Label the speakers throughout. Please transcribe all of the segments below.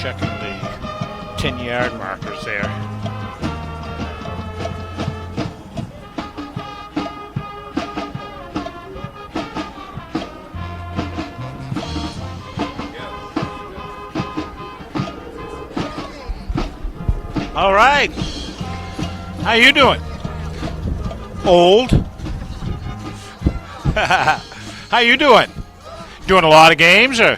Speaker 1: checking the 10-yard markers there. All right. How you doing? Old? How you doing? Doing a lot of games or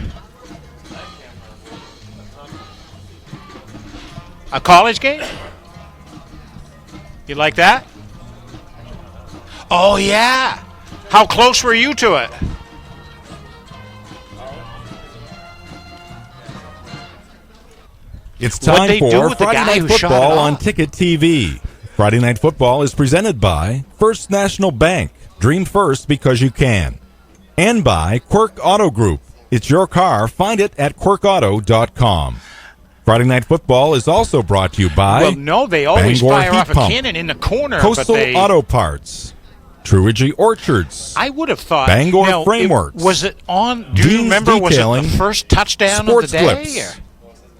Speaker 1: a college game? You like that? Oh yeah. How close were you to it?
Speaker 2: It's time for Friday Night Football on Ticket TV. Friday Night Football is presented by First National Bank. Dream first because you can. And by Quirk Auto Group. It's your car. Find it at quirkauto.com. Friday Night Football is also brought to you by
Speaker 1: Well, no, they always
Speaker 2: Bangor
Speaker 1: fire
Speaker 2: Heat
Speaker 1: off a
Speaker 2: Pump,
Speaker 1: cannon in the corner.
Speaker 2: Coastal
Speaker 1: but they,
Speaker 2: Auto Parts, Truidge Orchards,
Speaker 1: I would have thought
Speaker 2: Bangor
Speaker 1: now,
Speaker 2: Frameworks,
Speaker 1: was it on? Do you
Speaker 2: Dean's
Speaker 1: remember? Was it
Speaker 2: Detailing,
Speaker 1: the first touchdown of the
Speaker 2: Sports
Speaker 1: day?
Speaker 2: Clips,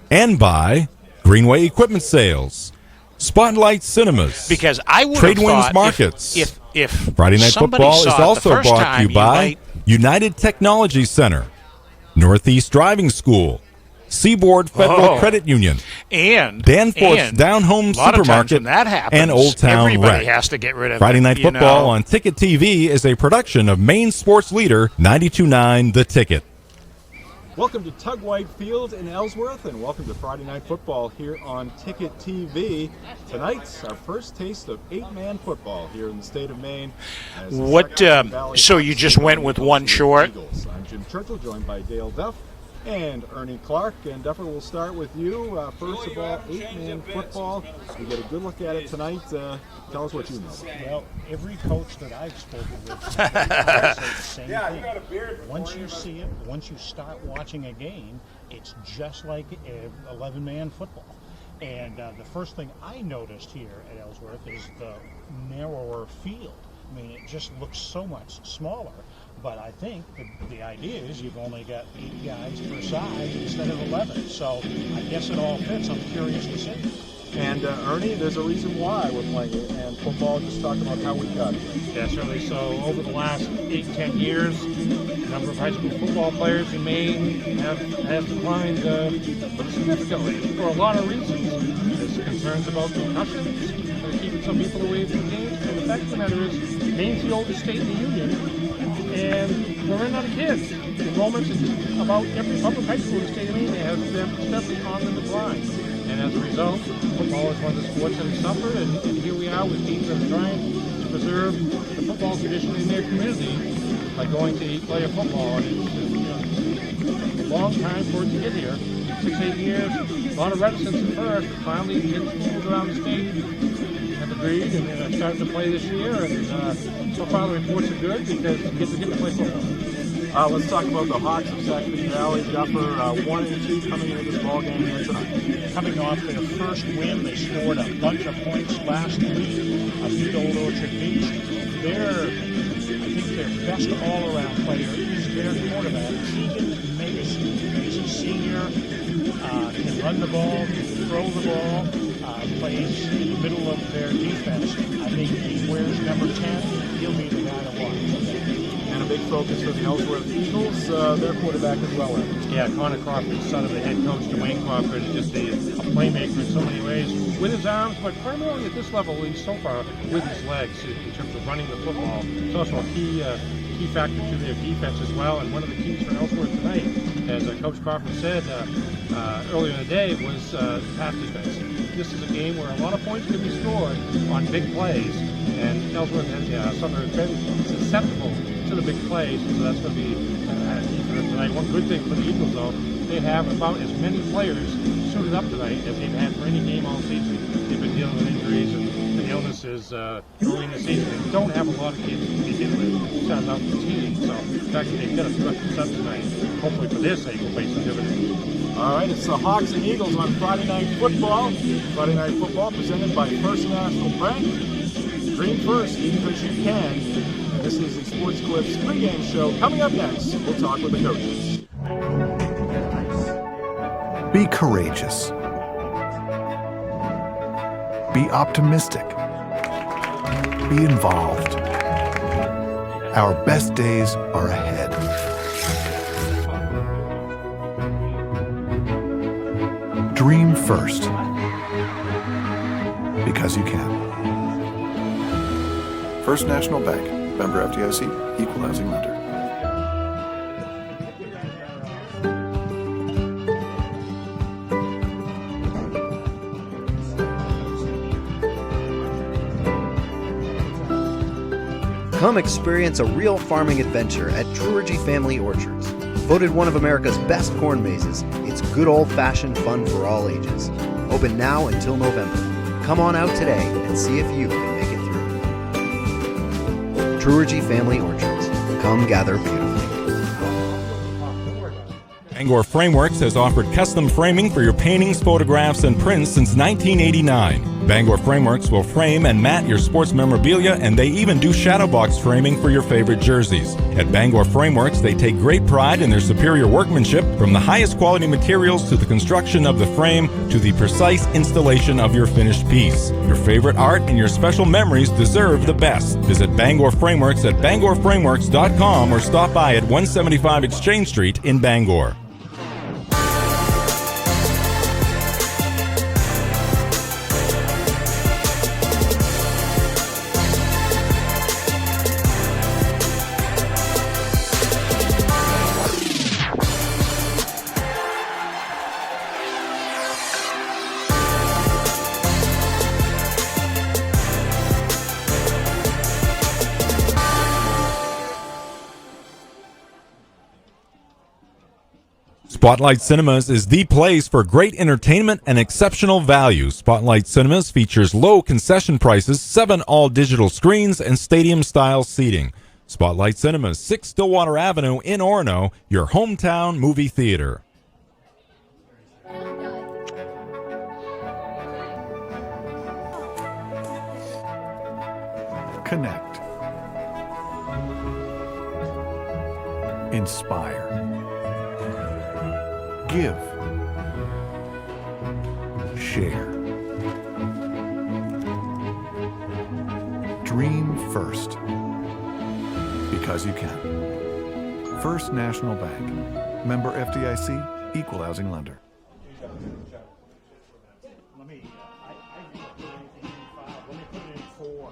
Speaker 2: and by Greenway Equipment Sales, Spotlight Cinemas,
Speaker 1: Because I would
Speaker 2: Trade
Speaker 1: have
Speaker 2: Winds
Speaker 1: thought
Speaker 2: Markets.
Speaker 1: if
Speaker 2: Friday Night
Speaker 1: somebody
Speaker 2: Football is
Speaker 1: saw it the
Speaker 2: also
Speaker 1: first
Speaker 2: brought to
Speaker 1: time,
Speaker 2: you by
Speaker 1: might,
Speaker 2: United Technology Center, Northeast Driving School, Seaboard Federal Credit Union,
Speaker 1: and
Speaker 2: Danforth's Down Home
Speaker 1: a lot of times
Speaker 2: Supermarket,
Speaker 1: when that happens,
Speaker 2: and Old Town
Speaker 1: everybody
Speaker 2: Rec.
Speaker 1: has to get rid of
Speaker 2: Friday
Speaker 1: it,
Speaker 2: Night
Speaker 1: you
Speaker 2: Football
Speaker 1: know.
Speaker 2: on Ticket TV is a production of Maine sports leader 92.9 The Ticket.
Speaker 3: Welcome to Tug White Field in Ellsworth, and welcome to Friday Night Football here on Ticket TV. Tonight's our first taste of 8-man football here in the state of Maine.
Speaker 1: What? So you just went with one short?
Speaker 3: Eagles. I'm Jim Churchill, joined by Dale Duff and Ernie Clark. And Duffer, we'll start with you. First of all, 8-man football. We get a good look at it tonight. Tell us what you know about it.
Speaker 4: Well, every coach that I've spoken with says the same thing. Once you see it, once you start watching a game, it's just like 11-man football. And the first thing I noticed here at Ellsworth is the narrower field. I mean, it just looks so much smaller. But I think the idea is you've only got 8 guys per side instead of 11. So I guess it all fits. I'm curious to see.
Speaker 3: And Ernie, there's a reason why we're playing it. And football, just talk about how we got here.
Speaker 5: Yeah, certainly. So over the last 8-10 years, the number of high school football players in Maine have declined pretty significantly for a lot of reasons. There's concerns about concussions, keeping some people away from games. And the fact of the matter is, Maine's the oldest state in the union, and we're running out of kids. Enrollments in about every public high school in the state of Maine has been steadily on the decline. And as a result, football is one of the sports that has suffered, and here we are with teams that are trying to preserve the football tradition in their community by going to 8-player football. And it's a long time for it to get here. 6-8 years, a lot of reticence at first, but finally kids moved around the state have agreed and are starting to play this year. And so far the reports are good because kids are getting to play football.
Speaker 3: Let's talk about the Hawks of Sacopee Valley. Duffer, 1-2 coming into this ball game here tonight.
Speaker 4: Coming off their first win, they scored a bunch of points last week against Old Orchard Beach. I think their best all-around player is their quarterback, Keegan Mason. He's a senior, can run the ball, can throw the ball, plays in the middle of their defense. I think he wears number 10. He'll be the guy to watch.
Speaker 3: And a big focus for the Ellsworth Eagles, their quarterback as well.
Speaker 5: Yeah, Connor Crawford, son of the head coach, Dwayne Crawford, is just a playmaker in so many ways with his arms, but primarily at this level, at least so far, with his legs in terms of running the football. It's also a key factor to their defense as well, and one of the keys for Ellsworth tonight, as Coach Crawford said earlier in the day, was pass defense. This is a game where a lot of points can be scored on big plays, and Ellsworth has been susceptible to the big plays, so that's going to be key for them tonight. One good thing for the Eagles, though, they have about as many players suited up tonight as they've had for any game all season. They've been dealing with injuries and illnesses early in the season. They don't have a lot of kids to begin with, starting out the team. So the fact that they've got a few extra subs tonight, hopefully for their sake, will pay some dividends.
Speaker 3: All right, it's the Hawks and Eagles on Friday Night Football. Friday Night Football presented by First National Bank. Dream first, eat because you can. This is the Sports Clips pregame show. Coming up next, we'll talk with the coaches.
Speaker 6: Be courageous. Be optimistic. Be involved. Our best days are ahead. Dream first, because you can. First National Bank, member FDIC, equal housing lender.
Speaker 7: Come experience a real farming adventure at Drury Family Orchards. Voted one of America's best corn mazes, it's good old-fashioned fun for all ages. Open now until November. Come on out today and see if you can make it through. Drury Family Orchards. Come gather beautifully.
Speaker 2: Bangor Frameworks has offered custom framing for your paintings, photographs, and prints since 1989. Bangor Frameworks will frame and mat your sports memorabilia, and they even do shadow box framing for your favorite jerseys. At Bangor Frameworks, they take great pride in their superior workmanship, from the highest quality materials to the construction of the frame to the precise installation of your finished piece. Your favorite art and your special memories deserve the best. Visit Bangor Frameworks at bangorframeworks.com or stop by at 175 Exchange Street in Bangor. Spotlight Cinemas is the place for great entertainment and exceptional value. Spotlight Cinemas features low concession prices, 7 all-digital screens, and stadium-style seating. Spotlight Cinemas, 6 Stillwater Avenue in Orono, your hometown movie theater.
Speaker 6: Connect. Inspire. Give. Share. Dream first, because you can. First National Bank, member FDIC, equal housing lender.
Speaker 4: Let me put it in 4.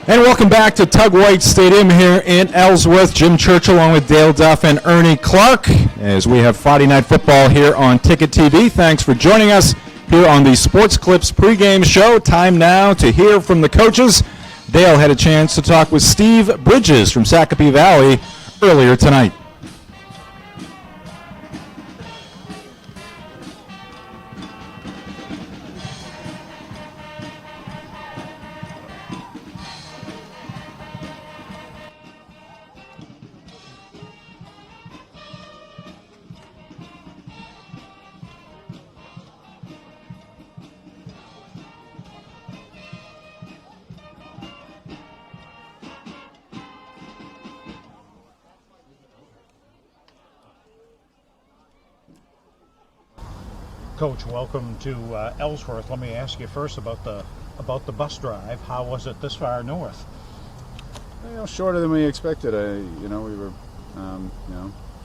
Speaker 8: And welcome back to Tug White Stadium here in Ellsworth. Jim Church along with Dale Duff and Ernie Clark as we have Friday Night Football here on Ticket TV. Thanks for joining us here on the Sports Clips pregame show. Time now to hear from the coaches. Dale had a chance to talk with Steve Bridges from Sacopee Valley earlier tonight.
Speaker 4: Coach, welcome to Ellsworth. Let me ask you first about the bus drive. How was it this far north?
Speaker 9: Shorter than we expected. We were,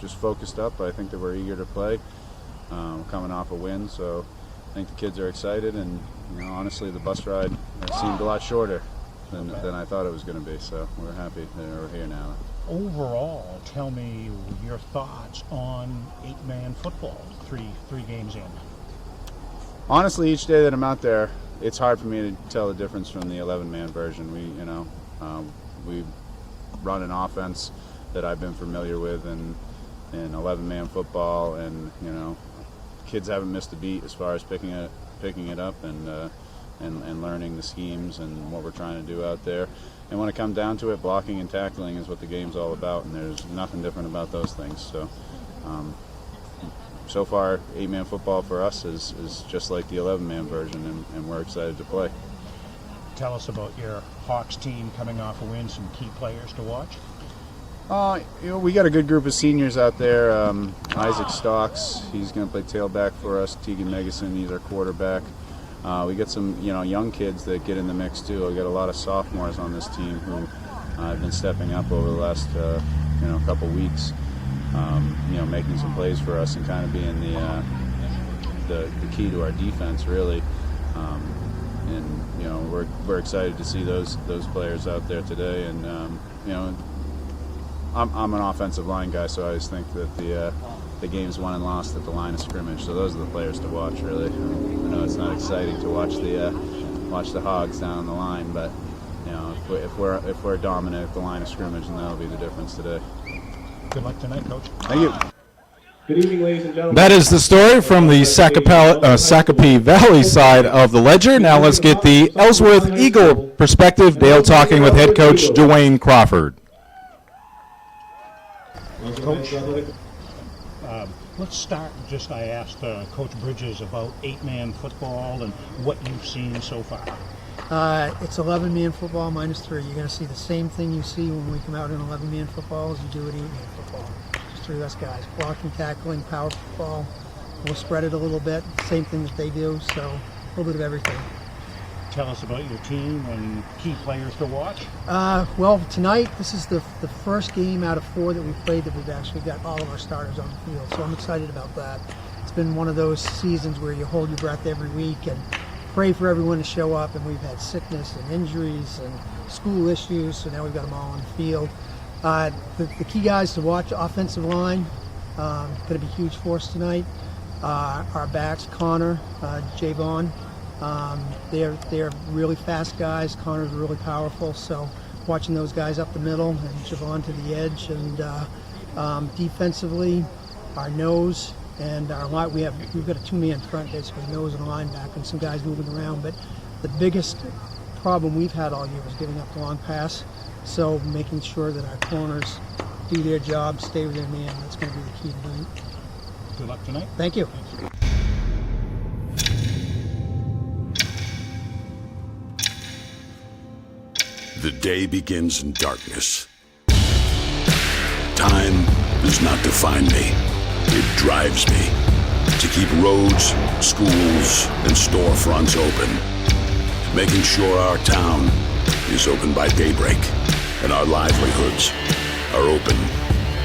Speaker 9: just focused up. I think that we're eager to play. Coming off a win, so I think the kids are excited. And honestly, the bus ride seemed a lot shorter than I thought it was going to be. So we're happy that we're here now.
Speaker 4: Overall, tell me your thoughts on 8-man football. Three games in.
Speaker 9: Honestly, each day that I'm out there, it's hard for me to tell the difference from the 11-man version. We run an offense that I've been familiar with in 11-man football, and kids haven't missed a beat as far as picking it up and learning the schemes and what we're trying to do out there. And when it comes down to it, blocking and tackling is what the game's all about, and there's nothing different about those things. So far, 8-man football for us is just like the 11-man version, and we're excited to play.
Speaker 4: Tell us about your Hawks team coming off a win, some key players to watch.
Speaker 9: We got a good group of seniors out there. Isaac Stocks, he's going to play tailback for us. Tegan Megason, he's our quarterback. We get some, young kids that get in the mix too. We got a lot of sophomores on this team who have been stepping up over the last, couple weeks. Making some plays for us and kind of being the key to our defense, really. We're excited to see those players out there today. And I'm an offensive line guy, so I always think that the game's won and lost at the line of scrimmage. So those are the players to watch, really. I know it's not exciting to watch the Hogs down on the line, but if we're dominant at the line of scrimmage, then that'll be the difference today.
Speaker 4: Good luck tonight, Coach.
Speaker 9: Thank you.
Speaker 3: Good evening, ladies and gentlemen.
Speaker 8: That is the story from the Sacopee Valley side of the ledger. Now let's get the Ellsworth Eagle perspective. Dale talking with head coach Dwayne Crawford.
Speaker 4: Coach, let's start. I asked Coach Bridges about 8-man football and what you've seen so far.
Speaker 10: It's 11-man football minus 3. You're going to see the same thing you see when we come out in 11-man football as you do at 8-man football. Just 3 of us guys. Blocking, tackling, power football. We'll spread it a little bit. Same thing that they do, so a little bit of everything.
Speaker 4: Tell us about your team and key players to watch.
Speaker 10: Well, tonight, this is the first game out of 4 that we've played that we've actually got all of our starters on the field, so I'm excited about that. It's been one of those seasons where you hold your breath every week and pray for everyone to show up, and we've had sickness and injuries and school issues, so now we've got them all on the field. The key guys to watch: offensive line, going to be huge for us tonight. Our backs, Connor, Javon, they're really fast guys. Connor's really powerful, so watching those guys up the middle and Javon to the edge. And defensively, our nose and our line, we've got a 2-man front, basically nose and linebacker, and some guys moving around. But the biggest problem we've had all year is giving up the long pass. So making sure that our corners do their job, stay with their man. That's going to be the key tonight.
Speaker 4: Good luck tonight.
Speaker 10: Thank you.
Speaker 11: The day begins in darkness. Time does not define me. It drives me to keep roads, schools, and storefronts open, making sure our town is open by daybreak and our livelihoods are open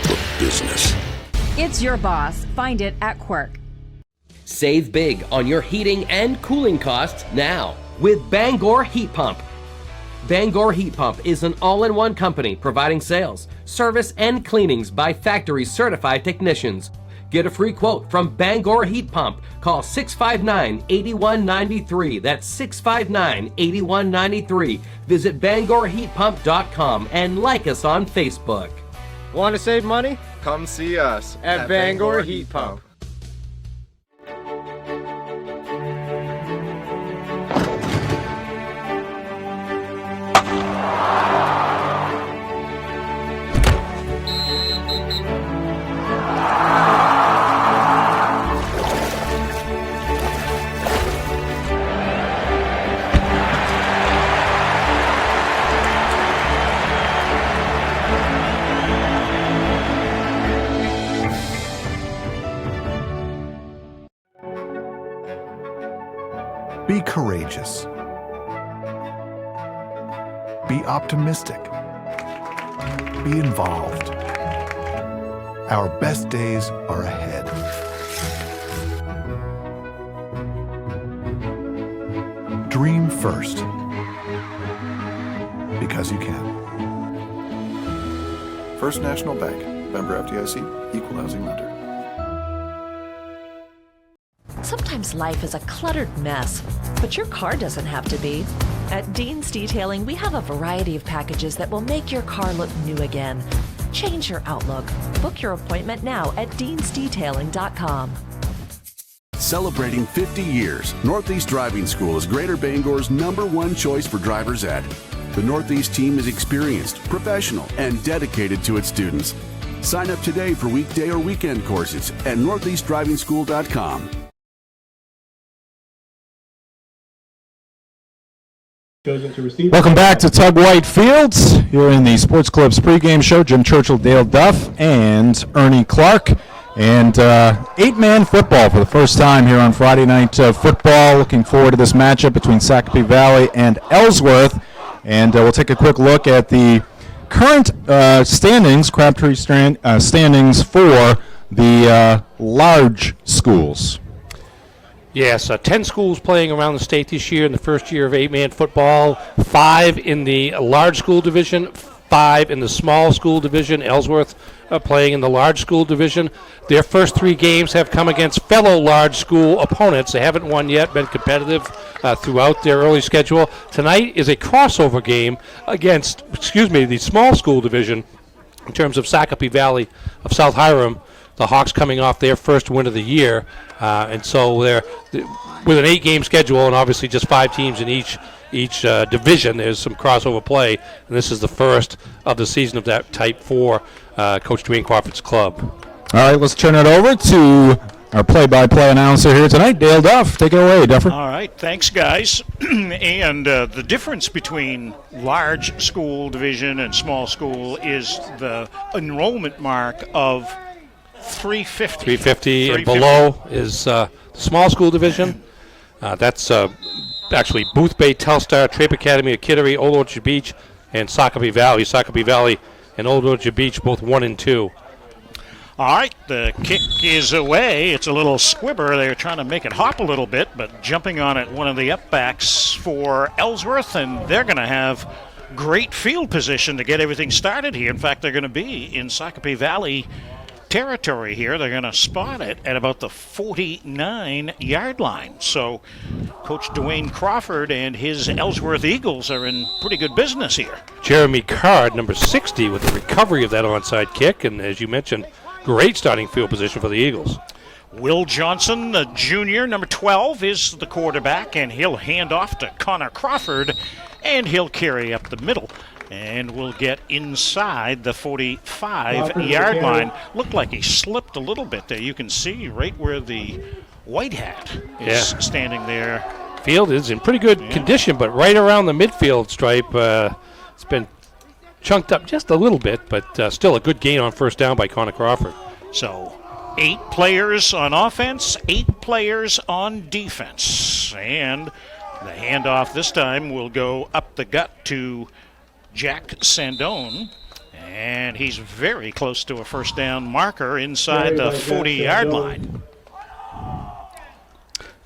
Speaker 11: for business.
Speaker 12: It's your boss. Find it at Quirk.
Speaker 13: Save big on your heating and cooling costs now with Bangor Heat Pump. Bangor Heat Pump is an all-in-one company providing sales, service, and cleanings by factory certified technicians. Get a free quote from Bangor Heat Pump. Call 659-8193. That's 659-8193. Visit BangorHeatPump.com and like us on Facebook.
Speaker 14: Want to save money? Come see us at Bangor Heat Pump.
Speaker 6: Be courageous. Be optimistic. Be involved. Our best days are ahead. Dream first, because you can. First National Bank, member FDIC, equal housing lender.
Speaker 15: Sometimes life is a cluttered mess, but your car doesn't have to be. At Dean's Detailing, we have a variety of packages that will make your car look new again. Change your outlook. Book your appointment now at deansdetailing.com.
Speaker 11: Celebrating 50 years, Northeast Driving School is Greater Bangor's #1 choice for driver's ed. The Northeast team is experienced, professional, and dedicated to its students. Sign up today for weekday or weekend courses at northeastdrivingschool.com.
Speaker 8: Welcome back to Tug White Fields. Here in the Sports Club's pregame show, Jim Churchill, Dale Duff, and Ernie Clark. And 8-man football for the first time here on Friday Night Football. Looking forward to this matchup between Sacopee Valley and Ellsworth. And we'll take a quick look at the current standings, Crabtree standings for the large schools.
Speaker 16: Yes, 10 schools playing around the state this year in the first year of 8-man football. 5 in the large school division, 5 in the small school division. Ellsworth playing in the large school division. Their first 3 games have come against fellow large school opponents. They haven't won yet, been competitive throughout their early schedule. Tonight is a crossover game against, the small school division in terms of Sacopee Valley of South Hiram. The Hawks coming off their first win of the year. And so they're with an 8-game schedule and obviously just 5 teams in each division. There's some crossover play, and this is the first of the season of that type for Coach Dwayne Crawford's club.
Speaker 8: All right, let's turn it over to our play-by-play announcer here tonight, Dale Duff. Take it away, Duffer.
Speaker 17: All right, thanks, guys. And the difference between large school division and small school is the enrollment mark of 350.
Speaker 16: 350 and below is the small school division. That's actually Booth Bay, Telstar, Trape Academy of Kittery, Old Orchard Beach, and Sacopee Valley. Sacopee Valley and Old Orchard Beach both 1 and 2.
Speaker 17: All right, the kick is away. It's a little squibber. They're trying to make it hop a little bit, but jumping on it, one of the upbacks for Ellsworth, and they're going to have great field position to get everything started here. In fact, they're going to be in Sacopee Valley territory here. They're going to spot it at about the 49-yard line. So Coach Dwayne Crawford and his Ellsworth Eagles are in pretty good business here.
Speaker 16: Jeremy Card, number 60, with the recovery of that onside kick, and as you mentioned, great starting field position for the Eagles.
Speaker 17: Will Johnson, the junior, number 12, is the quarterback, and he'll hand off to Connor Crawford, and he'll carry up the middle. And we'll get inside the 45-yard line. Looked like he slipped a little bit there. You can see right where the white hat is standing there.
Speaker 16: Field is in pretty good condition, but right around the midfield stripe. It's been chunked up just a little bit, but still a good gain on first down by Connor Crawford.
Speaker 17: So 8 players on offense, 8 players on defense. And the handoff this time will go up the gut to Jack Sandone, and he's very close to a first down marker inside the 40-yard line.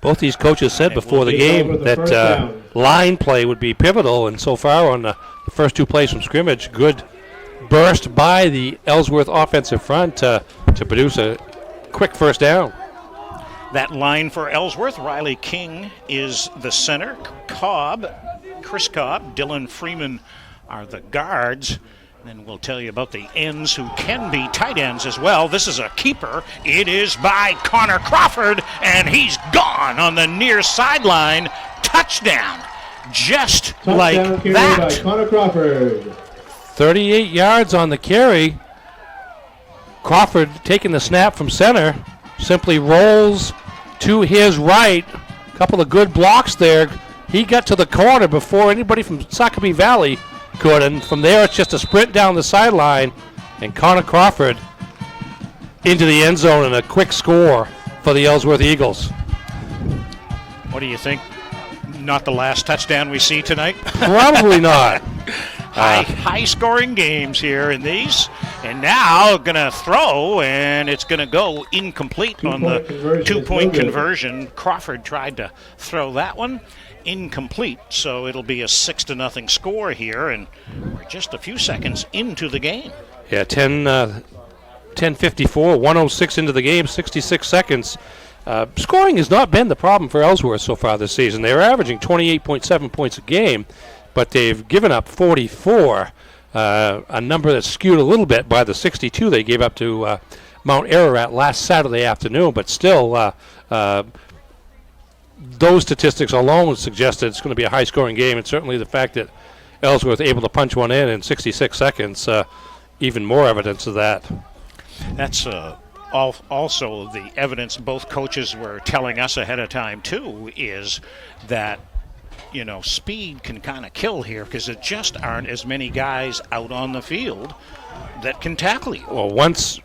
Speaker 16: Both these coaches said before the game that line play would be pivotal, and so far on the first 2 plays from scrimmage, good burst by the Ellsworth offensive front to produce a quick first down.
Speaker 17: That line for Ellsworth, Riley King is the center. Chris Cobb, Dylan Freeman are the guards. Then we'll tell you about the ends who can be tight ends as well. This is a keeper. It is by Connor Crawford, and he's gone on the near sideline. Touchdown. Just like that.
Speaker 18: By Connor Crawford.
Speaker 16: 38 yards on the carry. Crawford taking the snap from center. Simply rolls to his right. A couple of good blocks there. He got to the corner before anybody from Sacopee Valley could, and from there it's just a sprint down the sideline, and Connor Crawford into the end zone and a quick score for the Ellsworth Eagles.
Speaker 17: What do you think? Not the last touchdown we see tonight?
Speaker 16: Probably not.
Speaker 17: High-scoring games here in these. And now going to throw, and it's going to go incomplete on the 2-point conversion. Crawford tried to throw that one. Incomplete, so it'll be a 6-0 score here, and we're just a few seconds into the game.
Speaker 16: Yeah, 10:54, 106 into the game, 66 seconds. Scoring has not been the problem for Ellsworth so far this season. They're averaging 28.7 points a game, but they've given up 44. a number that's skewed a little bit by the 62 they gave up to Mount Ararat last Saturday afternoon, but still those statistics alone would suggest that it's going to be a high-scoring game, and certainly the fact that Ellsworth able to punch one in 66 seconds, even more evidence of that.
Speaker 17: That's also the evidence both coaches were telling us ahead of time, too, is that, speed can kind of kill here because there just aren't as many guys out on the field that can tackle you.
Speaker 16: Well, once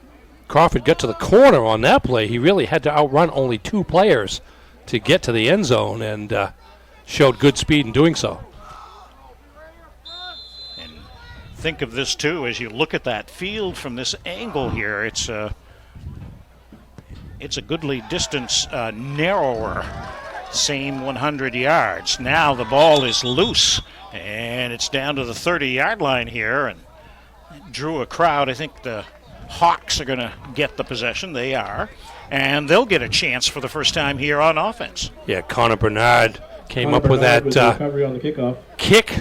Speaker 16: Crawford got to the corner on that play, he really had to outrun only 2 players to get to the end zone, and showed good speed in doing so.
Speaker 17: And think of this, too, as you look at that field from this angle here. It's a goodly distance narrower. Same 100 yards. Now the ball is loose, and it's down to the 30-yard line here, and it drew a crowd. I think the Hawks are going to get the possession. They are. And they'll get a chance for the first time here on offense.
Speaker 16: Yeah, Connor Bernard came up with that
Speaker 18: recovery on the kickoff.
Speaker 16: Kick.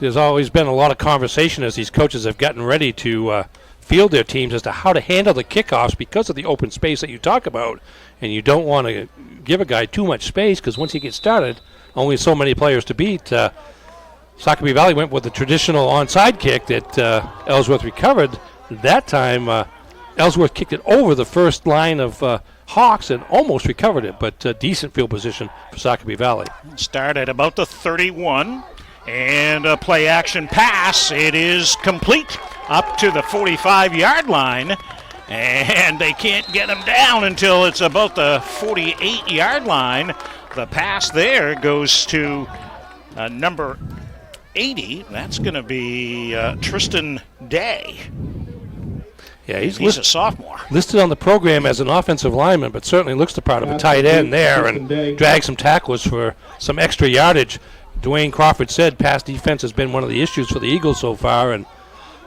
Speaker 16: There's always been a lot of conversation as these coaches have gotten ready to field their teams as to how to handle the kickoffs because of the open space that you talk about. And you don't want to give a guy too much space because once he gets started, only so many players to beat. Sacopee Valley went with the traditional onside kick that Ellsworth recovered. That time, Ellsworth kicked it over the first line of Hawks and almost recovered it, but decent field position for Sacopee Valley.
Speaker 17: Start at about the 31, and a play-action pass. It is complete up to the 45-yard line, and they can't get him down until it's about the 48-yard line. The pass there goes to number 80. That's going to be Tristan Day.
Speaker 16: Yeah,
Speaker 17: he's a sophomore.
Speaker 16: Listed on the program as an offensive lineman, but certainly looks the part of a tight end there and dragged some tacklers for some extra yardage. Dwayne Crawford said pass defense has been one of the issues for the Eagles so far, and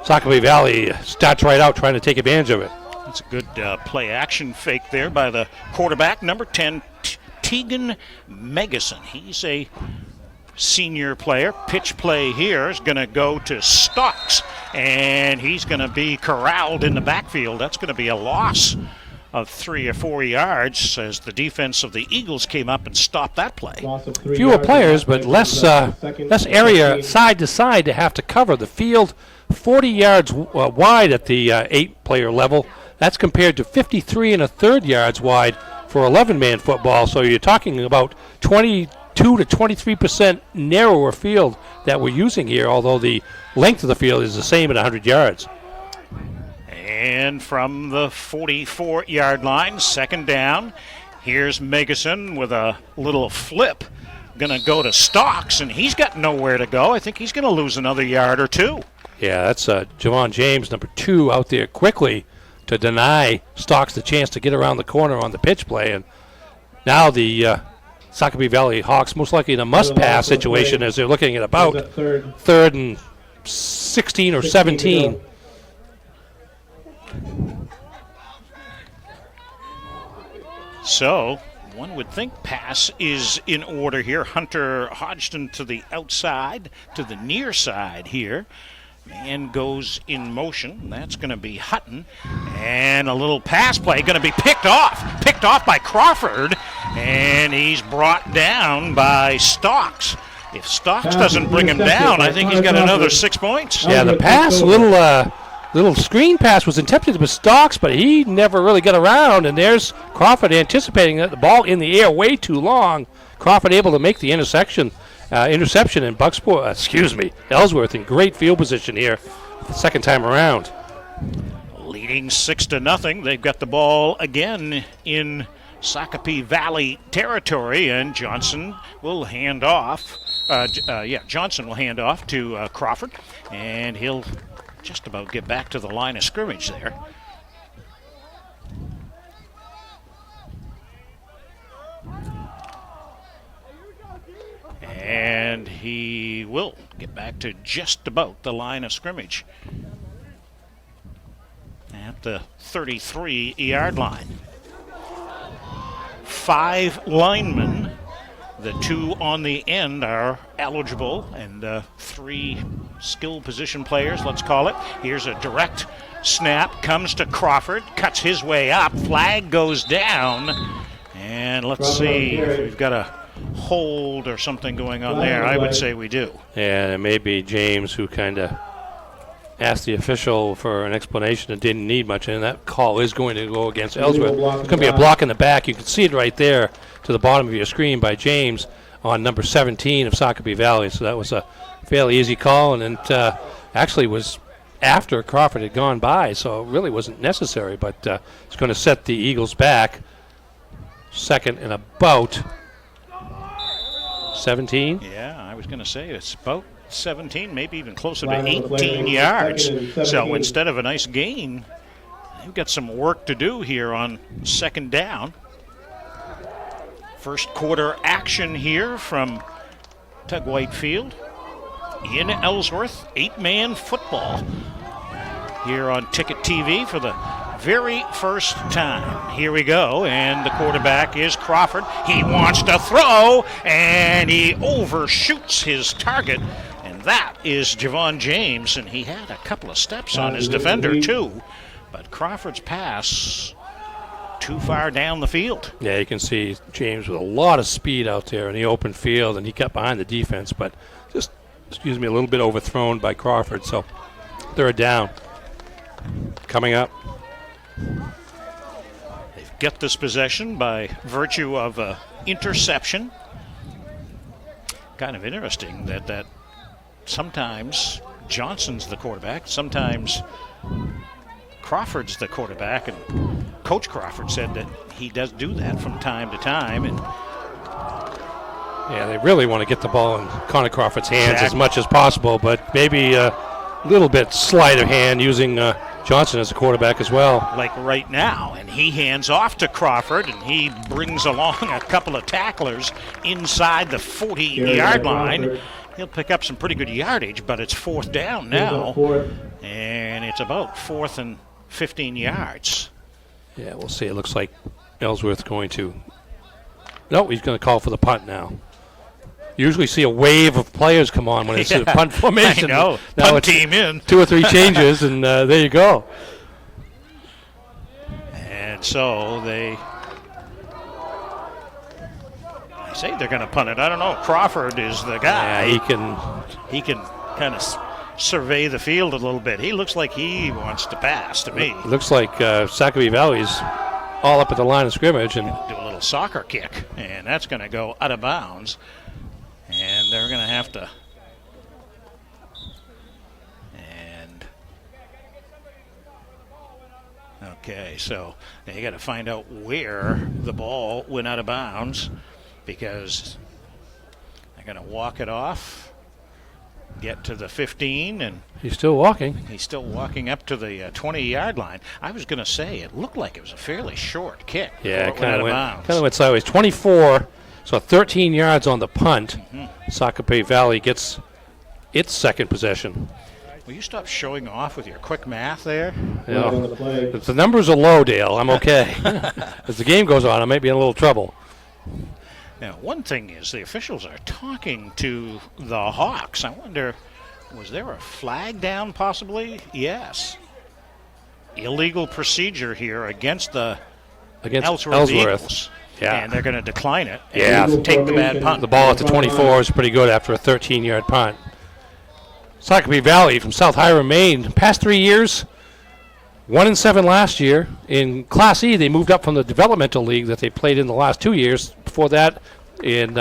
Speaker 16: Sacopee Valley starts right out trying to take advantage of it.
Speaker 17: That's a good play-action fake there by the quarterback, number 10, Tegan Megason. He's a senior player. Pitch play here is going to go to Stocks, and he's going to be corralled in the backfield. That's going to be a loss of 3 or 4 yards as the defense of the Eagles came up and stopped that play.
Speaker 16: Fewer players, but less area side to side to have to cover. The field 40 yards wide at the 8-player level. That's compared to 53 1/3 yards wide for 11-man football. So you're talking about 22 to 23% narrower field that we're using here, although the length of the field is the same at 100 yards.
Speaker 17: And from the 44-yard line, second down, here's Megason with a little flip. Going to go to Stocks, and he's got nowhere to go. I think he's going to lose another yard or 2.
Speaker 16: Yeah, that's Javon James, number 2, out there quickly to deny Stocks the chance to get around the corner on the pitch play. And now the Sacopee Valley Hawks most likely in a must-pass situation as they're looking at about third and 16 or 17.
Speaker 17: So one would think pass is in order here. Hunter Hodgson to the outside, to the near side here. Man goes in motion. That's going to be Hutton. And a little pass play going to be picked off by Crawford. And he's brought down by Stocks. If Stocks doesn't bring him down, I think he's got another 6 points.
Speaker 16: Yeah, the pass, little screen pass was attempted with Stocks, but he never really got around. And there's Crawford anticipating that the ball in the air way too long. Crawford able to make the interception in Ellsworth in great field position here the second time around.
Speaker 17: Leading 6-0. They've got the ball again in Sacopee Valley territory, and Johnson will hand off. Johnson will hand off to Crawford, and he'll just about get back to the line of scrimmage there. And he will get back to just about the line of scrimmage at the 33-yard line. 5 linemen The 2 on the end are eligible, and 3 skill position players, let's call it. Here's a direct snap, comes to Crawford, cuts his way up, flag goes down, and let's see if we've got a hold or something going on there. I would say we do.
Speaker 16: Yeah, it may be James who kind of asked the official for an explanation and didn't need much, and that call is going to go against Ellsworth. It's going to be a block in the back. You can see it right there to the bottom of your screen by James on number 17 of Sacopee Valley. So that was a fairly easy call, and it actually was after Crawford had gone by, so it really wasn't necessary, but it's going to set the Eagles back second and about 17.
Speaker 17: Yeah, I was going to say it's about 17, maybe even closer to 18 yards. So instead of a nice gain, they've got some work to do here on second down. First quarter action here from Tug White Field in Ellsworth. 8-man football here on Ticket TV for the very first time. Here we go, and the quarterback is Crawford. He wants to throw, and he overshoots his target. And that is Javon James, and he had a couple of steps on his defender too. But Crawford's pass too far down the field.
Speaker 16: Yeah, you can see James with a lot of speed out there in the open field, and he got behind the defense, but just, a little bit overthrown by Crawford. So third down coming up.
Speaker 17: They've got this possession by virtue of an interception. Kind of interesting that sometimes Johnson's the quarterback, sometimes Crawford's the quarterback, and Coach Crawford said that he does do that from time to time. And
Speaker 16: yeah, they really want to get the ball in Connor Crawford's hands as much as possible, but maybe a little bit sleight of hand using Johnson as a quarterback as well.
Speaker 17: Like right now, and he hands off to Crawford, and he brings along a couple of tacklers inside the 40-yard line. He'll pick up some pretty good yardage, but it's fourth down now, and it's about 4th and 15 yards.
Speaker 16: Yeah, we'll see. It looks like Ellsworth going to... No, he's going to call for the punt now. You usually see a wave of players come on when it's a punt formation.
Speaker 17: I know.
Speaker 16: Now
Speaker 17: punt team in.
Speaker 16: 2 or 3 changes, and there you go.
Speaker 17: And so they say they're going to punt it. I don't know. Crawford is the guy.
Speaker 16: Yeah,
Speaker 17: he can kind of survey the field a little bit. He looks like he wants to pass to me.
Speaker 16: It looks like Sacopee Valley's all up at the line of scrimmage and
Speaker 17: do a little soccer kick, and that's going to go out of bounds. And they're going to have to. And okay, so they got to find out where the ball went out of bounds, because they're going to walk it off, get to the 15, and
Speaker 16: he's still walking.
Speaker 17: He's still walking up to the 20-yard line. I was going to say it looked like it was a fairly short kick.
Speaker 16: Yeah, it kind of went sideways. 24. So 13 yards on the punt. Sacopee Valley gets its second possession.
Speaker 17: Will you stop showing off with your quick math there?
Speaker 16: Yeah. If the numbers are low, Dale, I'm okay. As the game goes on, I might be in a little trouble.
Speaker 17: Now, one thing is the officials are talking to the Hawks. I wonder, was there a flag down possibly? Yes. Illegal procedure here against Ellsworth Eagles.
Speaker 16: Yeah.
Speaker 17: And they're going to decline it and take the bad punt.
Speaker 16: The ball at the 24 is pretty good after a 13-yard punt. Sacopee Valley from South Hiram, Maine. Past 3 years, 1-7 last year. In Class E, they moved up from the developmental league that they played in the last 2 years. Before that, in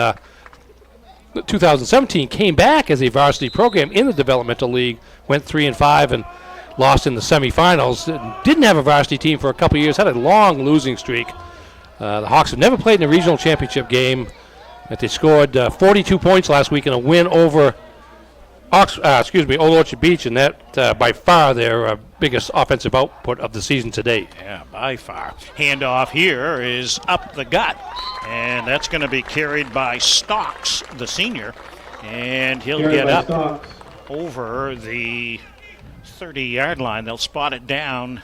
Speaker 16: 2017, came back as a varsity program in the developmental league, went 3-5 and lost in the semifinals. Didn't have a varsity team for a couple years, had a long losing streak. The Hawks have never played in a regional championship game. But they scored 42 points last week in a win over Old Orchard Beach, and that by far their biggest offensive output of the season to date.
Speaker 17: Yeah, by far. Handoff here is up the gut, and that's going to be carried by Stocks, the senior, and he'll get up over the 30-yard line. They'll spot it down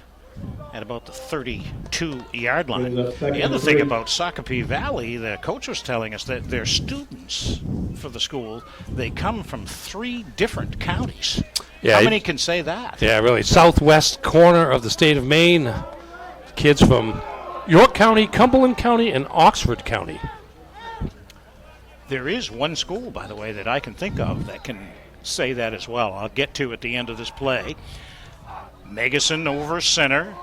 Speaker 17: at about the 32-yard line. The other thing about Sacopee Valley, the coach was telling us that their students for the school, they come from 3 different counties.
Speaker 16: Yeah,
Speaker 17: how many can say that?
Speaker 16: Yeah, really. Southwest corner of the state of Maine. Kids from York County, Cumberland County, and Oxford County.
Speaker 17: There is one school, by the way, that I can think of that can say that as well. I'll get to at the end of this play. Megason over center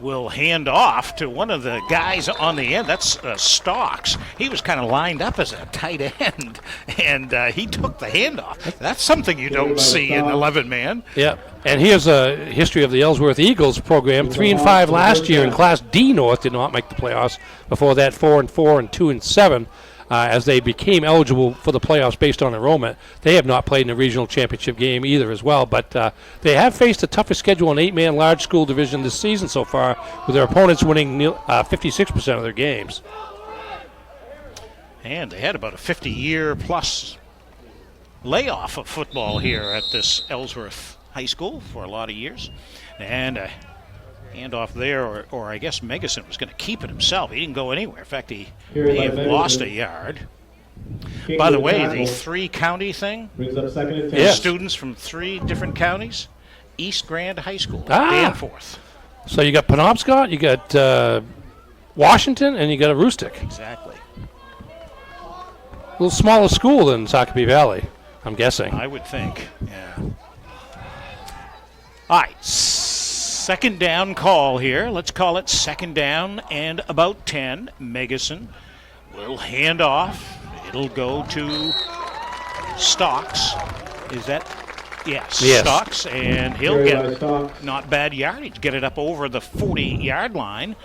Speaker 17: will hand off to one of the guys on the end. That's Stocks. He was kind of lined up as a tight end, and he took the handoff. That's something you don't see in 11-man.
Speaker 16: Yeah, and here's a history of the Ellsworth Eagles program. 3-5 last year in Class D North, did not make the playoffs. Before that, 4-4 and 2-7. As they became eligible for the playoffs based on enrollment. They have not played in a regional championship game either as well, but they have faced the toughest schedule in 8-man large school division this season so far, with their opponents winning 56% of their games.
Speaker 17: And they had about a 50-year plus layoff of football here at this Ellsworth High School for a lot of years. And handoff there, or I guess Megason was going to keep it himself. He didn't go anywhere. In fact, he may have lost a yard. By the way, the 3-county thing, students from 3 different counties, East Grand High School, Danforth.
Speaker 16: So you got Penobscot, you got Washington, and you got Aroostook.
Speaker 17: Exactly.
Speaker 16: A little smaller school than Sacopee Valley, I'm guessing.
Speaker 17: I would think, yeah. All right, second down call here. Let's call it second down and about 10. Megason will hand off. It'll go to Stocks. Is that? Yes. Stocks, and he'll get not bad yardage. Get it up over the 40-yard line.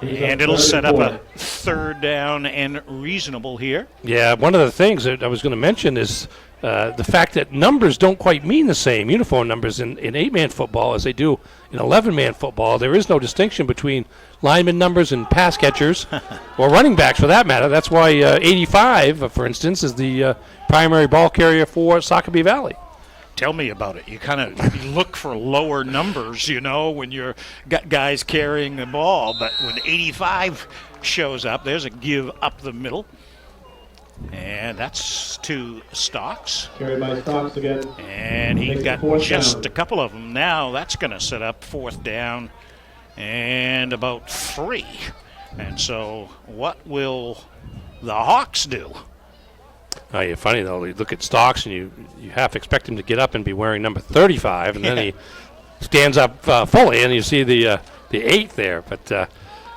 Speaker 17: And it'll set up a third down and reasonable here.
Speaker 16: Yeah, one of the things that I was going to mention is the fact that numbers don't quite mean the same, uniform numbers in 8-man football as they do in 11-man football. There is no distinction between lineman numbers and pass catchers or running backs for that matter. That's why 85, for instance, is the primary ball carrier for Sacopee Valley.
Speaker 17: Tell me about it. You kind of look for lower numbers, when you're got guys carrying the ball. But when 85 shows up, there's a give up the middle. And that's to Stocks.
Speaker 18: Carried by Stocks again.
Speaker 17: And he got just a couple of them. Now that's going to set up fourth down and about 3. And so what will the Hawks do?
Speaker 16: Oh, you're funny, though. You look at Stocks, and you half expect him to get up and be wearing number 35, and then he stands up fully, and you see the 8 there. But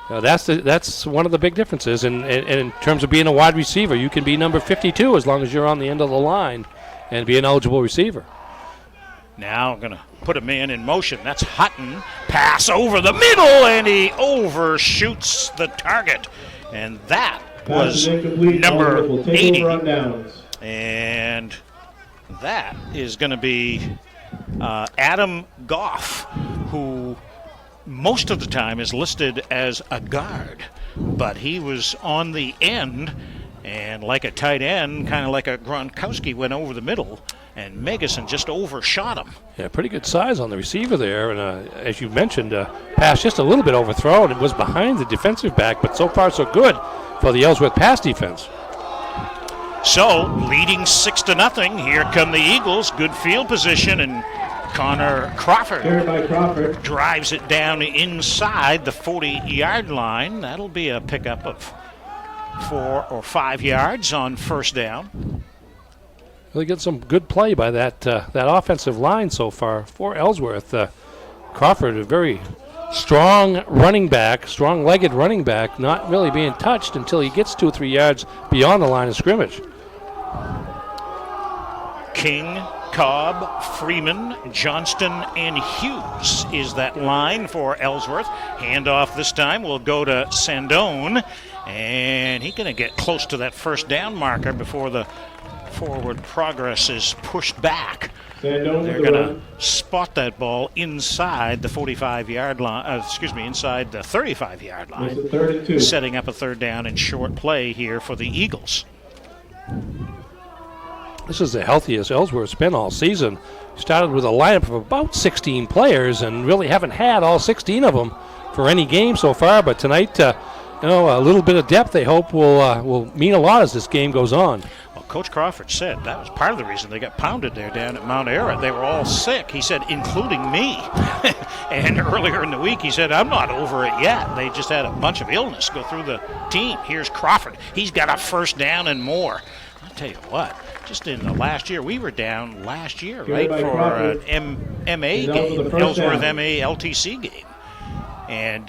Speaker 16: that's one of the big differences. And in terms of being a wide receiver, you can be number 52 as long as you're on the end of the line and be an eligible receiver.
Speaker 17: Now I'm going to put a man in motion. That's Hutton. Pass over the middle, and he overshoots the target. And that was number 80. And that is going to be Adam Goff, who most of the time is listed as a guard, but he was on the end, and like a tight end, kind of like a Gronkowski, went over the middle, and Megason just overshot him.
Speaker 16: Yeah, pretty good size on the receiver there, and as you mentioned, pass just a little bit overthrown. It was behind the defensive back, but so far so good for the Ellsworth pass defense.
Speaker 17: So, leading 6-0, here come the Eagles. Good field position, and Connor Crawford drives it down inside the 40-yard line. That'll be a pickup of 4 or 5 yards on first down.
Speaker 16: Really get some good play by that offensive line so far for Ellsworth. Crawford, a very strong running back, strong-legged running back, not really being touched until he gets 2 or 3 yards beyond the line of scrimmage.
Speaker 17: King, Cobb, Freeman, Johnston, and Hughes is that line for Ellsworth. Handoff this time will go to Sandone, and he's going to get close to that first down marker before the forward progress is pushed back. They're going to spot that ball inside the 45-yard line, inside the 35-yard line, setting up a third down and short play here for the Eagles.
Speaker 16: This is the healthiest Ellsworth's been all season. Started with a lineup of about 16 players and really haven't had all 16 of them for any game so far, but tonight, a little bit of depth they hope will mean a lot as this game goes on.
Speaker 17: Well, Coach Crawford said that was part of the reason they got pounded there down at Mount Ara. They were all sick, he said, including me. And earlier in the week, he said, I'm not over it yet. They just had a bunch of illness go through the team. Here's Crawford. He's got a first down and more. I'll tell you what, just in the last year, we were down last year, right, for an MA game, Ellsworth MA LTC game. And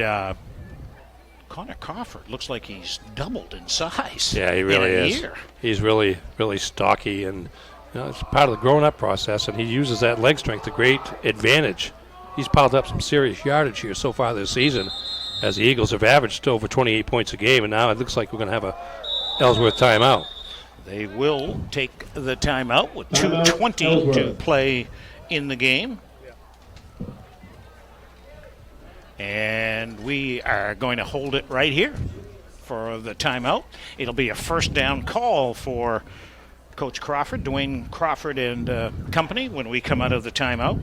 Speaker 17: Connor Crawford looks like he's doubled in size.
Speaker 16: Yeah, he really
Speaker 17: in a
Speaker 16: is.
Speaker 17: Year.
Speaker 16: He's really, really stocky, and it's part of the growing up process, and he uses that leg strength to great advantage. He's piled up some serious yardage here so far this season, as the Eagles have averaged over 28 points a game, and now it looks like we're going to have a Ellsworth timeout.
Speaker 17: They will take the timeout with 2:20 to play in the game. And we are going to hold it right here for the timeout. It'll be a first down call for Coach Crawford, Dwayne Crawford and company when we come out of the timeout.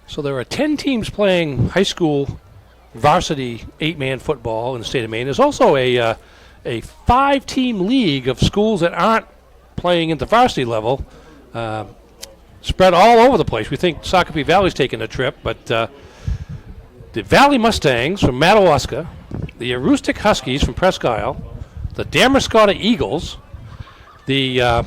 Speaker 16: So there are 10 teams playing high school varsity 8-man football in the state of Maine. There's also a 5-team league of schools that aren't playing at the varsity level, spread all over the place. We think Sacopee Valley's taking a trip, but the Valley Mustangs from Madawaska, the Aroostook Huskies from Presque Isle, the Damascotta Eagles, the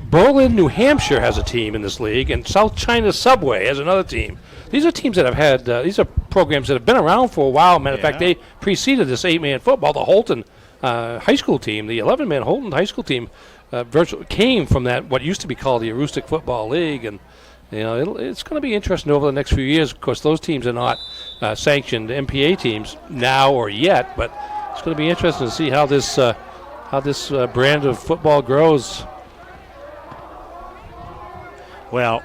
Speaker 16: Berlin, New Hampshire has a team in this league, and South China Subway has another team. These are teams that have had, these are programs that have been around for a while. Matter of fact, they preceded this 8-man football. The Holton high school team, the 11-man Holton high school team, virtually came from that, what used to be called the Aroostook Football League, and it's going to be interesting over the next few years. Of course, those teams are not sanctioned MPA teams now or yet, but it's going to be interesting to see how this brand of football grows.
Speaker 17: Well,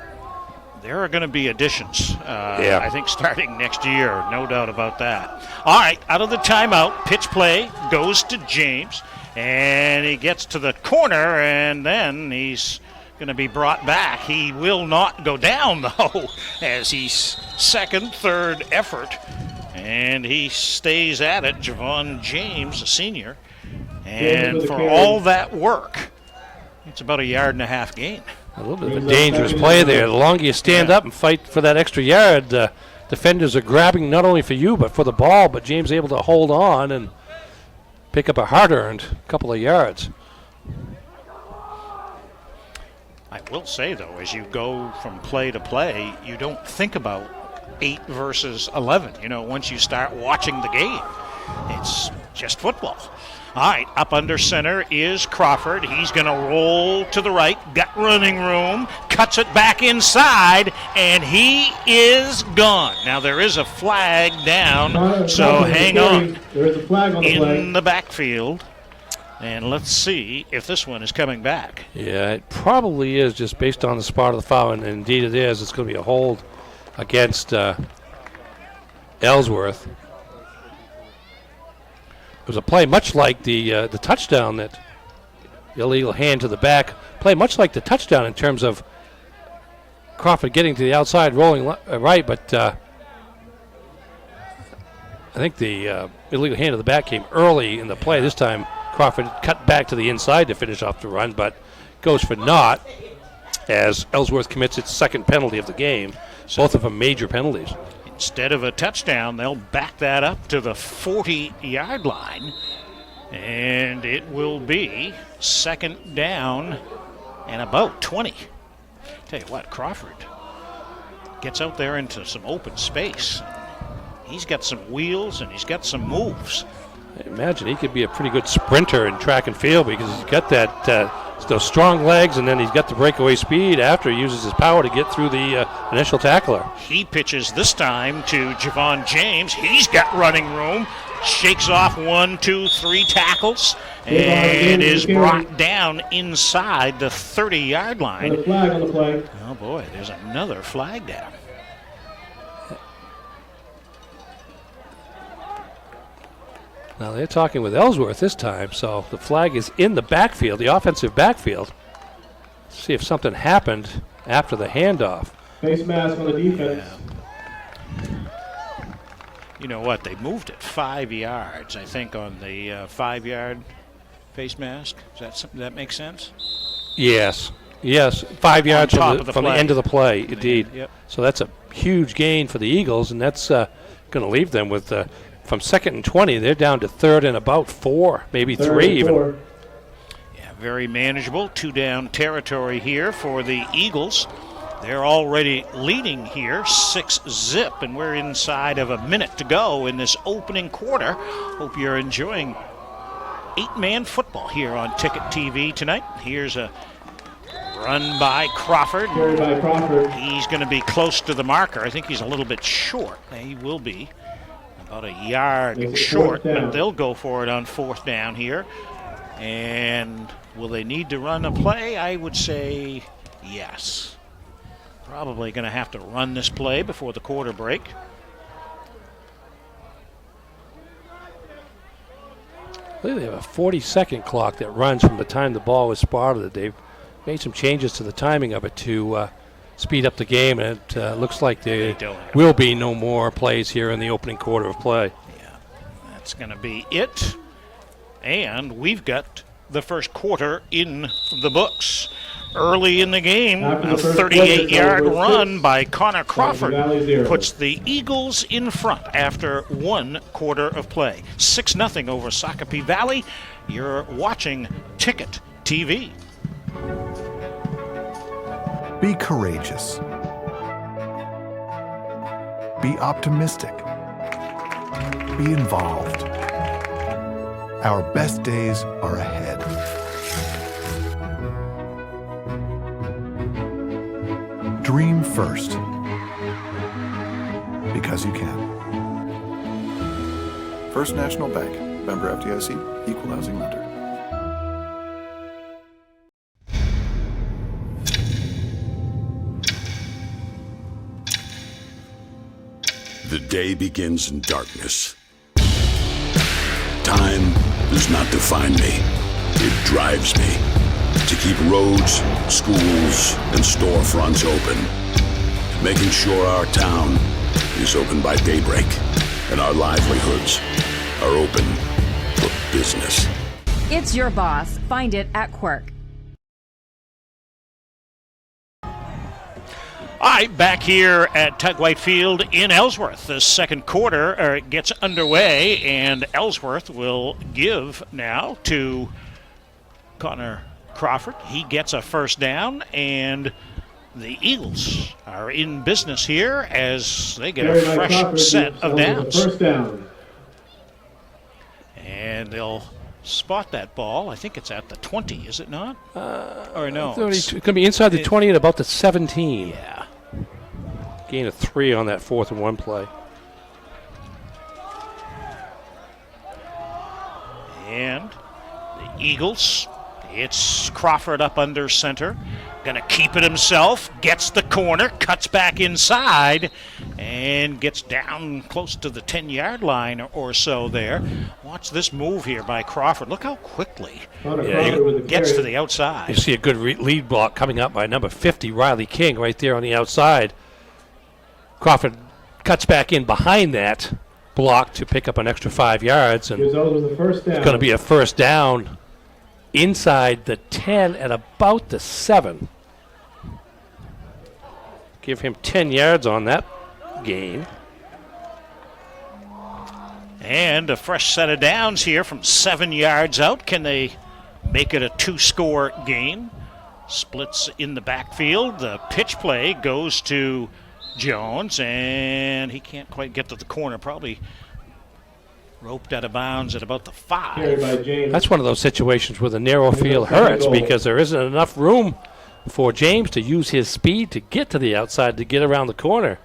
Speaker 17: there are going to be additions, I think, starting next year. No doubt about that. All right, out of the timeout, pitch play goes to James, and he gets to the corner, and then he's going to be brought back. He will not go down, though, as he's third effort, and he stays at it. Javon James, a senior, and for all that work, it's about 1.5 yard gain.
Speaker 16: A little bit of a dangerous play there. The longer you stand up and fight for that extra yard, defenders are grabbing not only for you but for the ball, but James able to hold on and pick up a hard-earned couple of yards.
Speaker 17: I will say, though, as you go from play to play, you don't think about 8 versus 11. Once you start watching the game, it's just football. All right, up under center is Crawford. He's going to roll to the right, got running room, cuts it back inside, and he is gone. Now, there is a flag down, so hang on.
Speaker 18: There is a flag on the play.
Speaker 17: In the backfield. And let's see if this one is coming back.
Speaker 16: Yeah, it probably is, just based on the spot of the foul, and indeed it is. It's going to be a hold against Ellsworth. It was a play much like the touchdown, that illegal hand to the back. Play much like the touchdown in terms of Crawford getting to the outside, rolling right, but I think the illegal hand to the back came early in the play. This time Crawford cut back to the inside to finish off the run, but goes for naught as Ellsworth commits its second penalty of the game. Both of them major penalties.
Speaker 17: Instead of a touchdown, they'll back that up to the 40-yard line, and it will be second down and about 20. Tell you what, Crawford gets out there into some open space. He's got some wheels and he's got some moves.
Speaker 16: I imagine he could be a pretty good sprinter in track and field because he's got those strong legs, and then he's got the breakaway speed after he uses his power to get through the initial tackler.
Speaker 17: He pitches this time to Javon James. He's got running room. Shakes off 1, 2, 3 tackles and is brought down inside the 30-yard line.
Speaker 18: Flag on the play.
Speaker 17: Oh, boy, there's another flag down.
Speaker 16: Now they're talking with Ellsworth this time, so the flag is in the backfield, the offensive backfield. Let's see if something happened after the handoff.
Speaker 18: Face mask on the defense.
Speaker 17: You know what? They moved it 5 yards, I think, on the 5-yard face mask. Does that make sense?
Speaker 16: Yes. 5 yards from the end of the play, indeed.
Speaker 17: Yep.
Speaker 16: So that's a huge gain for the Eagles, and that's going to leave them with, from 2nd and 20, they're down to 3rd and about 4, maybe 3 even.
Speaker 17: Yeah, very manageable. 2-down territory here for the Eagles. They're already leading here 6-0, and we're inside of a minute to go in this opening quarter. Hope you're enjoying 8-man football here on Ticket TV tonight. Here's a run by Crawford.
Speaker 18: Carried by Crawford.
Speaker 17: He's going to be close to the marker. I think he's a little bit short. He will be about a yard short, but they'll go for it on 4th down here. And will they need to run a play? I would say yes. Probably going to have to run this play before the quarter break.
Speaker 16: I believe they have a 40-second clock that runs from the time the ball is spotted. They've made some changes to the timing of it to speed up the game, and it looks like there will be no more plays here in the opening quarter of play.
Speaker 17: Yeah, that's going to be it. And we've got the first quarter in the books. Early in the game, a 38-yard run by Connor Crawford puts the Eagles in front after 1 quarter of play. 6-0 over Sacopee Valley. You're watching Ticket TV.
Speaker 6: Be courageous. Be optimistic. Be involved. Our best days are ahead. Dream first, because you can. First National Bank, member FDIC, equal housing lender.
Speaker 11: The day begins in darkness. Time does not define me. It drives me. To keep roads, schools, and storefronts open. Making sure our town is open by daybreak and our livelihoods are open for business.
Speaker 12: It's your boss. Find it at Quirk.
Speaker 17: All right, back here at Tug White Field in Ellsworth. The second quarter gets underway, and Ellsworth will give now to Connor Crawford. He gets a first down, and the Eagles are in business here as they get a fresh set of downs.
Speaker 18: First down.
Speaker 17: And they'll spot that ball. I think it's at the 20, is it not? Or no?
Speaker 16: It's going to be inside the 20 at about the 17.
Speaker 17: Yeah.
Speaker 16: Gain of 3 on that 4th and 1 play.
Speaker 17: And the Eagles, it's Crawford up under center. Going to keep it himself. Gets the corner, cuts back inside, and gets down close to the 10-yard line or so there. Watch this move here by Crawford. Look how quickly he gets to the outside.
Speaker 16: You see a good lead block coming up by number 50, Riley King, right there on the outside. Crawford cuts back in behind that block to pick up an extra 5 yards, and it's going to be a first down inside the 10 at about the 7. Give him 10 yards on that gain.
Speaker 17: And a fresh set of downs here from 7 yards out. Can they make it a 2-score game? Splits in the backfield. The pitch play goes to Jones, and he can't quite get to the corner. Probably roped out of bounds at about the 5.
Speaker 16: That's one of those situations where the narrow field hurts because there isn't enough room for James to use his speed to get to the outside to get around the corner.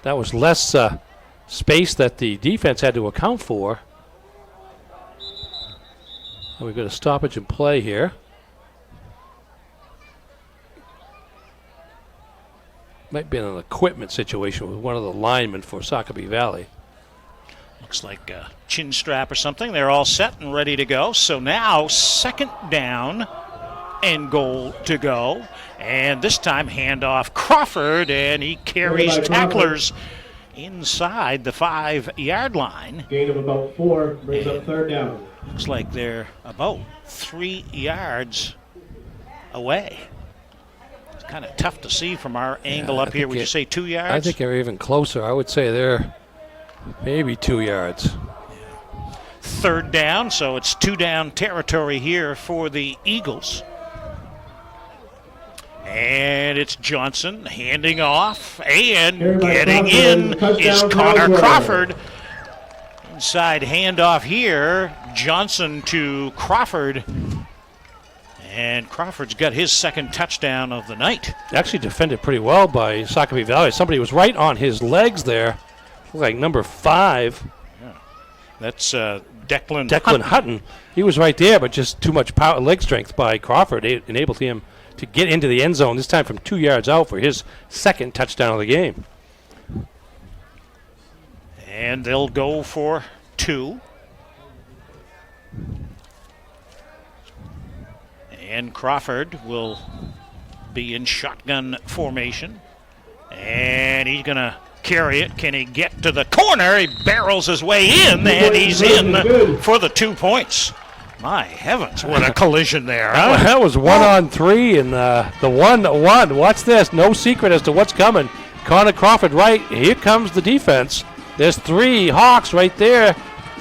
Speaker 16: That was less space that the defense had to account for. And we've got a stoppage in play here. Might be an equipment situation with one of the linemen for Sacopee Valley.
Speaker 17: Looks like a chin strap or something. They're all set and ready to go. So now 2nd down and goal to go. And this time handoff Crawford, and he carries tacklers inside the 5-yard line.
Speaker 18: Gain of about 4 brings up third down.
Speaker 17: Looks like they're about 3 yards away. It's kind of tough to see from our angle up here. Would you say 2 yards?
Speaker 16: I think they're even closer. I would say they're maybe 2 yards.
Speaker 17: Third down, so it's 2-down territory here for the Eagles. And it's Johnson handing off, and getting in is Connor Crawford. Inside handoff here, Johnson to Crawford. And Crawford's got his second touchdown of the night.
Speaker 16: Actually defended pretty well by Sacopee Valley. Somebody was right on his legs there, like number 5.
Speaker 17: Yeah. That's Declan
Speaker 16: Hutton. He was right there, but just too much power, leg strength by Crawford enabled him to get into the end zone, this time from 2 yards out for his second touchdown of the game.
Speaker 17: And they'll go for 2. And Crawford will be in shotgun formation. And he's going to carry it. Can he get to the corner? He barrels his way in, and he's in for the 2 points. My heavens, what a collision there. Huh?
Speaker 16: That was 1-on-3, and the 1-1. Watch this. No secret as to what's coming. Connor Crawford right. Here comes the defense. There's 3 Hawks right there.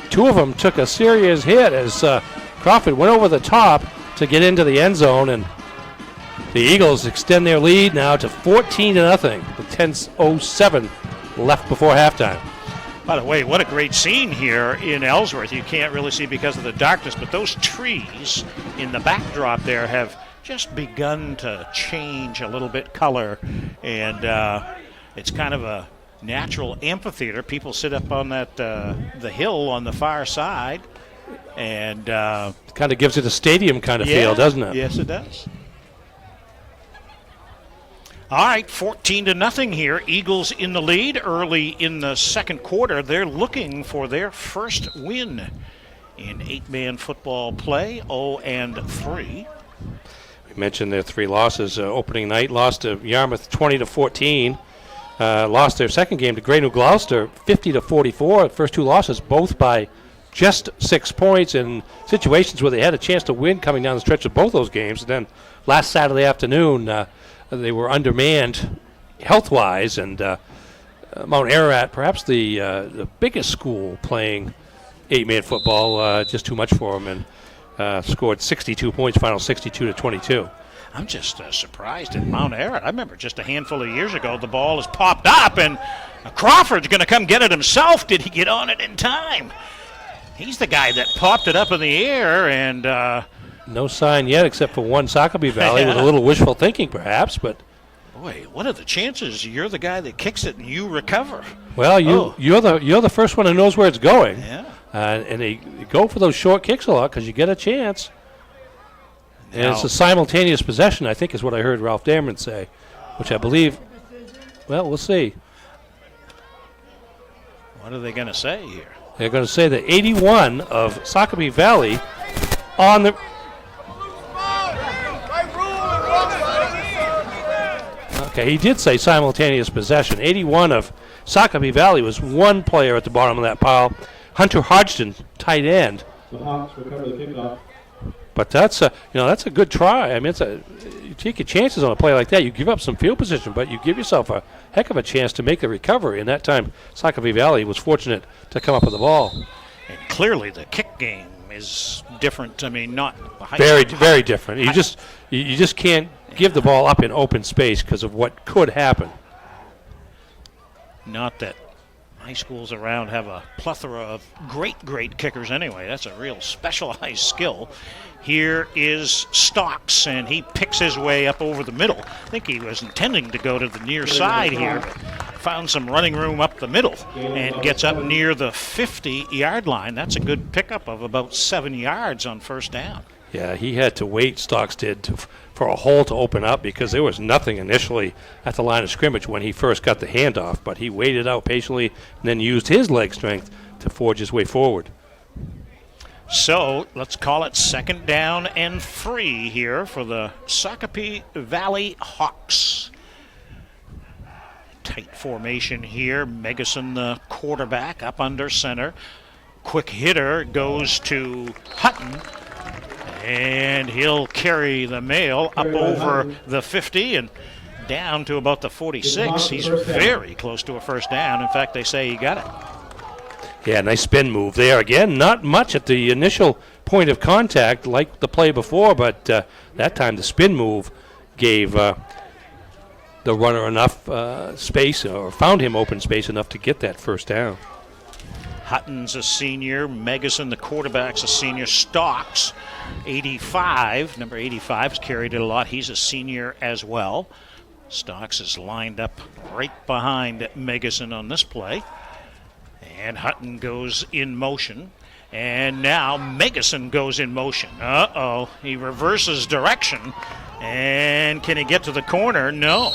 Speaker 16: 2 of them took a serious hit as Crawford went over the top to get into the end zone, and the Eagles extend their lead now to 14-0 with 10:07 left before halftime.
Speaker 17: By the way, what a great scene here in Ellsworth. You can't really see because of the darkness, but those trees in the backdrop there have just begun to change a little bit color, and it's kind of a natural amphitheater. People sit up on that the hill on the far side, and
Speaker 16: it kind of gives it a stadium kind of feel, doesn't it?
Speaker 17: Yes, it does. All right, 14-0 here. Eagles in the lead early in the second quarter. They're looking for their first win in 8-man football play, 0-3.
Speaker 16: We mentioned their 3 losses. Opening night, lost to Yarmouth 20-14. Lost their second game to Great New Gloucester 50-44. First 2 losses, both by just 6 points in situations where they had a chance to win coming down the stretch of both those games. And then last Saturday afternoon, they were undermanned health-wise, and Mount Ararat, perhaps the biggest school playing 8-man football, just too much for them, and scored 62 points, final 62-22.
Speaker 17: I'm just surprised at Mount Ararat. I remember just a handful of years ago, the ball is popped up, and Crawford's going to come get it himself. Did he get on it in time? He's the guy that popped it up in the air, and
Speaker 16: no sign yet, except for one Sacopee Valley with a little wishful thinking, perhaps. But
Speaker 17: boy, what are the chances you're the guy that kicks it and you recover?
Speaker 16: Well, you're the first one who knows where it's going.
Speaker 17: Yeah.
Speaker 16: And they go for those short kicks a lot because you get a chance. And it's a simultaneous possession, I think, is what I heard Ralph Dameron say, which I believe. Well, we'll see.
Speaker 17: What are they going to say here?
Speaker 16: They're going to say that 81 of Sacopee Valley on the. Okay, he did say simultaneous possession. 81 of Sacopee Valley was one player at the bottom of that pile. Hunter Hodgson, tight end.
Speaker 18: The Hawks recover the kickoff.
Speaker 16: But that's a good try. I mean, you take your chances on a play like that. You give up some field position, but you give yourself a heck of a chance to make the recovery. And that time, Sacopee Valley was fortunate to come up with the ball.
Speaker 17: And clearly, the kick game is different. I mean, not
Speaker 16: very different. You just can't give the ball up in open space because of what could happen.
Speaker 17: Not that high schools around have a plethora of great kickers anyway. That's a real specialized skill. Here is Stocks, and he picks his way up over the middle. I think he was intending to go to the near side here. Found some running room up the middle and gets up near the 50-yard line. That's a good pickup of about 7 yards on first down.
Speaker 16: Yeah, he had to wait, Stocks did, for a hole to open up because there was nothing initially at the line of scrimmage when he first got the handoff, but he waited out patiently and then used his leg strength to forge his way forward.
Speaker 17: So let's call it 2nd down and 3 here for the Sacopee Valley Hawks. Tight formation here. Megason, the quarterback, up under center. Quick hitter goes to Hutton, and he'll carry the mail up over the 50 and down to about the 46. He's very close to a first down. In fact, they say he got it.
Speaker 16: Yeah, nice spin move there. Again, not much at the initial point of contact like the play before, but that time the spin move gave the runner enough space, or found him open space enough to get that first down.
Speaker 17: Hutton's a senior. Megason, the quarterback's a senior. Stocks, 85. Number 85 has carried it a lot. He's a senior as well. Stocks is lined up right behind Megason on this play. And Hutton goes in motion. And now Megason goes in motion. Uh-oh. He reverses direction. And can he get to the corner? No.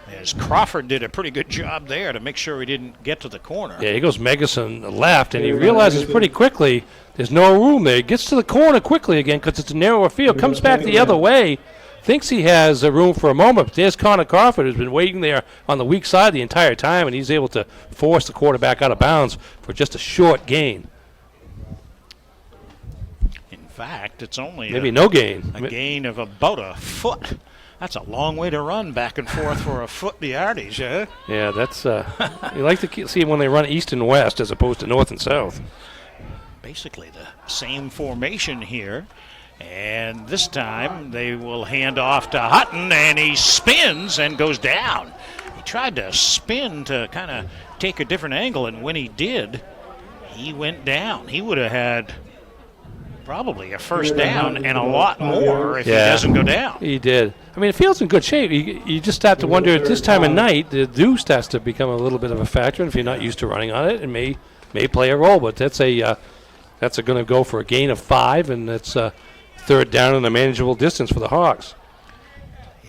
Speaker 17: As Crawford did a pretty good job there to make sure he didn't get to the corner.
Speaker 16: Yeah, he goes Megason left, and he realizes pretty quickly there's no room there. He gets to the corner quickly again because it's a narrower field. Comes back the other way. Thinks he has room for a moment, but there's Connor Crawford, who's been waiting there on the weak side the entire time, and he's able to force the quarterback out of bounds for just a short gain.
Speaker 17: In fact, it's only
Speaker 16: maybe no gain.
Speaker 17: A gain of about a foot. That's a long way to run back and forth for a foot the yardage, eh?
Speaker 16: Yeah, that's you like to see when they run east and west as opposed to north and south.
Speaker 17: Basically the same formation here. And this time they will hand off to Hutton, and he spins and goes down. He tried to spin to kind of take a different angle, and when he did, he went down. He would have had probably a first down and a lot more if he doesn't go down.
Speaker 16: He did. I mean, the field's in good shape. You just start to wonder at this time of night, the dew starts to become a little bit of a factor, and if you're not used to running on it, it may play a role. But that's going to go for a gain of 5, and it's third down in a manageable distance for the Hawks.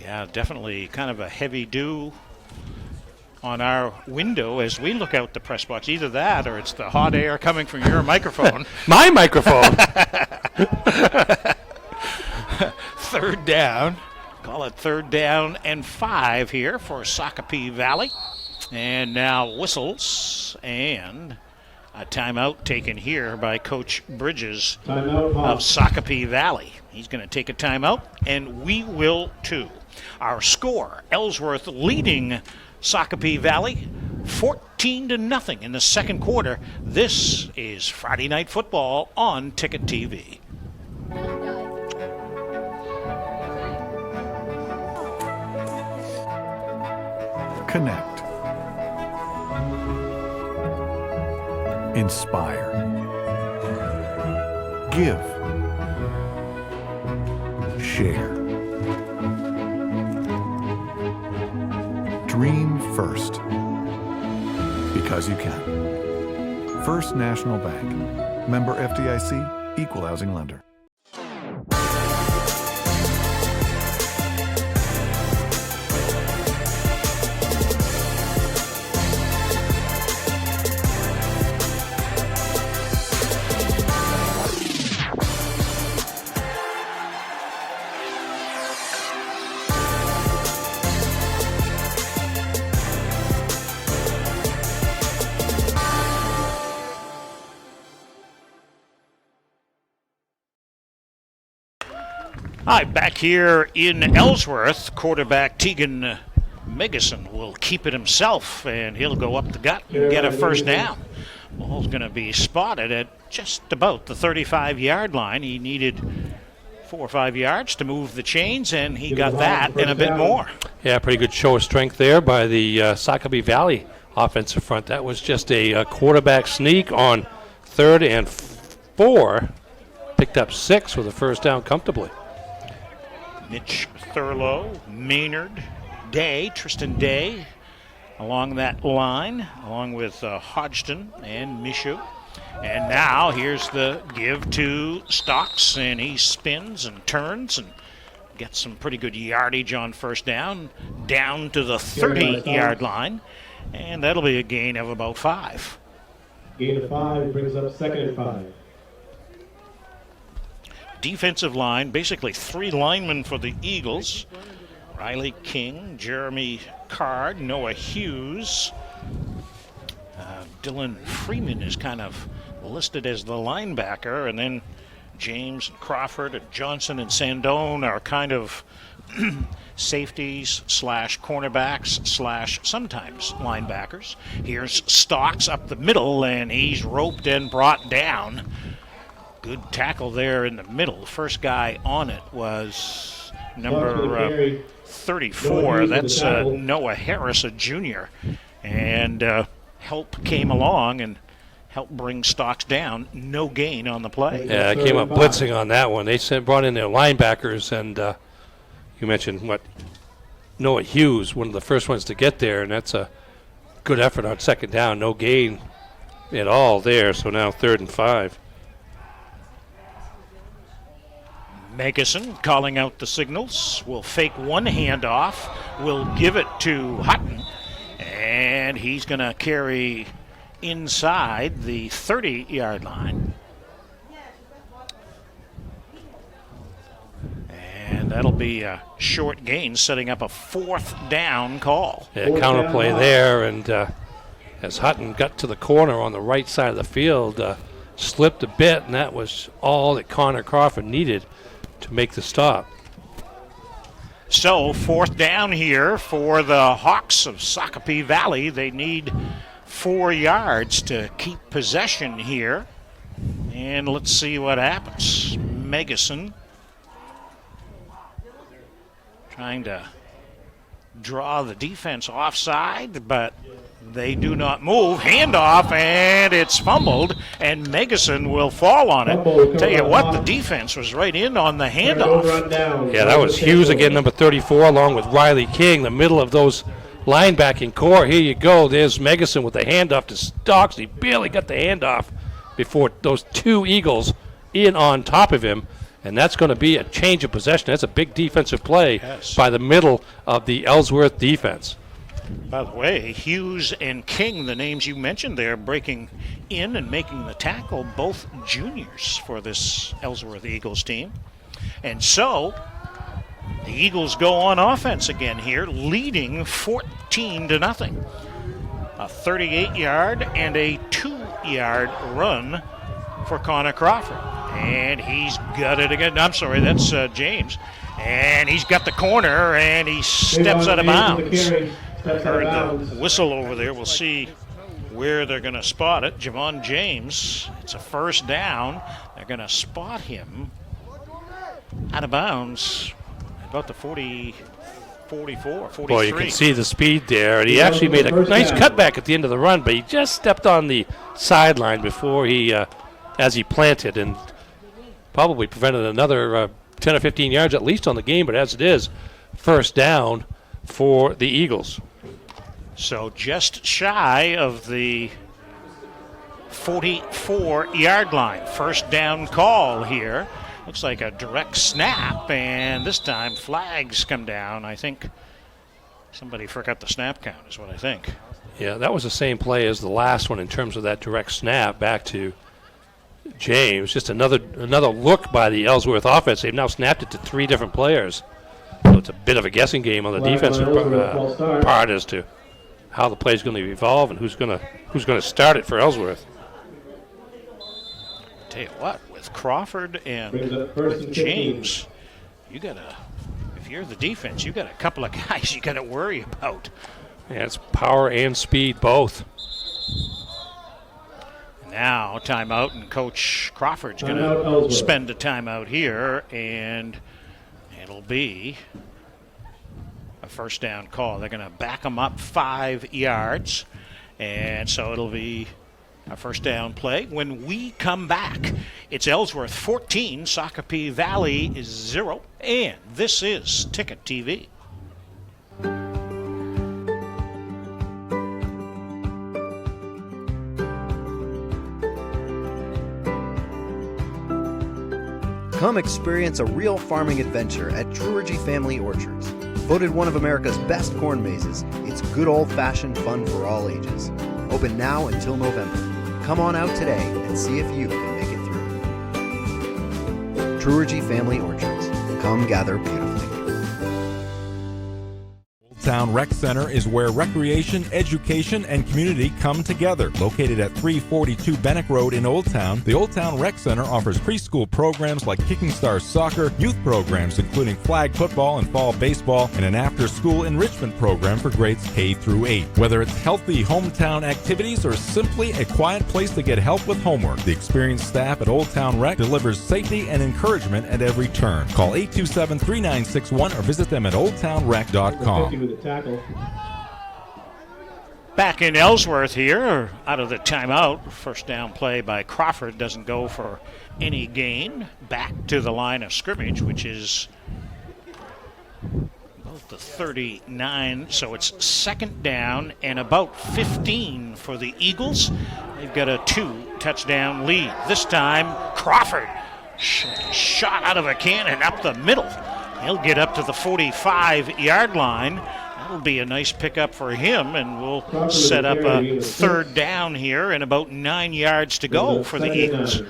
Speaker 17: Yeah, definitely kind of a heavy dew on our window as we look out the press box. Either that or it's the hot air coming from your microphone.
Speaker 16: My microphone.
Speaker 17: Third down. Call it third down and 5 here for Sacopee Valley. And now whistles and a timeout taken here by Coach Bridges of Sacopee Valley. He's going to take a timeout, and we will too. Our score, Ellsworth leading Sacopee Valley 14-0 in the second quarter. This is Friday Night Football on Ticket TV.
Speaker 6: Connect. Inspire. Give. Share. Dream first. Because you can. First National Bank. Member FDIC, Equal Housing Lender.
Speaker 17: Hi, back here in Ellsworth, quarterback Tegan Megason will keep it himself, and he'll go up the gut and get a first down. Ball's going to be spotted at just about the 35-yard line. He needed 4 or 5 yards to move the chains, and he got that and a bit more.
Speaker 16: Yeah, pretty good show of strength there by the Sacopee Valley offensive front. That was just a quarterback sneak on 3rd and 4. Picked up 6 with a first down comfortably.
Speaker 17: Mitch Thurlow, Maynard, Day, Tristan Day along that line, along with Hodgson and Mishu. And now here's the give to Stocks, and he spins and turns and gets some pretty good yardage on first down to the 30-yard line, and that'll be a gain of about 5.
Speaker 18: Gain of 5 brings up 2nd and 5.
Speaker 17: Defensive line, basically 3 linemen for the Eagles. Riley King, Jeremy Card, Noah Hughes. Dylan Freeman is kind of listed as the linebacker, and then James and Crawford and Johnson and Sandone are kind of safeties / cornerbacks / sometimes linebackers. Here's Stocks up the middle, and he's roped and brought down. Good tackle there in the middle. The first guy on it was number 34. That's Noah Harris, a junior. And help came along and helped bring Stocks down. No gain on the play.
Speaker 16: Yeah, it came up blitzing on that one. They brought in their linebackers, and you mentioned Noah Hughes, one of the first ones to get there, and that's a good effort on second down. No gain at all there, so now 3rd and 5.
Speaker 17: Megason calling out the signals. Will fake one handoff. Will give it to Hutton. And he's going to carry inside the 30-yard line. And that'll be a short gain, setting up a 4th down call.
Speaker 16: Yeah, counterplay there, and as Hutton got to the corner on the right side of the field, slipped a bit, and that was all that Connor Crawford needed to make the stop.
Speaker 17: So 4th down here for the Hawks of Sacopee Valley. They need 4 yards to keep possession here. And let's see what happens. Megason trying to draw the defense offside, but they do not move. Handoff, and it's fumbled, and Megason will fall on it. Tell you what, the defense was right in on the handoff.
Speaker 16: Yeah, that was Hughes again, number 34, along with Riley King, the middle of those linebacking core. Here you go. There's Megason with the handoff to Stocks. He barely got the handoff before those 2 Eagles in on top of him, and that's going to be a change of possession. That's a big defensive play by the middle of the Ellsworth defense.
Speaker 17: By the way, Hughes and King, the names you mentioned there, breaking in and making the tackle, both juniors for this Ellsworth Eagles team. And so the Eagles go on offense again here, leading 14-0. A 38-yard and a 2-yard run for Connor Crawford. And he's got it again. I'm sorry, that's James. And he's got the corner, and he steps out of bounds. I heard the whistle over there. We'll see where they're going to spot it. Javon James, it's a 1st down. They're going to spot him out of bounds about the 44, 43.
Speaker 16: Boy, you can see the speed there. And he actually made a nice cutback at the end of the run, but he just stepped on the sideline before he, as he planted, and probably prevented another 10 or 15 yards at least on the game. But as it is, 1st down for the Eagles.
Speaker 17: So just shy of the 44-yard line. 1st down call here. Looks like a direct snap, and this time flags come down. I think somebody forgot the snap count is what I think.
Speaker 16: Yeah, that was the same play as the last one in terms of that direct snap back to James. Just another look by the Ellsworth offense. They've now snapped it to 3 different players. So it's a bit of a guessing game on the defensive part as to how the play is going to evolve and who's going to start it for Ellsworth.
Speaker 17: Tell you what, with Crawford and with James, if you're the defense, you got a couple of guys you got to worry about.
Speaker 16: Yeah, it's power and speed both.
Speaker 17: Now timeout, and Coach Crawford's going to spend a timeout here, and it'll be a 1st down call. They're going to back them up 5 yards, and so it'll be a 1st down play. When we come back, it's Ellsworth 14, Sacopee Valley is 0, and this is Ticket TV.
Speaker 7: Come experience a real farming adventure at Truergy Family Orchards. Voted one of America's best corn mazes, it's good old-fashioned fun for all ages. Open now until November. Come on out today and see if you can make it through. Truergy Family Orchards. Come gather beautifully.
Speaker 2: Town Rec Center is where recreation, education, and community come together. Located at 342 Bennick Road in Old Town, the Old Town Rec Center offers preschool programs like Kicking Stars Soccer, youth programs including flag football and fall baseball, and an after-school enrichment program for grades K through 8. Whether it's healthy hometown activities or simply a quiet place to get help with homework, the experienced staff at Old Town Rec delivers safety and encouragement at every turn. Call 827-3961 or visit them at oldtownrec.com.
Speaker 18: With the tackle.
Speaker 17: Back in Ellsworth here, out of the timeout. First down play by Crawford doesn't go for any gain. Back to the line of scrimmage, which is about the 39. So it's second down and about 15 for the Eagles. They've got a 2-touchdown lead. This time, Crawford shot out of a cannon up the middle. He'll get up to the 45-yard line. That'll be a nice pickup for him, and we'll set up a third down here and about 9 yards to go for the Eagles.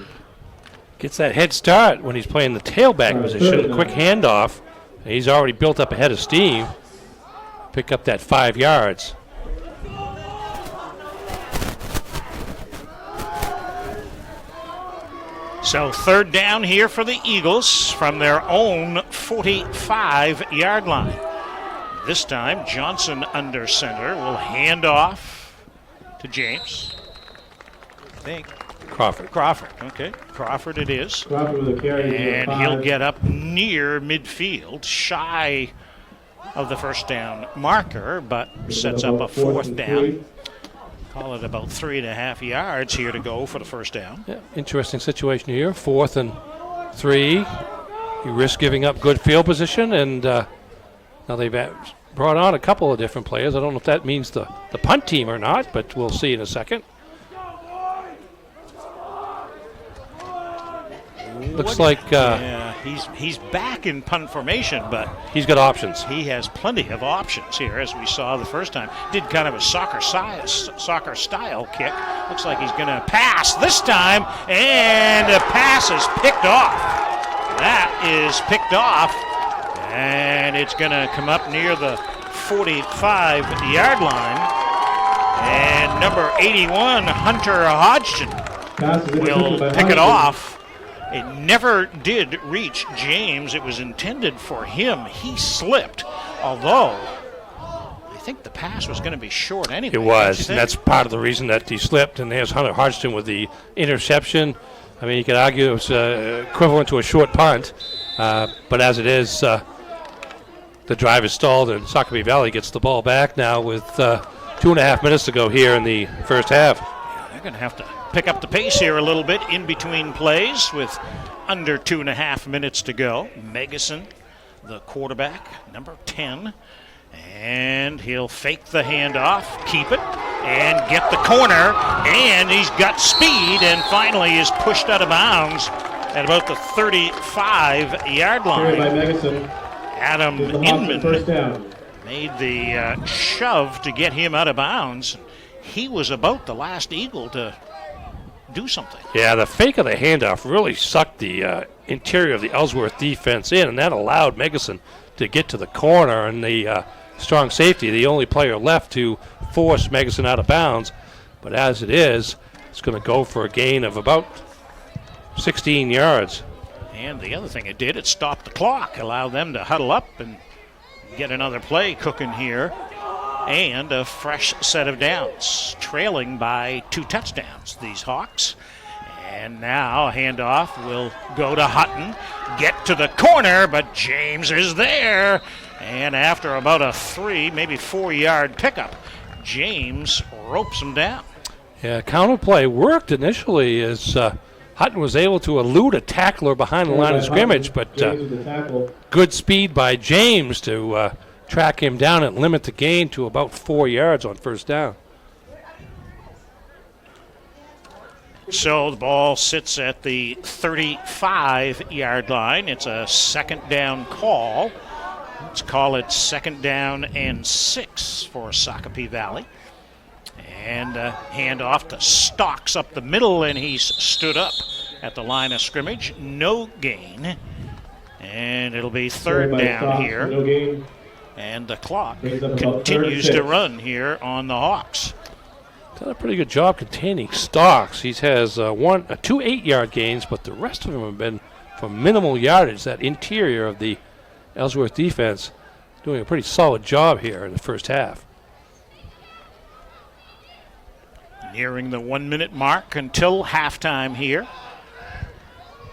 Speaker 16: Gets that head start when he's playing the tailback position. Quick handoff. He's already built up a head of steam. Pick up that 5 yards.
Speaker 17: So third down here for the Eagles from their own 45-yard line. This time, Johnson under center will hand off to James. I think. Crawford, okay. Crawford it is.
Speaker 18: Crawford with a carry.
Speaker 17: And he'll get up near midfield, shy of the first down marker, but sets up a fourth down. Call it about 3.5 yards here to go for the first down.
Speaker 16: Yeah, interesting situation here. 4th and 3. You risk giving up good field position, and now they've brought on a couple of different players. I don't know if that means the punt team or not, but we'll see in a second. Looks like
Speaker 17: he's back in punt formation, but
Speaker 16: he's got options.
Speaker 17: He has plenty of options here, as we saw the first time. Did kind of a soccer style kick. Looks like he's going to pass this time, and the pass is picked off. That is picked off, and it's going to come up near the 45-yard line. And number 81, Hunter Hodgson, will pick it off. It never did reach James. It was intended for him. He slipped, although I think the pass was going to be short anyway.
Speaker 16: It was, and that's part of the reason that he slipped. And there's Hunter Hodgson with the interception. I mean, you could argue it was equivalent to a short punt, but as it is, the drive is stalled, and Sacopee Valley gets the ball back now with 2.5 minutes to go here in the first half.
Speaker 17: Yeah, they're going to have to pick up the pace here a little bit in between plays with under 2.5 minutes to go. Megason, the quarterback, number 10, and he'll fake the handoff, keep it, and get the corner, and he's got speed, and finally is pushed out of bounds at about the 35-yard line.
Speaker 18: By Megason.
Speaker 17: Adam Inman made the shove to get him out of bounds. He was about the last Eagle to do something.
Speaker 16: Yeah, the fake of the handoff really sucked the interior of the Ellsworth defense in, and that allowed Megason to get to the corner, and the strong safety, the only player left to force Megason out of bounds. But as it is, it's going to go for a gain of about 16 yards.
Speaker 17: And the other thing it did, it stopped the clock, allowed them to huddle up and get another play cooking here. And a fresh set of downs, trailing by 2 touchdowns, these Hawks. And now a handoff will go to Hutton, get to the corner, but James is there. And after about a 3, maybe 4-yard pickup, James ropes him down.
Speaker 16: Yeah, counterplay worked initially as Hutton was able to elude a tackler behind the line of scrimmage, but good speed by James to track him down and limit the gain to about 4 yards on first down.
Speaker 17: So the ball sits at the 35-yard line. It's a second down call. Let's call it second down and 6 for Sacopee Valley. And hand off to Stocks up the middle, and he's stood up at the line of scrimmage. No gain. And it'll be third down here.
Speaker 18: No gain.
Speaker 17: And the clock continues to run here on the Hawks.
Speaker 16: Done a pretty good job containing Stocks. He has two 8-yard gains, but the rest of them have been for minimal yardage. That interior of the Ellsworth defense doing a pretty solid job here in the first half.
Speaker 17: Nearing the 1-minute mark until halftime here.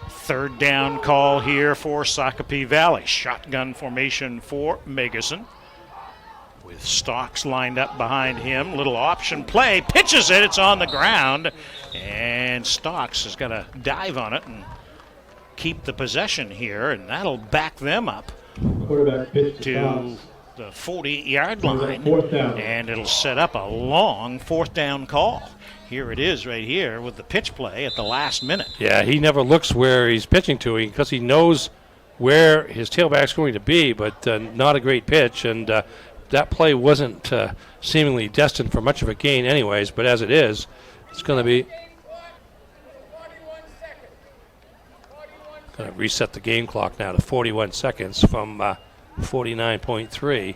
Speaker 17: Third down call here for Sacopee Valley. Shotgun formation for Megason. With Stocks lined up behind him. Little option play. Pitches it. It's on the ground. And Stocks has got to dive on it and keep the possession here. And that'll back them up to the 40-yard line. And it'll set up a long fourth down call. Here it is right here with the pitch play at the last minute.
Speaker 16: Yeah, he never looks where he's pitching to because he knows where his tailback's going to be, but not a great pitch. And that play wasn't seemingly destined for much of a gain anyways, but as it is, it's going to be going to reset the game clock now to 41 seconds from 49.3.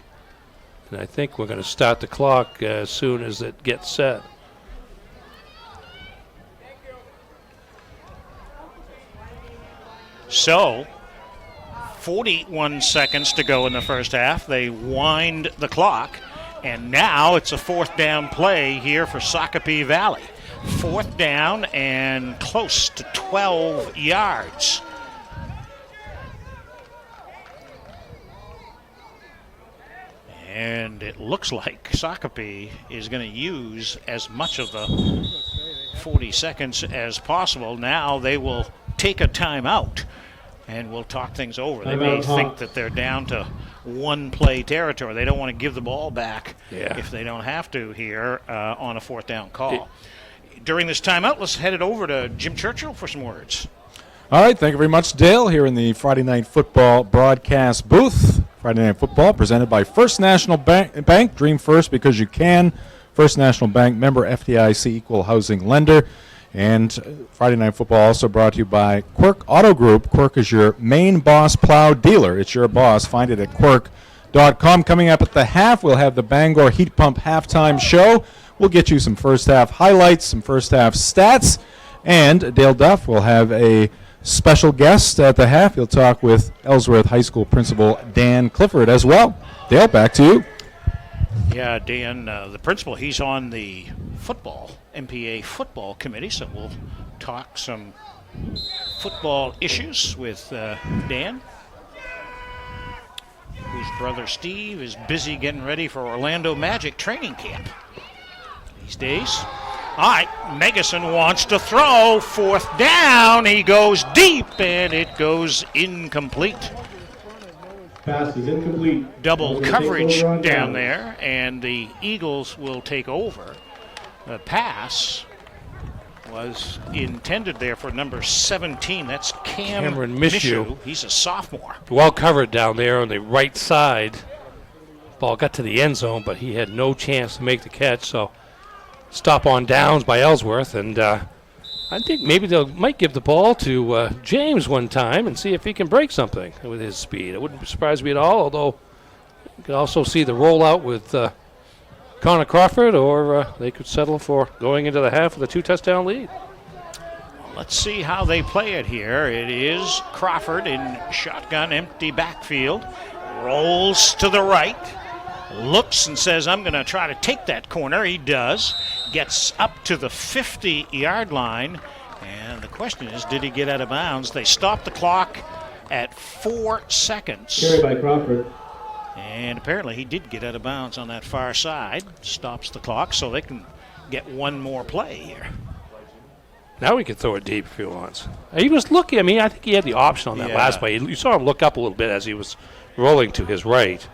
Speaker 16: And I think we're going to start the clock as soon as it gets set.
Speaker 17: So, 41 seconds to go in the first half. They wind the clock, and now it's a fourth down play here for Sacopee Valley. Fourth down and close to 12 yards. And it looks like Sacopee is going to use as much of the 40 seconds as possible. Now they will take a timeout, and we'll talk things over. They may think that they're down to one-play territory. They don't want to give the ball back if they don't have to here on a fourth down call. During this timeout, let's head it over to Jim Churchill for some words.
Speaker 8: All right, thank you very much, Dale, here in the Friday Night Football broadcast booth. Friday Night Football presented by First National Bank. Dream first because you can. First National Bank, member FDIC, equal housing lender. And Friday Night Football also brought to you by Quirk Auto Group. Quirk is your main Boss plow dealer. It's your boss. Find it at quirk.com. Coming up at the half, we'll have the Bangor Heat Pump halftime show. We'll get you some first half highlights, some first half stats. And Dale Duff will have a special guest at the half. He'll talk with Ellsworth High School principal Dan Clifford as well. Dale, back to you.
Speaker 17: Yeah, Dan, the principal, he's on the MPA football committee, so we'll talk some football issues with Dan, whose brother Steve is busy getting ready for Orlando Magic training camp these days. All right, Megason wants to throw. Fourth down. He goes deep, and it goes incomplete.
Speaker 18: Pass is incomplete.
Speaker 17: Double coverage down there, and the Eagles will take over. The pass was intended there for number 17. That's
Speaker 16: Cameron Mishu.
Speaker 17: He's a sophomore.
Speaker 16: Well covered down there on the right side. Ball got to the end zone, but he had no chance to make the catch, so stop on downs by Ellsworth, and I think maybe they might give the ball to James one time and see if he can break something with his speed. It wouldn't surprise me at all, although you could also see the rollout with Connor Crawford, or they could settle for going into the half with a 2-touchdown lead.
Speaker 17: Let's see how they play it here. It is Crawford in shotgun, empty backfield. Rolls to the right. Looks and says, I'm going to try to take that corner. He does. Gets up to the 50-yard line. And the question is, did he get out of bounds? They stopped the clock at 4 seconds.
Speaker 18: Carried by Crawford.
Speaker 17: And apparently he did get out of bounds on that far side. Stops the clock so they can get one more play here.
Speaker 16: Now he can throw it deep if he wants. He was looking. I mean, I think he had the option on that last play. You saw him look up a little bit as he was rolling to his right.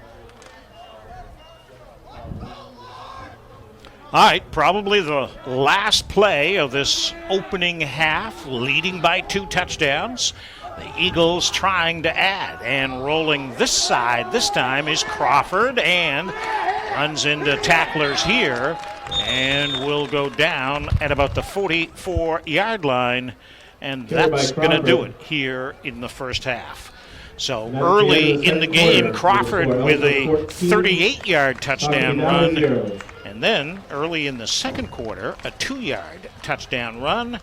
Speaker 17: All right, probably the last play of this opening half, leading by 2 touchdowns. The Eagles trying to add, and rolling this side this time is Crawford, and runs into tacklers here and will go down at about the 44-yard line, and that's going to do it here in the first half. So early in the game, Crawford with a 38-yard touchdown run. And then early in the second quarter, a 2-yard touchdown run.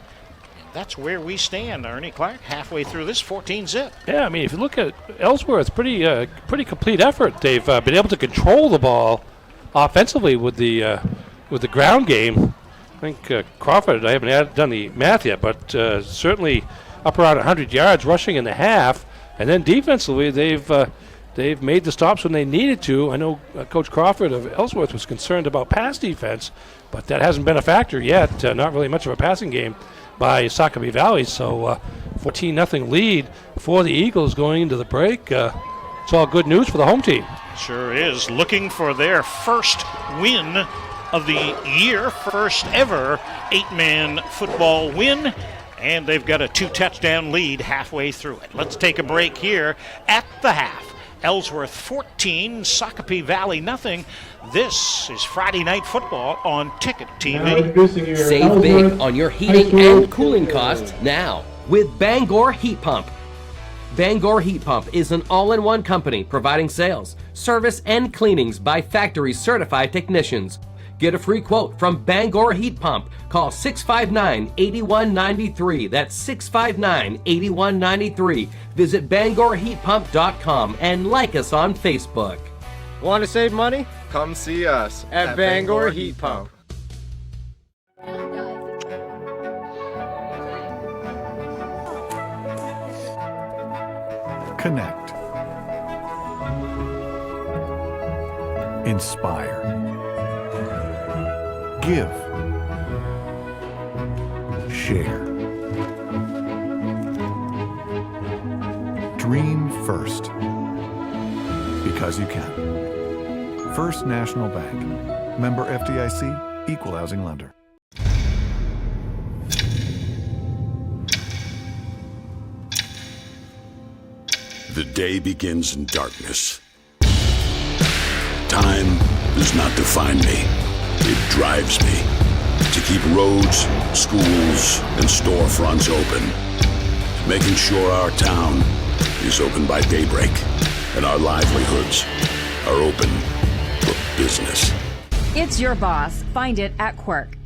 Speaker 17: That's where we stand, Ernie Clark, halfway through this 14-zip.
Speaker 16: Yeah, I mean, if you look at Ellsworth, pretty complete effort. They've been able to control the ball offensively with the ground game. I think Crawford, I haven't done the math yet, but certainly up around 100 yards rushing in the half. And then defensively, they've made the stops when they needed to. I know Coach Crawford of Ellsworth was concerned about pass defense, but that hasn't been a factor yet. Not really much of a passing game by Sacopee Valley. So 14-0 lead for the Eagles going into the break. It's all good news for the home team.
Speaker 17: Sure is. Looking for their first win of the year, first ever 8-man football win. And they've got a 2-touchdown lead halfway through it. Let's take a break here at the half. Ellsworth 14, Sacopee Valley nothing. This is Friday Night Football on Ticket TV.
Speaker 13: Save big on your heating and cooling costs now with Bangor Heat Pump. Bangor Heat Pump is an all-in-one company providing sales, service, and cleanings by factory certified technicians. Get a free quote from Bangor Heat Pump. Call 659-8193. That's 659-8193. Visit BangorHeatPump.com and like us on Facebook.
Speaker 14: Want to save money? Come see us at Bangor Heat Pump.
Speaker 6: Connect. Inspire. Give. Share. Dream first. Because you can. First National Bank. Member FDIC, Equal Housing Lender.
Speaker 11: The day begins in darkness. Time does not define me. It drives me to keep roads, schools, and storefronts open, making sure our town is open by daybreak and our livelihoods are open for business.
Speaker 12: It's your boss. Find it at Quirk.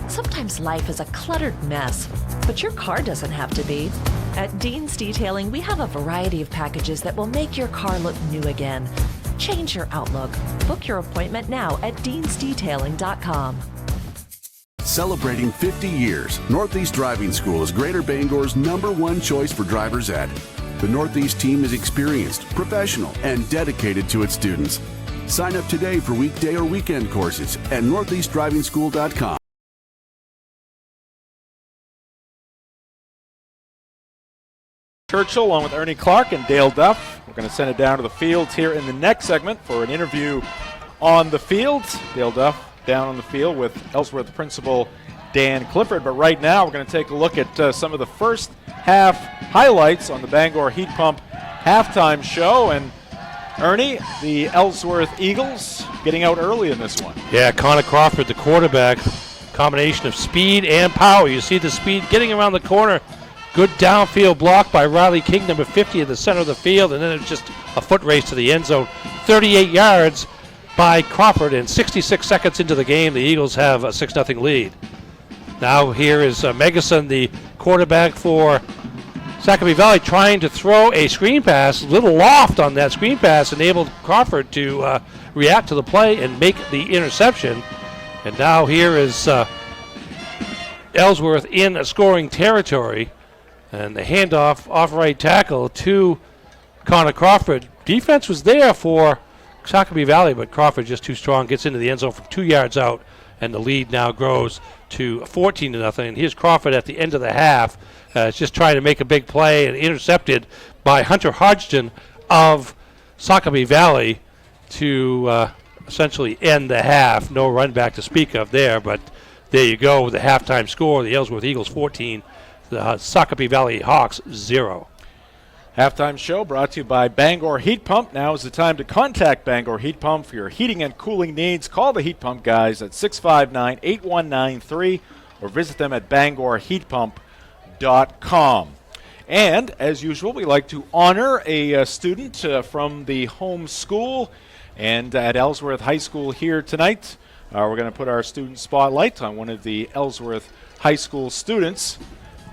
Speaker 15: Sometimes life is a cluttered mess, but your car doesn't have to be. At Dean's Detailing, we have a variety of packages that will make your car look new again. Change your outlook. Book your appointment now at deansdetailing.com.
Speaker 19: Celebrating 50 years, Northeast Driving School is Greater Bangor's #1 choice for driver's ed. The Northeast team is experienced, professional, and dedicated to its students. Sign up today for weekday or weekend courses at northeastdrivingschool.com.
Speaker 3: Churchill along with Ernie Clark and Dale Duff. We're going to send it down to the fields here in the next segment for an interview on the field. Dale Duff down on the field with Ellsworth principal Dan Clifford. But right now we're going to take a look at some of the first half highlights on the Bangor Heat Pump halftime show. And Ernie, the Ellsworth Eagles getting out early in this one.
Speaker 16: Yeah, Connor Crawford, the quarterback, combination of speed and power. You see the speed getting around the corner. Good downfield block by Riley King, number 50, in the center of the field, and then it's just a foot race to the end zone. 38 yards by Crawford, and 66 seconds into the game, the Eagles have a 6-0 lead. Now here is Megason, the quarterback for Sacopee Valley, trying to throw a screen pass. Little loft on that screen pass enabled Crawford to react to the play and make the interception. And now here is Ellsworth in scoring territory. And the handoff off right tackle to Connor Crawford. Defense was there for Sacopee Valley, but Crawford just too strong. Gets into the end zone from 2 yards out and the lead now grows to 14-0. And here's Crawford at the end of the half, just trying to make a big play, and intercepted by Hunter Hodgson of Sacopee Valley to essentially end the half. No run back to speak of there, but there you go with the halftime score. The Ellsworth Eagles 14, the Sacopee Valley Hawks 0.
Speaker 3: Halftime show brought to you by Bangor Heat Pump. Now is the time to contact Bangor Heat Pump for your heating and cooling needs. Call the Heat Pump guys at 659-8193 or visit them at bangorheatpump.com. And as usual, we like to honor a student from the home school and at Ellsworth High School here tonight. We're going to put our student spotlight on one of the Ellsworth High School students.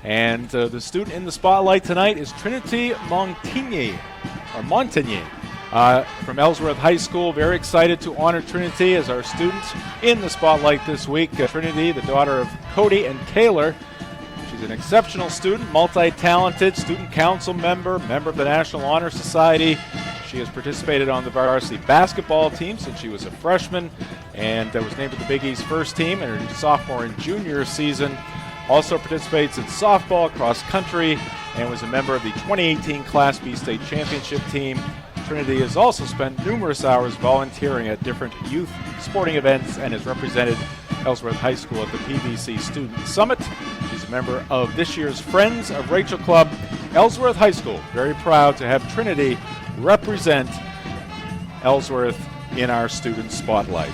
Speaker 3: And the student in the spotlight tonight is Trinity Montagnier from Ellsworth High School. Very excited to honor Trinity as our student in the spotlight this week. Trinity, the daughter of Cody and Taylor. She's an exceptional student, multi-talented, student council member of the National Honor Society. She has participated on the varsity basketball team since she was a freshman and was named to the Big East first team in her sophomore and junior season. Also participates in softball, cross country, and was a member of the 2018 Class B state championship team. Trinity has also spent numerous hours volunteering at different youth sporting events and has represented Ellsworth High School at the PVC Student Summit. She's a member of this year's Friends of Rachel Club. Ellsworth High School, very proud to have Trinity represent Ellsworth in our student spotlight.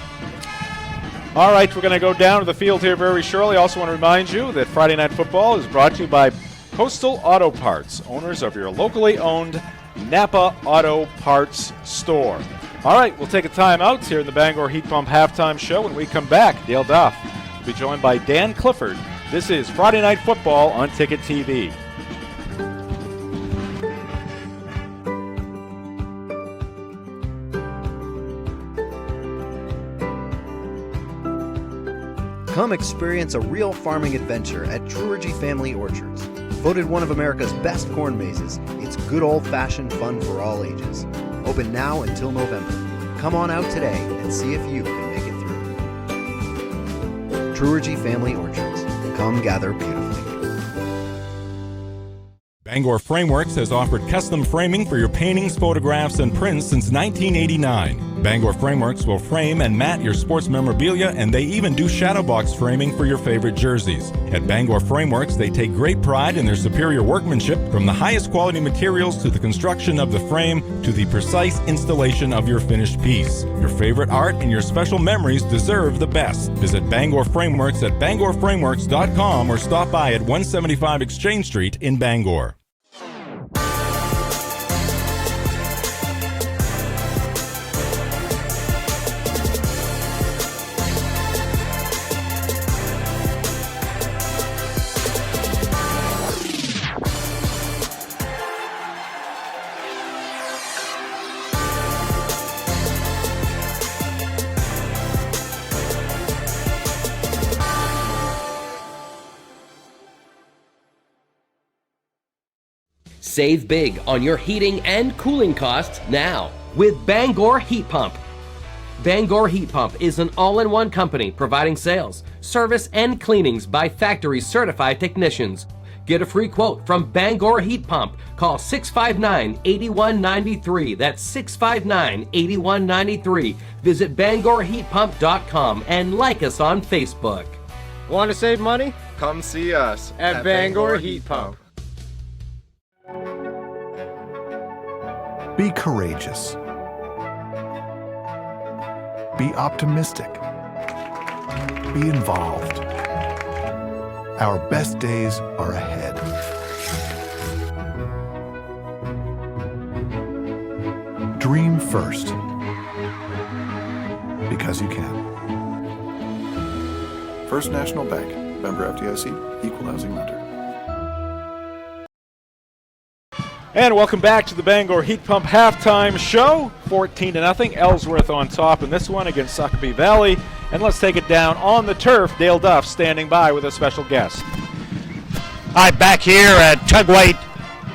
Speaker 3: All right, we're going to go down to the field here very shortly. I also want to remind you that Friday Night Football is brought to you by Coastal Auto Parts, owners of your locally owned Napa Auto Parts store. All right, we'll take a time out here in the Bangor Heat Pump halftime show. When we come back, Dale Duff will be joined by Dan Clifford. This is Friday Night Football on Ticket TV.
Speaker 7: Come experience a real farming adventure at Truergy Family Orchards. Voted one of America's best corn mazes, it's good old-fashioned fun for all ages. Open now until November. Come on out today and see if you can make it through. Truergy Family Orchards. Come gather beautifully.
Speaker 2: Bangor Frameworks has offered custom framing for your paintings, photographs, and prints since 1989. Bangor Frameworks will frame and mat your sports memorabilia, and they even do shadow box framing for your favorite jerseys. At Bangor Frameworks, they take great pride in their superior workmanship, from the highest quality materials to the construction of the frame to the precise installation of your finished piece. Your favorite art and your special memories deserve the best. Visit Bangor Frameworks at bangorframeworks.com or stop by at 175 Exchange Street in Bangor.
Speaker 13: Save big on your heating and cooling costs now with Bangor Heat Pump. Bangor Heat Pump is an all-in-one company providing sales, service, and cleanings by factory certified technicians. Get a free quote from Bangor Heat Pump. Call 659-8193. That's 659-8193. Visit BangorHeatPump.com and like us on Facebook.
Speaker 14: Want to save money? Come see us at Bangor Heat Pump.
Speaker 6: Be courageous. Be optimistic. Be involved. Our best days are ahead. Dream first, because you can. First National Bank, member FDIC, equal housing lender.
Speaker 3: And welcome back to the Bangor Heat Pump halftime show. 14-0, Ellsworth on top in this one against Sacopee Valley. And let's take it down on the turf. Dale Duff standing by with a special guest.
Speaker 17: Hi, back here at Tug White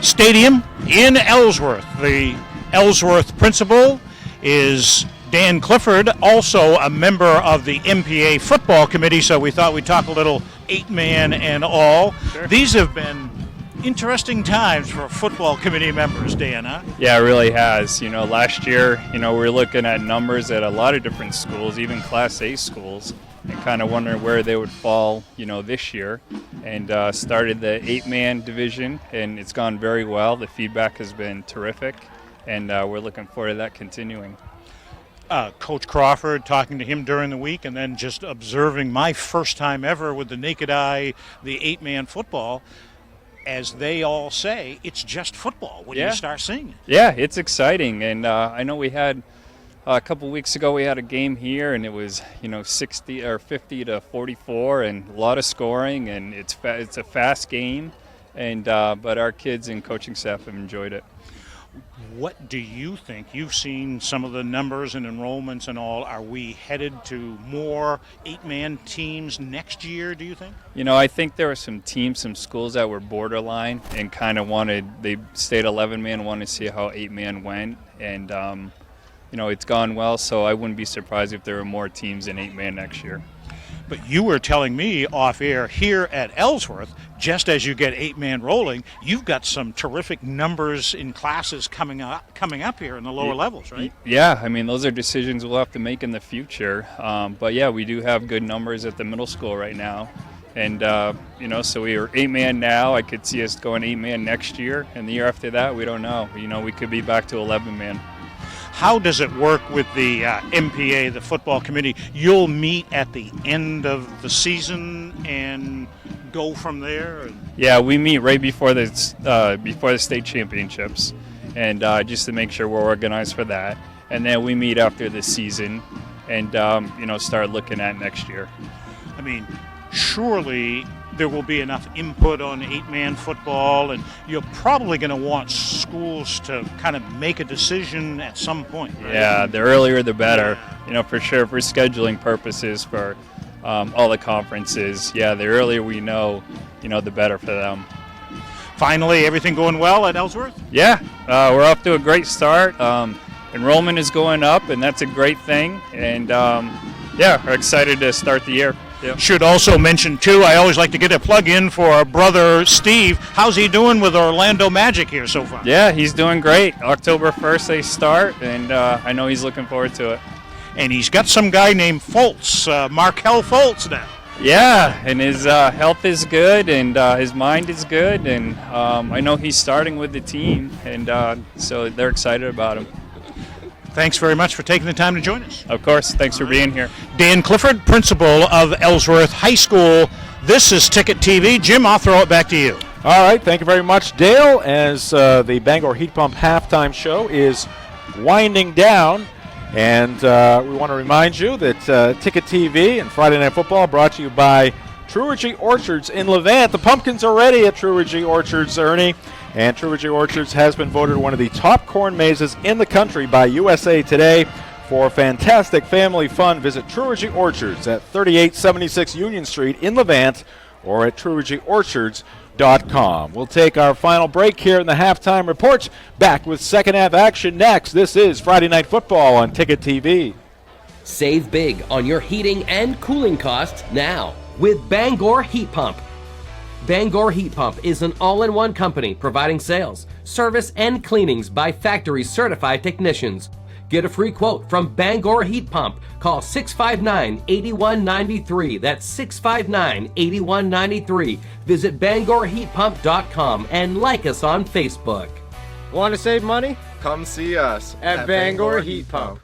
Speaker 17: Stadium in Ellsworth. The Ellsworth principal is Dan Clifford, also a member of the MPA football committee, so we thought we'd talk a little 8-man and all. Sure. These have been interesting times for football committee members, Dan, huh?
Speaker 20: Yeah, it really has. Last year, we're looking at numbers at a lot of different schools, even Class A schools, and kind of wondering where they would fall, this year. And started the 8-man division, and it's gone very well. The feedback has been terrific, and we're looking forward to that continuing.
Speaker 17: Coach Crawford, talking to him during the week, and then just observing my first time ever with the naked eye, the 8-man football. As they all say, it's just football when you start seeing it.
Speaker 20: Yeah, it's exciting. And I know we had a couple weeks ago, we had a game here, and it was 50 to 44, and a lot of scoring, and it's a fast game. And but our kids and coaching staff have enjoyed it.
Speaker 17: What do you think? You've seen some of the numbers and enrollments and all. Are we headed to more 8-man teams next year, do you think?
Speaker 20: I think there were some teams, some schools that were borderline and kind of they stayed 11-man, wanted to see how 8-man went. And, it's gone well, so I wouldn't be surprised if there were more teams in 8-man next year.
Speaker 17: But you were telling me off air here at Ellsworth, just as you get 8-man rolling, you've got some terrific numbers in classes coming up here in the lower levels, right?
Speaker 20: Yeah, those are decisions we'll have to make in the future. But yeah, we do have good numbers at the middle school right now. And, so we are 8-man now. I could see us going 8-man next year. And the year after that, we don't know. We could be back to 11-man.
Speaker 17: How does it work with the MPA, the football committee? You'll meet at the end of the season and go from there?
Speaker 20: Yeah, we meet right before the state championships, and just to make sure we're organized for that. And then we meet after the season and, start looking at next year.
Speaker 17: Surely there will be enough input on 8-man football, and you're probably going to want schools to kind of make a decision at some point, right?
Speaker 20: Yeah, the earlier the better, for sure, for scheduling purposes for all the conferences. Yeah, the earlier we know, the better for them.
Speaker 17: Finally, everything going well at Ellsworth?
Speaker 20: Yeah, we're off to a great start. Enrollment is going up, and that's a great thing. And, we're excited to start the year. Yep.
Speaker 17: Should also mention, too, I always like to get a plug in for our brother Steve. How's he doing with Orlando Magic here so far?
Speaker 20: Yeah, he's doing great. October 1st they start, and I know he's looking forward to it.
Speaker 17: And he's got some guy named Fultz, Markel Fultz now.
Speaker 20: Yeah, and his health is good, and his mind is good, and I know he's starting with the team, and so they're excited about him.
Speaker 17: Thanks very much for taking the time to join us.
Speaker 20: Of course. Thanks for being here.
Speaker 17: Dan Clifford, principal of Ellsworth High School. This is Ticket TV. Jim, I'll throw it back to you.
Speaker 8: All right. Thank you very much, Dale, as the Bangor Heat Pump halftime show is winding down. And we want to remind you that Ticket TV and Friday Night Football brought to you by Truigy Orchards in Levant. The pumpkins are ready at Truigy Orchards, Ernie. And Truigy Orchards has been voted one of the top corn mazes in the country by USA Today. For fantastic family fun, visit Truigy Orchards at 3876 Union Street in Levant or at TruigyOrchards.com. We'll take our final break here in the halftime report. Back with second half action next. This is Friday Night Football on Ticket TV.
Speaker 13: Save big on your heating and cooling costs now with Bangor Heat Pump. Bangor Heat Pump is an all-in-one company providing sales, service, and cleanings by factory certified technicians. Get a free quote from Bangor Heat Pump. Call 659-8193. That's 659-8193. Visit BangorHeatPump.com and like us on Facebook.
Speaker 14: Want to save money? Come see us at Bangor Heat Pump.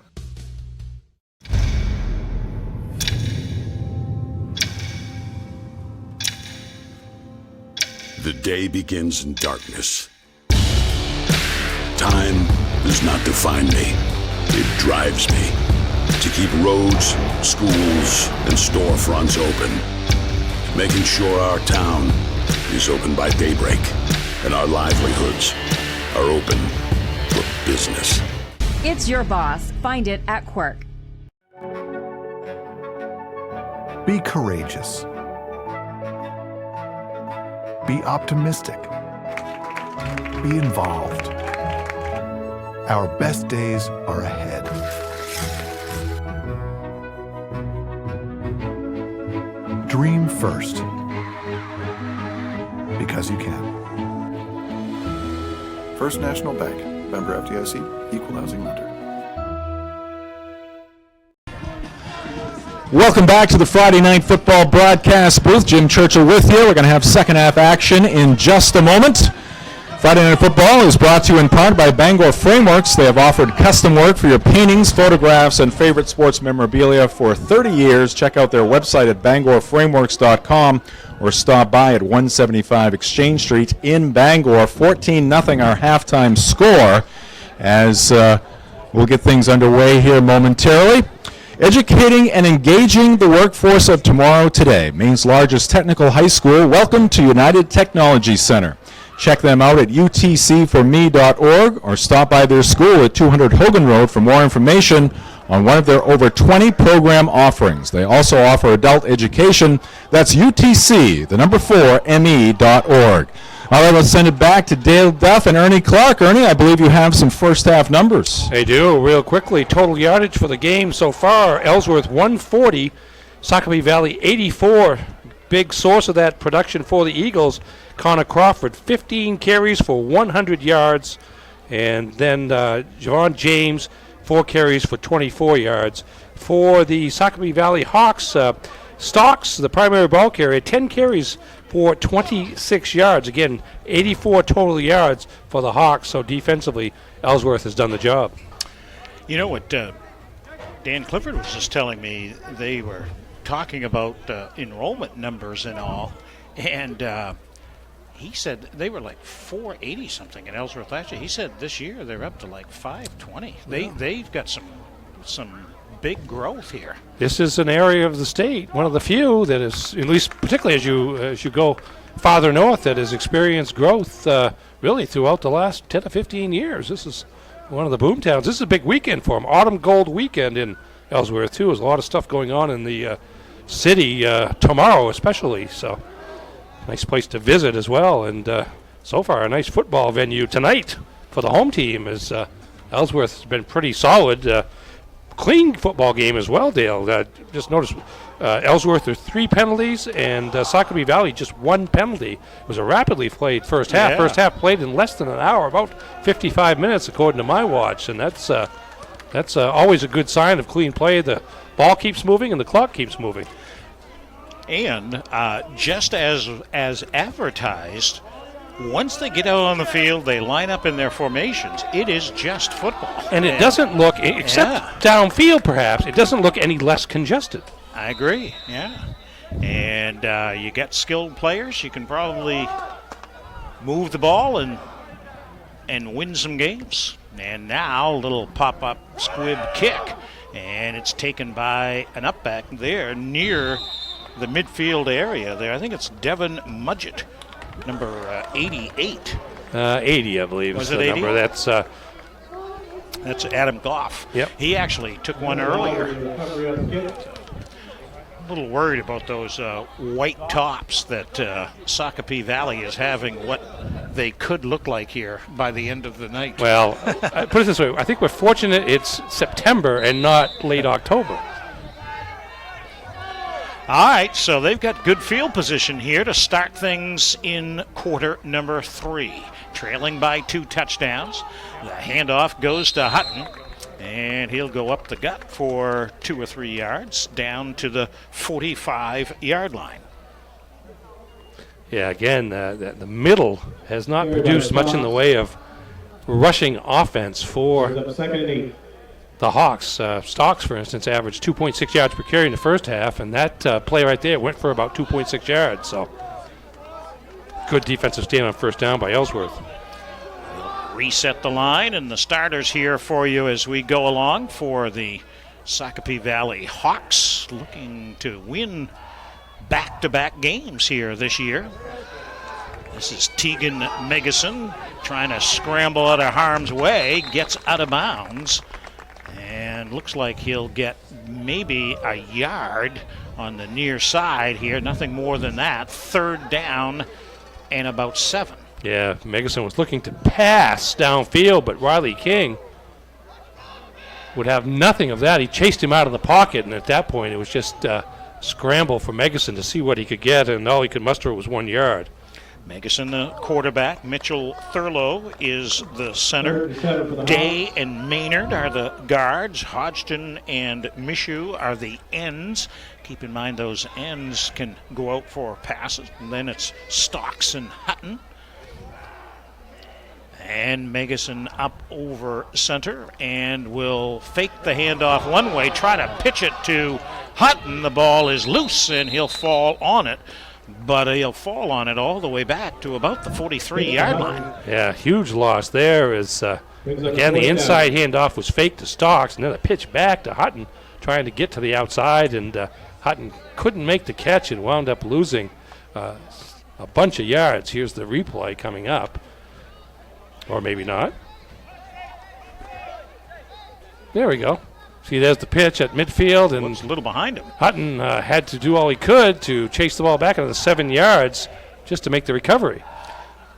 Speaker 11: The day begins in darkness. Time does not define me. It drives me to keep roads, schools, and storefronts open, making sure our town is open by daybreak and our livelihoods are open for business.
Speaker 12: It's your boss. Find it at Quirk.
Speaker 6: Be courageous. Be optimistic. Be involved. Our best days are ahead. Dream first. Because you can. First National Bank. Member FDIC. Equal housing lender.
Speaker 8: Welcome back to the Friday Night Football broadcast booth. Jim Churchill with you. We're going to have second half action in just a moment. Friday Night Football is brought to you in part by Bangor Frameworks. They have offered custom work for your paintings, photographs, and favorite sports memorabilia for 30 years. Check out their website at bangorframeworks.com or stop by at 175 Exchange Street in Bangor. 14-0 our halftime score as we'll get things underway here momentarily. Educating and engaging the workforce of tomorrow today. Maine's largest technical high school. Welcome to United Technology Center. Check them out at utcforme.org or stop by their school at 200 Hogan Road for more information on one of their over 20 program offerings. They also offer adult education. That's UTC4me.org. All right, let's send it back to Dale Duff and Ernie Clark. Ernie, I believe you have some first half numbers.
Speaker 16: They do, real quickly. Total yardage for the game so far, Ellsworth 140, Sacopee Valley 84. Big source of that production for the Eagles, Connor Crawford, 15 carries for 100 yards. And then Javon James, 4 carries for 24 yards. For the Sacopee Valley Hawks, Stocks, the primary ball carrier, 10 carries for 26 yards. Again, 84 total yards for the Hawks. So defensively, Ellsworth has done the job.
Speaker 17: You know what Dan Clifford was just telling me, they were talking about enrollment numbers and all, and he said they were like 480 something in Ellsworth last year. He said this year they're up to like 520. Yeah. They've got some big growth here.
Speaker 16: This is an area of the state, one of the few that is, at least particularly as you go farther north, that has experienced growth really throughout the last 10 to 15 years. This is one of the boom towns. This is a big weekend for them. Autumn Gold weekend in Ellsworth too. There's a lot of stuff going on in the city tomorrow especially, so nice place to visit as well. And so far a nice football venue tonight for the home team, as Ellsworth has been pretty solid. Clean football game as well, Dale. Just notice Ellsworth, there's 3 penalties, and Sacopee Valley just 1 penalty. It was a rapidly played first half.
Speaker 17: Yeah.
Speaker 16: First half played in less than an hour, about 55 minutes according to my watch, and that's always a good sign of clean play. The ball keeps moving and the clock keeps moving.
Speaker 17: And just as advertised, once they get out on the field, they line up in their formations. It is just football.
Speaker 16: And it doesn't look, except downfield perhaps, it doesn't look any less congested.
Speaker 17: I agree, yeah. And you got skilled players. You can probably move the ball and win some games. And now a little pop-up squib kick. And it's taken by an up-back there near the midfield area there. I think it's Devin Mudgett, number 88.
Speaker 16: 80, I believe.
Speaker 17: Was
Speaker 16: is
Speaker 17: it
Speaker 16: the
Speaker 17: 80?
Speaker 16: number.
Speaker 17: That's Adam Goff.
Speaker 16: Yep.
Speaker 17: He actually took one earlier. A little worried about those white tops that Sacopee Valley is having, what they could look like here by the end of the night.
Speaker 16: Well, put it this way. I think we're fortunate it's September and not late October.
Speaker 17: All right, so they've got good field position here to start things in quarter number 3. Trailing by 2 touchdowns. The handoff goes to Hutton, and he'll go up the gut for 2 or 3 yards down to the 45-yard line.
Speaker 16: Yeah, again, the middle has not produced much in the way of rushing offense for the Hawks. Stocks, for instance, averaged 2.6 yards per carry in the first half, and that play right there went for about 2.6 yards. So good defensive stand on first down by Ellsworth.
Speaker 17: Reset the line, and the starters here for you as we go along for the Sacopee Valley Hawks, looking to win back-to-back games here this year. This is Tegan Megason trying to scramble out of harm's way, gets out of bounds, and looks like he'll get maybe a yard on the near side here, nothing more than that. 3rd down and about 7.
Speaker 16: Yeah, Megason was looking to pass downfield, but Riley King would have nothing of that. He chased him out of the pocket, and at that point it was just scramble for Megason to see what he could get, and all he could muster was 1 yard.
Speaker 17: Megason, the quarterback. Mitchell Thurlow is the center. Day and Maynard are the guards. Hodgson and Mishu are the ends. Keep in mind those ends can go out for passes. And then it's Stocks and Hutton. And Megason up over center and will fake the handoff one way, try to pitch it to Hutton. The ball is loose and he'll fall on it. But he'll fall on it all the way back to about the 43-yard line.
Speaker 16: Yeah, huge loss there. Again, the inside handoff was faked to Stocks, and then a pitch back to Hutton, trying to get to the outside, and Hutton couldn't make the catch and wound up losing a bunch of yards. Here's the replay coming up. Or maybe not. There we go. See, there's the pitch at midfield, and
Speaker 17: looks a little behind him.
Speaker 16: Hutton had to do all he could to chase the ball back into the 7 yards just to make the recovery.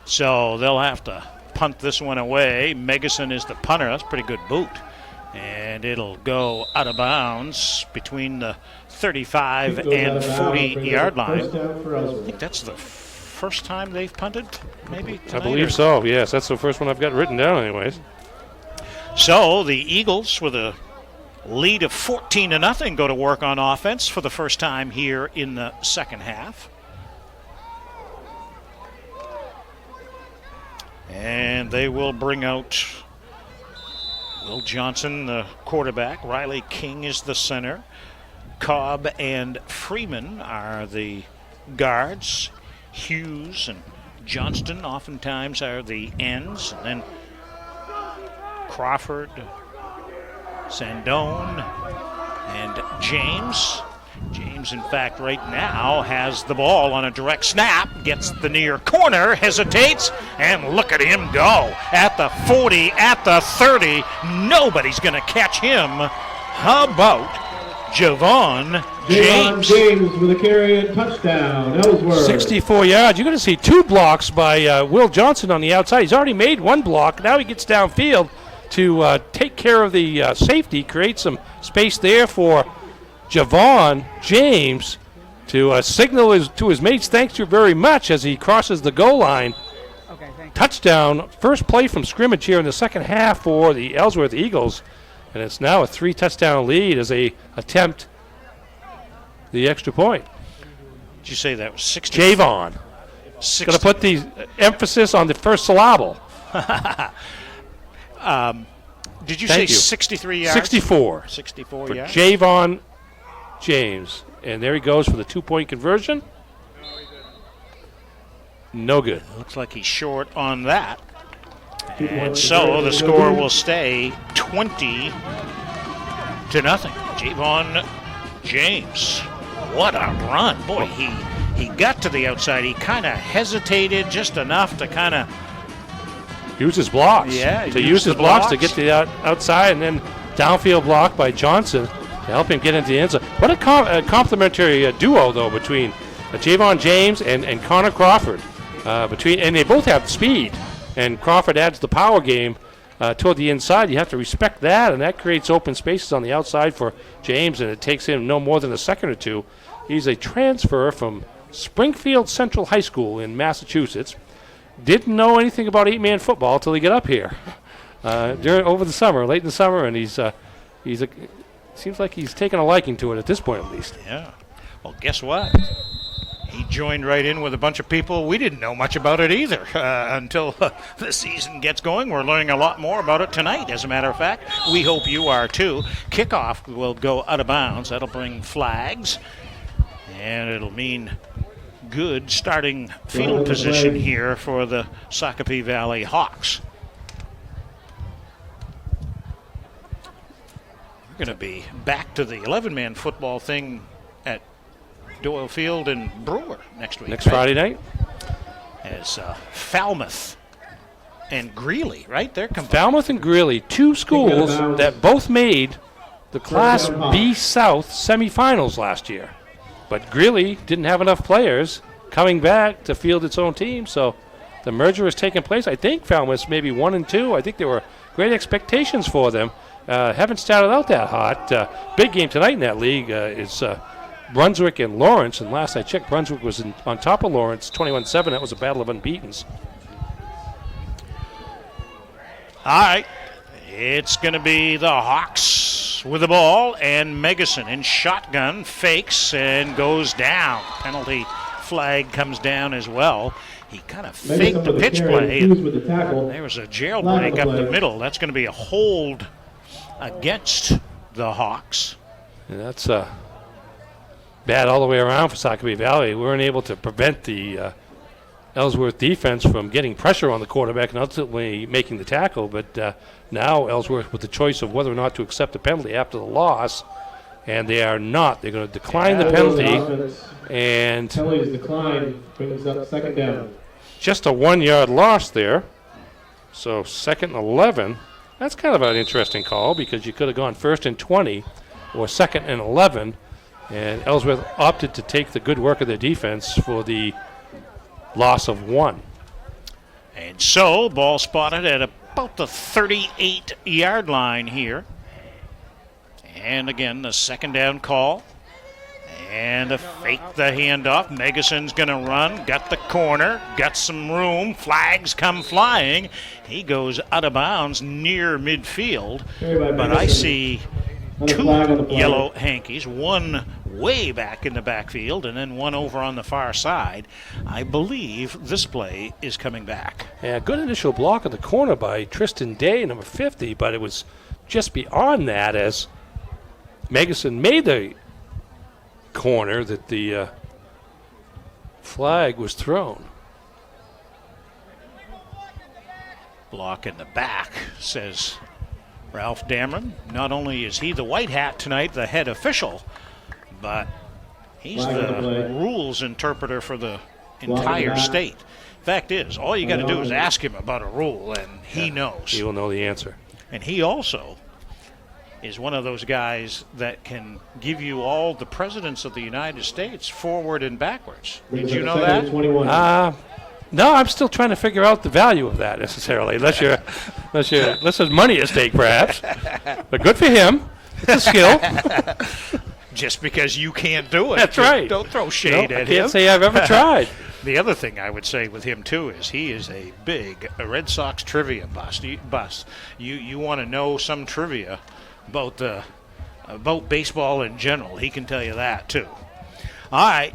Speaker 17: So they'll have to punt this one away. Megason is the punter. That's a pretty good boot. And it'll go out of bounds between the 35 and 40-yard line. I think that's the first time they've punted, maybe tonight,
Speaker 16: I believe so, yes. That's the first one I've got written down anyways.
Speaker 17: So the Eagles, with a lead of 14-0, go to work on offense for the first time here in the second half. And they will bring out Will Johnson, the quarterback. Riley King is the center. Cobb and Freeman are the guards. Hughes and Johnston oftentimes are the ends. And then Crawford, Sandone, and James. James, in fact, right now has the ball on a direct snap, gets the near corner, hesitates, and look at him go. At the 40, at the 30, nobody's going to catch him. How about Javon James?
Speaker 18: James with a carry and touchdown, Ellsworth.
Speaker 16: 64 yards. You're going to see 2 blocks by Will Johnson on the outside. He's already made 1 block. Now he gets downfield to take care of the safety, create some space there for Javon James to signal to his mates, thanks you very much, as he crosses the goal line. Touchdown, first play from scrimmage here in the second half for the Ellsworth Eagles, and it's now a 3-touchdown lead as they attempt the extra point.
Speaker 17: Did you say that was 60?
Speaker 16: Javon. Going to put the emphasis on the first syllable.
Speaker 17: Did you
Speaker 16: Thank
Speaker 17: say
Speaker 16: you.
Speaker 17: 63 yards?
Speaker 16: 64.
Speaker 17: 64
Speaker 16: for
Speaker 17: yards.
Speaker 16: Javon James. And there he goes for the 2-point conversion. No good.
Speaker 17: Looks like he's short on that. And so the score will stay 20-0. Javon James. What a run. Boy, he got to the outside. He kind of hesitated just enough to kind of
Speaker 16: use his blocks.
Speaker 17: Yeah,
Speaker 16: to use his blocks to get to the outside, and then downfield block by Johnson to help him get into the end zone. What a complimentary duo, though, between Javon James and Connor Crawford. And they both have speed, and Crawford adds the power game toward the inside. You have to respect that, and that creates open spaces on the outside for James, and it takes him no more than a second or two. He's a transfer from Springfield Central High School in Massachusetts. Didn't know anything about 8-man football until he got up here over the summer, late in the summer, and seems like he's taken a liking to it at this point, at least.
Speaker 17: Yeah. Well, guess what? He joined right in with a bunch of people. We didn't know much about it either until the season gets going. We're learning a lot more about it tonight, as a matter of fact. We hope you are, too. Kickoff will go out of bounds. That'll bring flags, and it'll mean good starting field position here for the Sacopee Valley Hawks. We're going to be back to the 11-man football thing at Doyle Field and Brewer next week.
Speaker 16: Next Friday night?
Speaker 17: As Falmouth and Greeley, right? They're
Speaker 16: Falmouth and Greeley, 2 schools that both made the Class B South semifinals last year. But Greeley didn't have enough players coming back to field its own team, so the merger has taken place. I think Falmouth's maybe 1-2. I think there were great expectations for them. Haven't started out that hot. Big game tonight in that league is Brunswick and Lawrence, and last I checked, Brunswick was on top of Lawrence, 21-7. That was a battle of unbeatens.
Speaker 17: All right. It's going to be the Hawks with the ball, and Megason in shotgun fakes and goes down. Penalty flag comes down as well. He kind of faked the pitch play. There was a jailbreak up the middle. That's going to be a hold against the Hawks.
Speaker 16: And that's bad all the way around for Sacopee Valley. We weren't able to prevent the Ellsworth defense from getting pressure on the quarterback and ultimately making the tackle. But now Ellsworth with the choice of whether or not to accept the penalty after the loss, and they are not. They're going to decline the penalty. And
Speaker 18: penalties decline, brings up second down.
Speaker 16: Just a 1-yard loss there. So 2nd and 11. That's kind of an interesting call because you could have gone 1st and 20 or 2nd and 11. And Ellsworth opted to take the good work of their defense for the loss of 1.
Speaker 17: And so, ball spotted at about the 38-yard line here. And again, the second down call. And a fake the handoff. Megason's going to run. Got the corner. Got some room. Flags come flying. He goes out of bounds near midfield. But I see 2 yellow hankies. One way back in the backfield and then one over on the far side. I believe this play is coming back.
Speaker 16: Yeah, good initial block at the corner by Tristan Day, number 50, but it was just beyond that as Megason made the corner that the flag was thrown.
Speaker 17: Block in the back, says Ralph Dameron. Not only is he the white hat tonight, the head official, but he's the rules interpreter for the entire state. Fact is, all you got to do is ask him about a rule, and he knows.
Speaker 16: He will know the answer.
Speaker 17: And he also is one of those guys that can give you all the presidents of the United States forward and backwards. Did you know that?
Speaker 16: No, I'm still trying to figure out the value of that necessarily, unless there's money at stake, perhaps. But good for him. It's a skill.
Speaker 17: Just because you can't do it.
Speaker 16: That's right.
Speaker 17: Don't throw shade at him.
Speaker 16: I can't say I've ever tried.
Speaker 17: The other thing I would say with him, too, is he is a big Red Sox trivia bust. You want to know some trivia about baseball in general. He can tell you that, too. All right.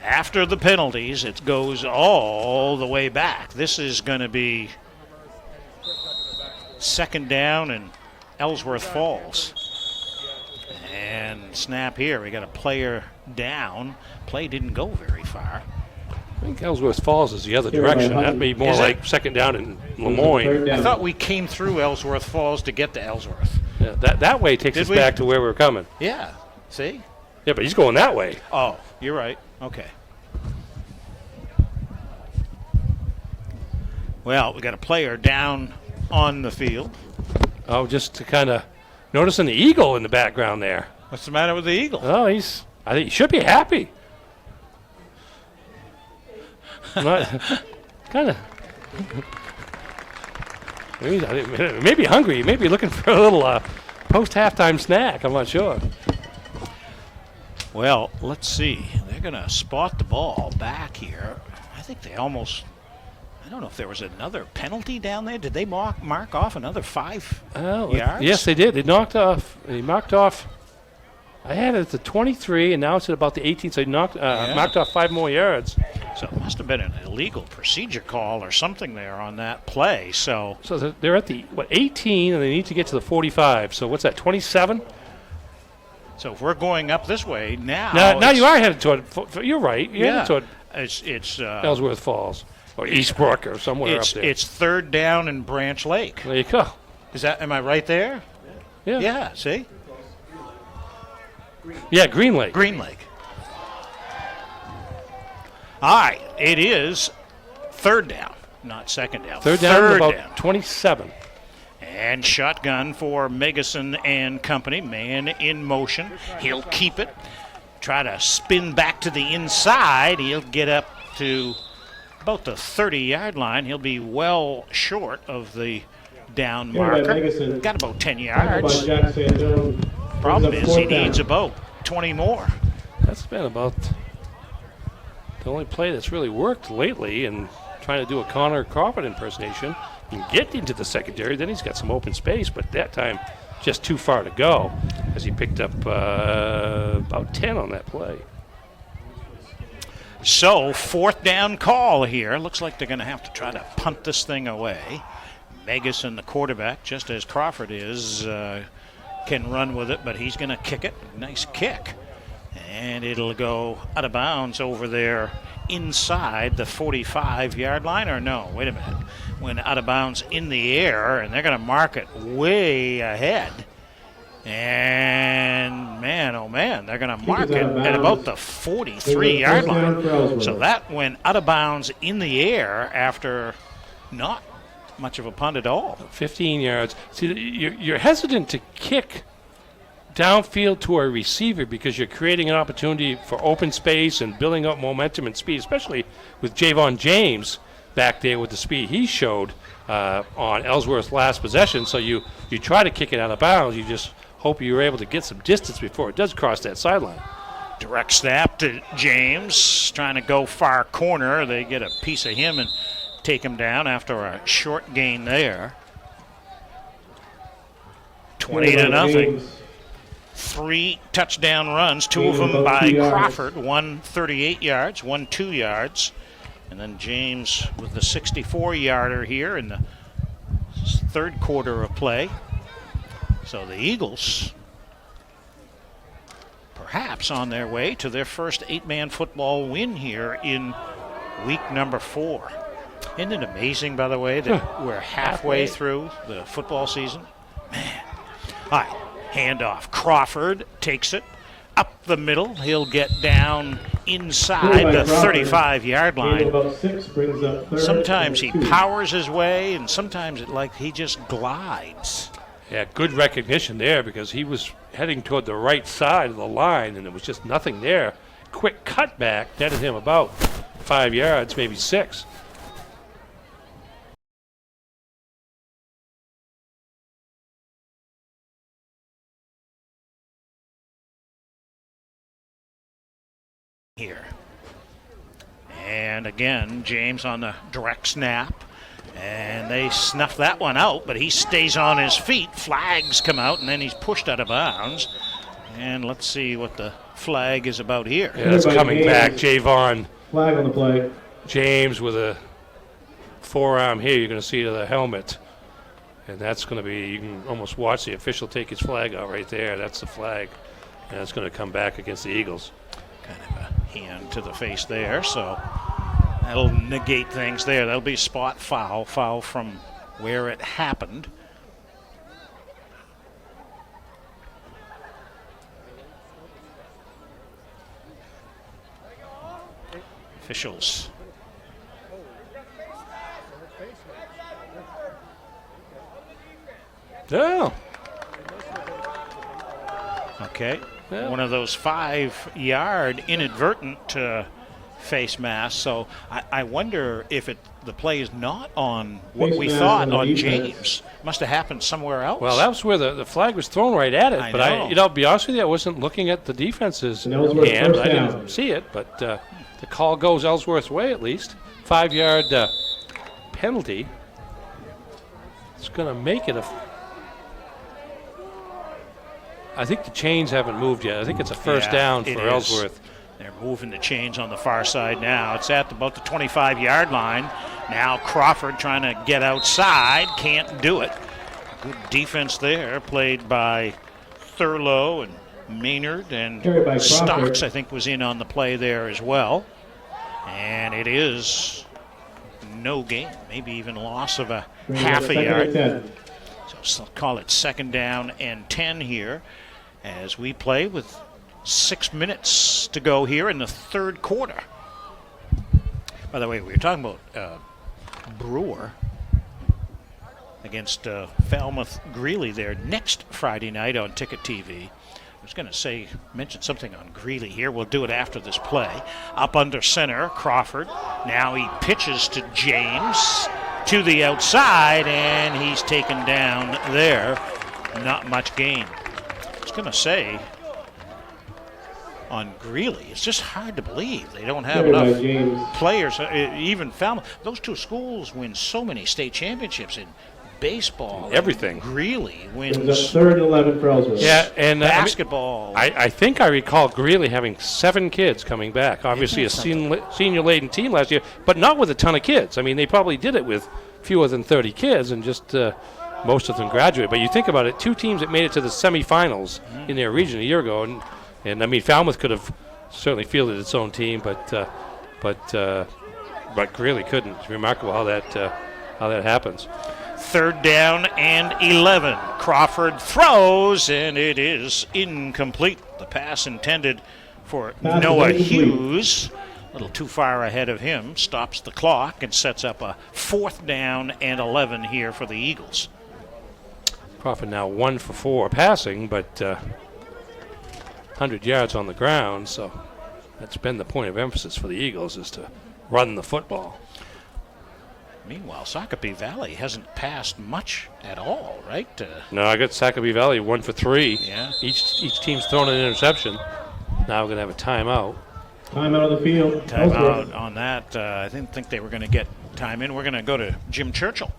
Speaker 17: After the penalties, it goes all the way back. This is going to be second down and Ellsworth Falls. And snap here. We got a player down. Play didn't go very far.
Speaker 16: I think Ellsworth Falls is the other direction. That'd be more like second down in Lemoyne.
Speaker 17: I thought we came through Ellsworth Falls to get to Ellsworth.
Speaker 16: Yeah, that way takes us back to where we're coming.
Speaker 17: Yeah. See?
Speaker 16: Yeah, but he's going that way.
Speaker 17: Oh, you're right. Okay. Well, we got a player down on the field.
Speaker 16: Oh, just to kind of noticing the eagle in the background there.
Speaker 17: What's the matter with the eagle?
Speaker 16: Oh, I think he should be happy. Kind of. Maybe hungry. Maybe looking for a little post-halftime snack. I'm not sure.
Speaker 17: Well, let's see. They're going to spot the ball back here. I think they almost... I don't know if there was another penalty down there. Did they mark off another 5 yards?
Speaker 16: Yes, they did. They marked off. I had it at the 23, and now it's at about the 18, so they marked off 5 more yards.
Speaker 17: So it must have been an illegal procedure call or something there on that play. So
Speaker 16: they're at the 18, and they need to get to the 45. So what's that, 27?
Speaker 17: So if we're going up this way now.
Speaker 16: Now you are headed toward. You're right. You're headed toward.
Speaker 17: It's
Speaker 16: Ellsworth Falls or Eastbrook or somewhere up there.
Speaker 17: It's third down in Branch Lake.
Speaker 16: There you go.
Speaker 17: Am I right there?
Speaker 16: Yeah.
Speaker 17: Yeah. See.
Speaker 16: Yeah, Green Lake.
Speaker 17: Green Lake. All right, it is third down, not second down.
Speaker 16: Third down, about 27.
Speaker 17: And shotgun for Megason and company. Man in motion. He'll keep it. Try to spin back to the inside. He'll get up to about the 30-yard line. He'll be well short of the down marker. Got about 10 yards. Problem is he needs about 20 more.
Speaker 16: That's been about the only play that's really worked lately, and trying to do a Connor Crawford impersonation and get into the secondary. Then he's got some open space, but that time just too far to go as he picked up about 10 on that play.
Speaker 17: So, 4th down call here. Looks like they're going to have to try to punt this thing away. Megason, the quarterback, just as Crawford is, can run with it, but he's going to kick it. Nice kick. And it'll go out of bounds over there inside the 45-yard line, or no, wait a minute. Went out of bounds in the air, and they're going to mark it way ahead. And man, oh man, they're going to mark it at about the 43-yard line. So that went out of bounds in the air after not much of a punt at all.
Speaker 16: 15 yards. See, you're hesitant to kick downfield to a receiver because you're creating an opportunity for open space and building up momentum and speed, especially with Javon James back there with the speed he showed on Ellsworth's last possession. So you try to kick it out of bounds. You just hope you're able to get some distance before it does cross that sideline.
Speaker 17: Direct snap to James, trying to go far corner. They get a piece of him and take him down after a short gain there. 20-0. 3 touchdown runs, 2 of them by Crawford, 1 38 yards, 1 2 yards. And then James with the 64-yarder here in the 3rd quarter of play. So the Eagles perhaps on their way to their first 8-man football win here in week number 4. Isn't it amazing, by the way, that we're halfway through the football season? Man. All right, handoff. Crawford takes it up the middle. He'll get down inside the 35-yard line. Sometimes he powers his way, and sometimes he just glides.
Speaker 16: Yeah, good recognition there because he was heading toward the right side of the line, and there was just nothing there. Quick cutback netted him about 5 yards, maybe 6.
Speaker 17: Here. And again, James on the direct snap. And they snuff that one out, but he stays on his feet. Flags come out, and then he's pushed out of bounds. And let's see what the flag is about here.
Speaker 16: Yeah, that's coming back. Javon.
Speaker 18: Flag on the play.
Speaker 16: James with a forearm here. You're going to see to the helmet. And that's going to be, you can almost watch the official take his flag out right there. That's the flag. And it's going to come back against the Eagles.
Speaker 17: Kind of a hand to the face there, so that'll negate things there. That'll be spot foul from where it happened. Officials.
Speaker 16: Yeah.
Speaker 17: Okay. Yeah. One of those 5-yard inadvertent face masks. So I wonder if the play is not on what
Speaker 18: face
Speaker 17: we
Speaker 18: mask
Speaker 17: thought on James. Must have happened somewhere else.
Speaker 16: Well, that was where the flag was thrown right at it.
Speaker 17: I
Speaker 16: but
Speaker 17: know.
Speaker 16: to be honest with you, I wasn't looking at the defense's hand.
Speaker 18: Ellsworth
Speaker 16: I didn't see it, but the call goes Ellsworth's way at least. 5-yard penalty. It's going to make it I think the chains haven't moved yet. I think it's a first down for Ellsworth.
Speaker 17: They're moving the chains on the far side now. It's at about the 25-yard line. Now Crawford trying to get outside. Can't do it. Good defense there, played by Thurlow and Maynard. And Stocks, I think, was in on the play there as well. And it is no gain, maybe even loss of a half a yard. So call it 2nd down and 10 here as we play with 6 minutes to go here in the 3rd quarter. By the way, we were talking about Brewer against Falmouth Greeley there next Friday night on Ticket TV. I was going to mention something on Greeley here. We'll do it after this play. Up under center, Crawford. Now he pitches to James to the outside, and he's taken down there. Not much gain. going to say on Greeley, it's just hard to believe they don't have enough players. Even Falmouth, those two schools win so many state championships in baseball.
Speaker 16: Everything.
Speaker 17: Greeley
Speaker 18: There's
Speaker 17: wins.
Speaker 18: a third and 11 for Ellsworth.
Speaker 16: Yeah, and
Speaker 17: basketball.
Speaker 16: I think I recall Greeley having 7 kids coming back. Obviously, a senior-laden team last year, but not with a ton of kids. I mean, they probably did it with fewer than 30 kids, and just most of them graduated. But you think about it, 2 teams that made it to the semifinals in their region a year ago, and I mean, Falmouth could have certainly fielded its own team, but Greeley couldn't. It's remarkable how that happens.
Speaker 17: 3rd down and 11. Crawford throws, and it is incomplete. The pass intended for Noah Hughes. A little too far ahead of him. Stops the clock and sets up a 4th down and 11 here for the Eagles.
Speaker 16: Crawford now 1 for 4 passing, but 100 yards on the ground, so that's been the point of emphasis for the Eagles, is to run the football.
Speaker 17: Meanwhile, Sacopee Valley hasn't passed much at all, right?
Speaker 16: No, I got Sacopee Valley 1 for 3.
Speaker 17: Yeah.
Speaker 16: Each team's thrown an interception. Now we're going to have a timeout.
Speaker 18: Timeout of the field.
Speaker 17: Timeout on that. I didn't think they were going to get time in. We're going to go to Jim Churchill.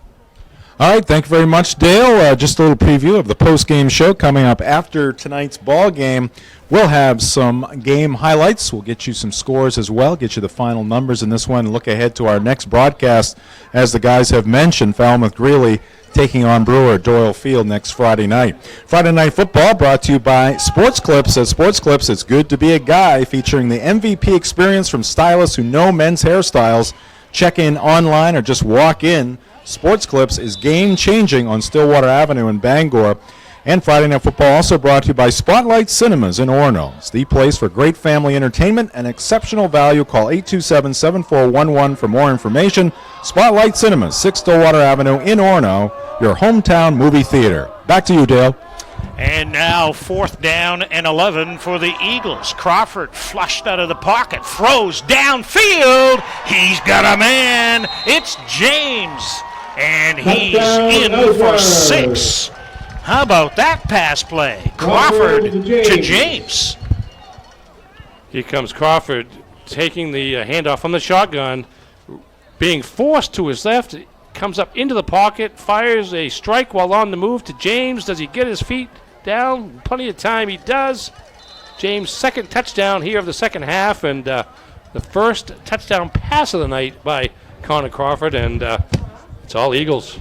Speaker 8: All right, thank you very much, Dale. Just a little preview of the post-game show coming up after tonight's ball game. We'll have some game highlights. We'll get you some scores as well, get you the final numbers in this one, and look ahead to our next broadcast. As the guys have mentioned, Falmouth Greeley taking on Brewer at Doyle Field next Friday night. Friday Night Football brought to you by Sports Clips. At Sports Clips, it's good to be a guy, featuring the MVP experience from stylists who know men's hairstyles. Check in online or just walk in. Sports Clips is game-changing on Stillwater Avenue in Bangor. And Friday Night Football also brought to you by Spotlight Cinemas in Orono. It's the place for great family entertainment and exceptional value. Call 827-7411 for more information. Spotlight Cinemas, 6 Stillwater Avenue in Orono, your hometown movie theater. Back to you, Dale.
Speaker 17: And now 4th down and 11 for the Eagles. Crawford flushed out of the pocket, throws downfield. He's got a man. It's James. And he's in for 6. How about that pass play? Crawford to James.
Speaker 16: Here comes Crawford taking the handoff from the shotgun, being forced to his left. Comes up into the pocket, fires a strike while on the move to James. Does he get his feet down? Plenty of time, he does. James' second touchdown here of the second half, and the first touchdown pass of the night by Connor Crawford, and it's all Eagles.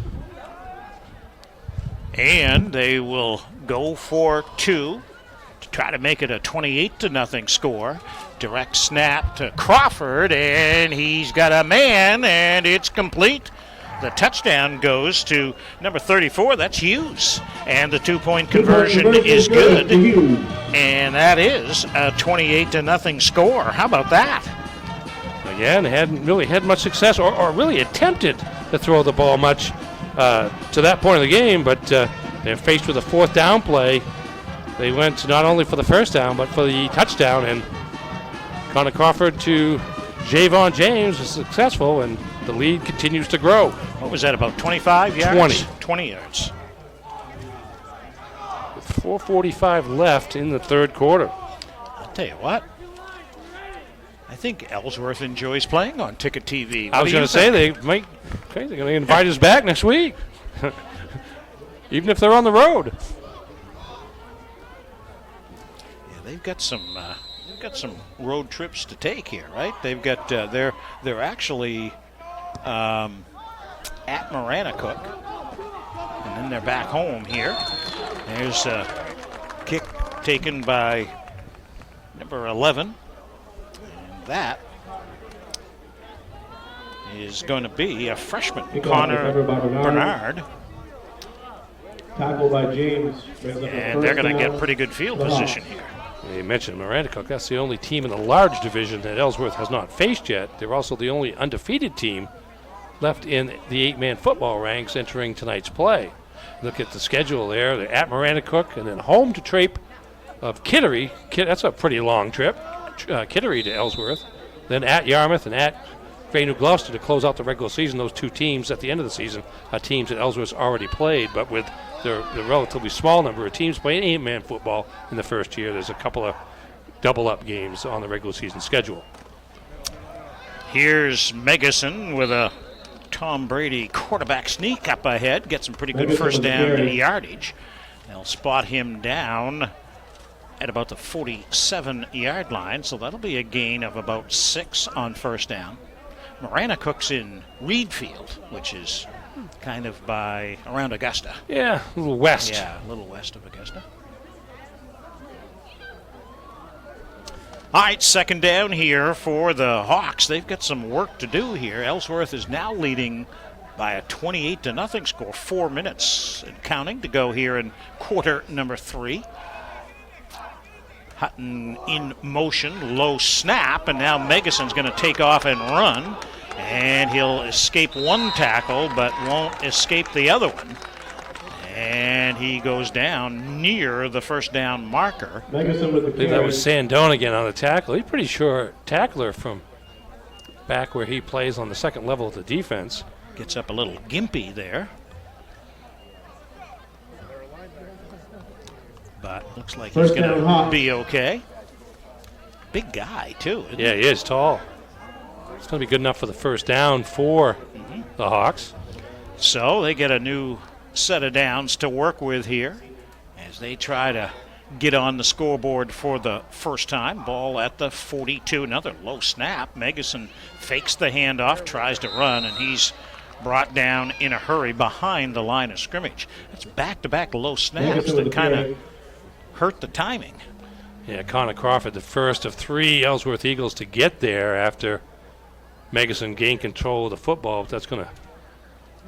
Speaker 17: And they will go for 2 to try to make it a 28-0 score. Direct snap to Crawford, and he's got a man, and it's complete. The touchdown goes to number 34, that's Hughes. And the 2-point conversion is good. And that is a 28-0 score. How about that?
Speaker 16: Again, they hadn't really had much success or really attempted to throw the ball much to that point of the game, but they're faced with a 4th down play. They went not only for the first down, but for the touchdown, and Connor Crawford to Javon James was successful, and the lead continues to grow.
Speaker 17: What was that, about 25 yards? 20 yards.
Speaker 16: With 4:45 left in the third quarter.
Speaker 17: I'll tell you what. I think Ellsworth enjoys playing on Ticket TV.
Speaker 16: I was going to say they're going to invite us back next week, even if they're on the road.
Speaker 17: Yeah, they've got some road trips to take here, right? They've got they're actually at Maranacook, and then they're back home here. There's a kick taken by number 11. That is going to be a freshman, Connor Bernard.
Speaker 18: Tackled by James.
Speaker 17: And they're going to get pretty good field position here.
Speaker 16: You mentioned Maranacook. That's the only team in the large division that Ellsworth has not faced yet. They're also the only undefeated team left in the 8-man football ranks entering tonight's play. Look at the schedule there. They're at Maranacook and then home to Trape of Kittery. That's a pretty long trip. Kittery to Ellsworth, then at Yarmouth and at Great New Gloucester to close out the regular season. Those two teams at the end of the season are teams that Ellsworth's already played, but with the relatively small number of teams playing 8-man football in the first year, there's a couple of double-up games on the regular season schedule.
Speaker 17: Here's Megason with a Tom Brady quarterback sneak up ahead. Gets some pretty good first down yardage. They'll spot him down at about the 47-yard line, so that'll be a gain of about 6 on first down. Marana Cook's in Reed Field, which is kind of by around Augusta.
Speaker 16: Yeah, a little west.
Speaker 17: Yeah, a little west of Augusta. All right, second down here for the Hawks. They've got some work to do here. Ellsworth is now leading by a 28-0 score. 4 minutes and counting to go here in quarter number 3. Hutton in motion, low snap, and now Megason's going to take off and run. And he'll escape one tackle, but won't escape the other one. And he goes down near the first down marker.
Speaker 16: I believe that was Sandone again on the tackle. He's pretty sure tackler from back where he plays on the second level of the defense.
Speaker 17: Gets up a little gimpy there. But looks like he's going to be okay. Big guy, too.
Speaker 16: Yeah, he is tall. It's going to be good enough for the first down for the Hawks.
Speaker 17: So they get a new set of downs to work with here as they try to get on the scoreboard for the first time. Ball at the 42. Another low snap. Megason fakes the handoff, tries to run, and he's brought down in a hurry behind the line of scrimmage. It's back-to-back low snaps that kind of hurt the timing.
Speaker 16: Yeah, Connor Crawford, the first of 3 Ellsworth Eagles to get there after Megason gained control of the football. That's going to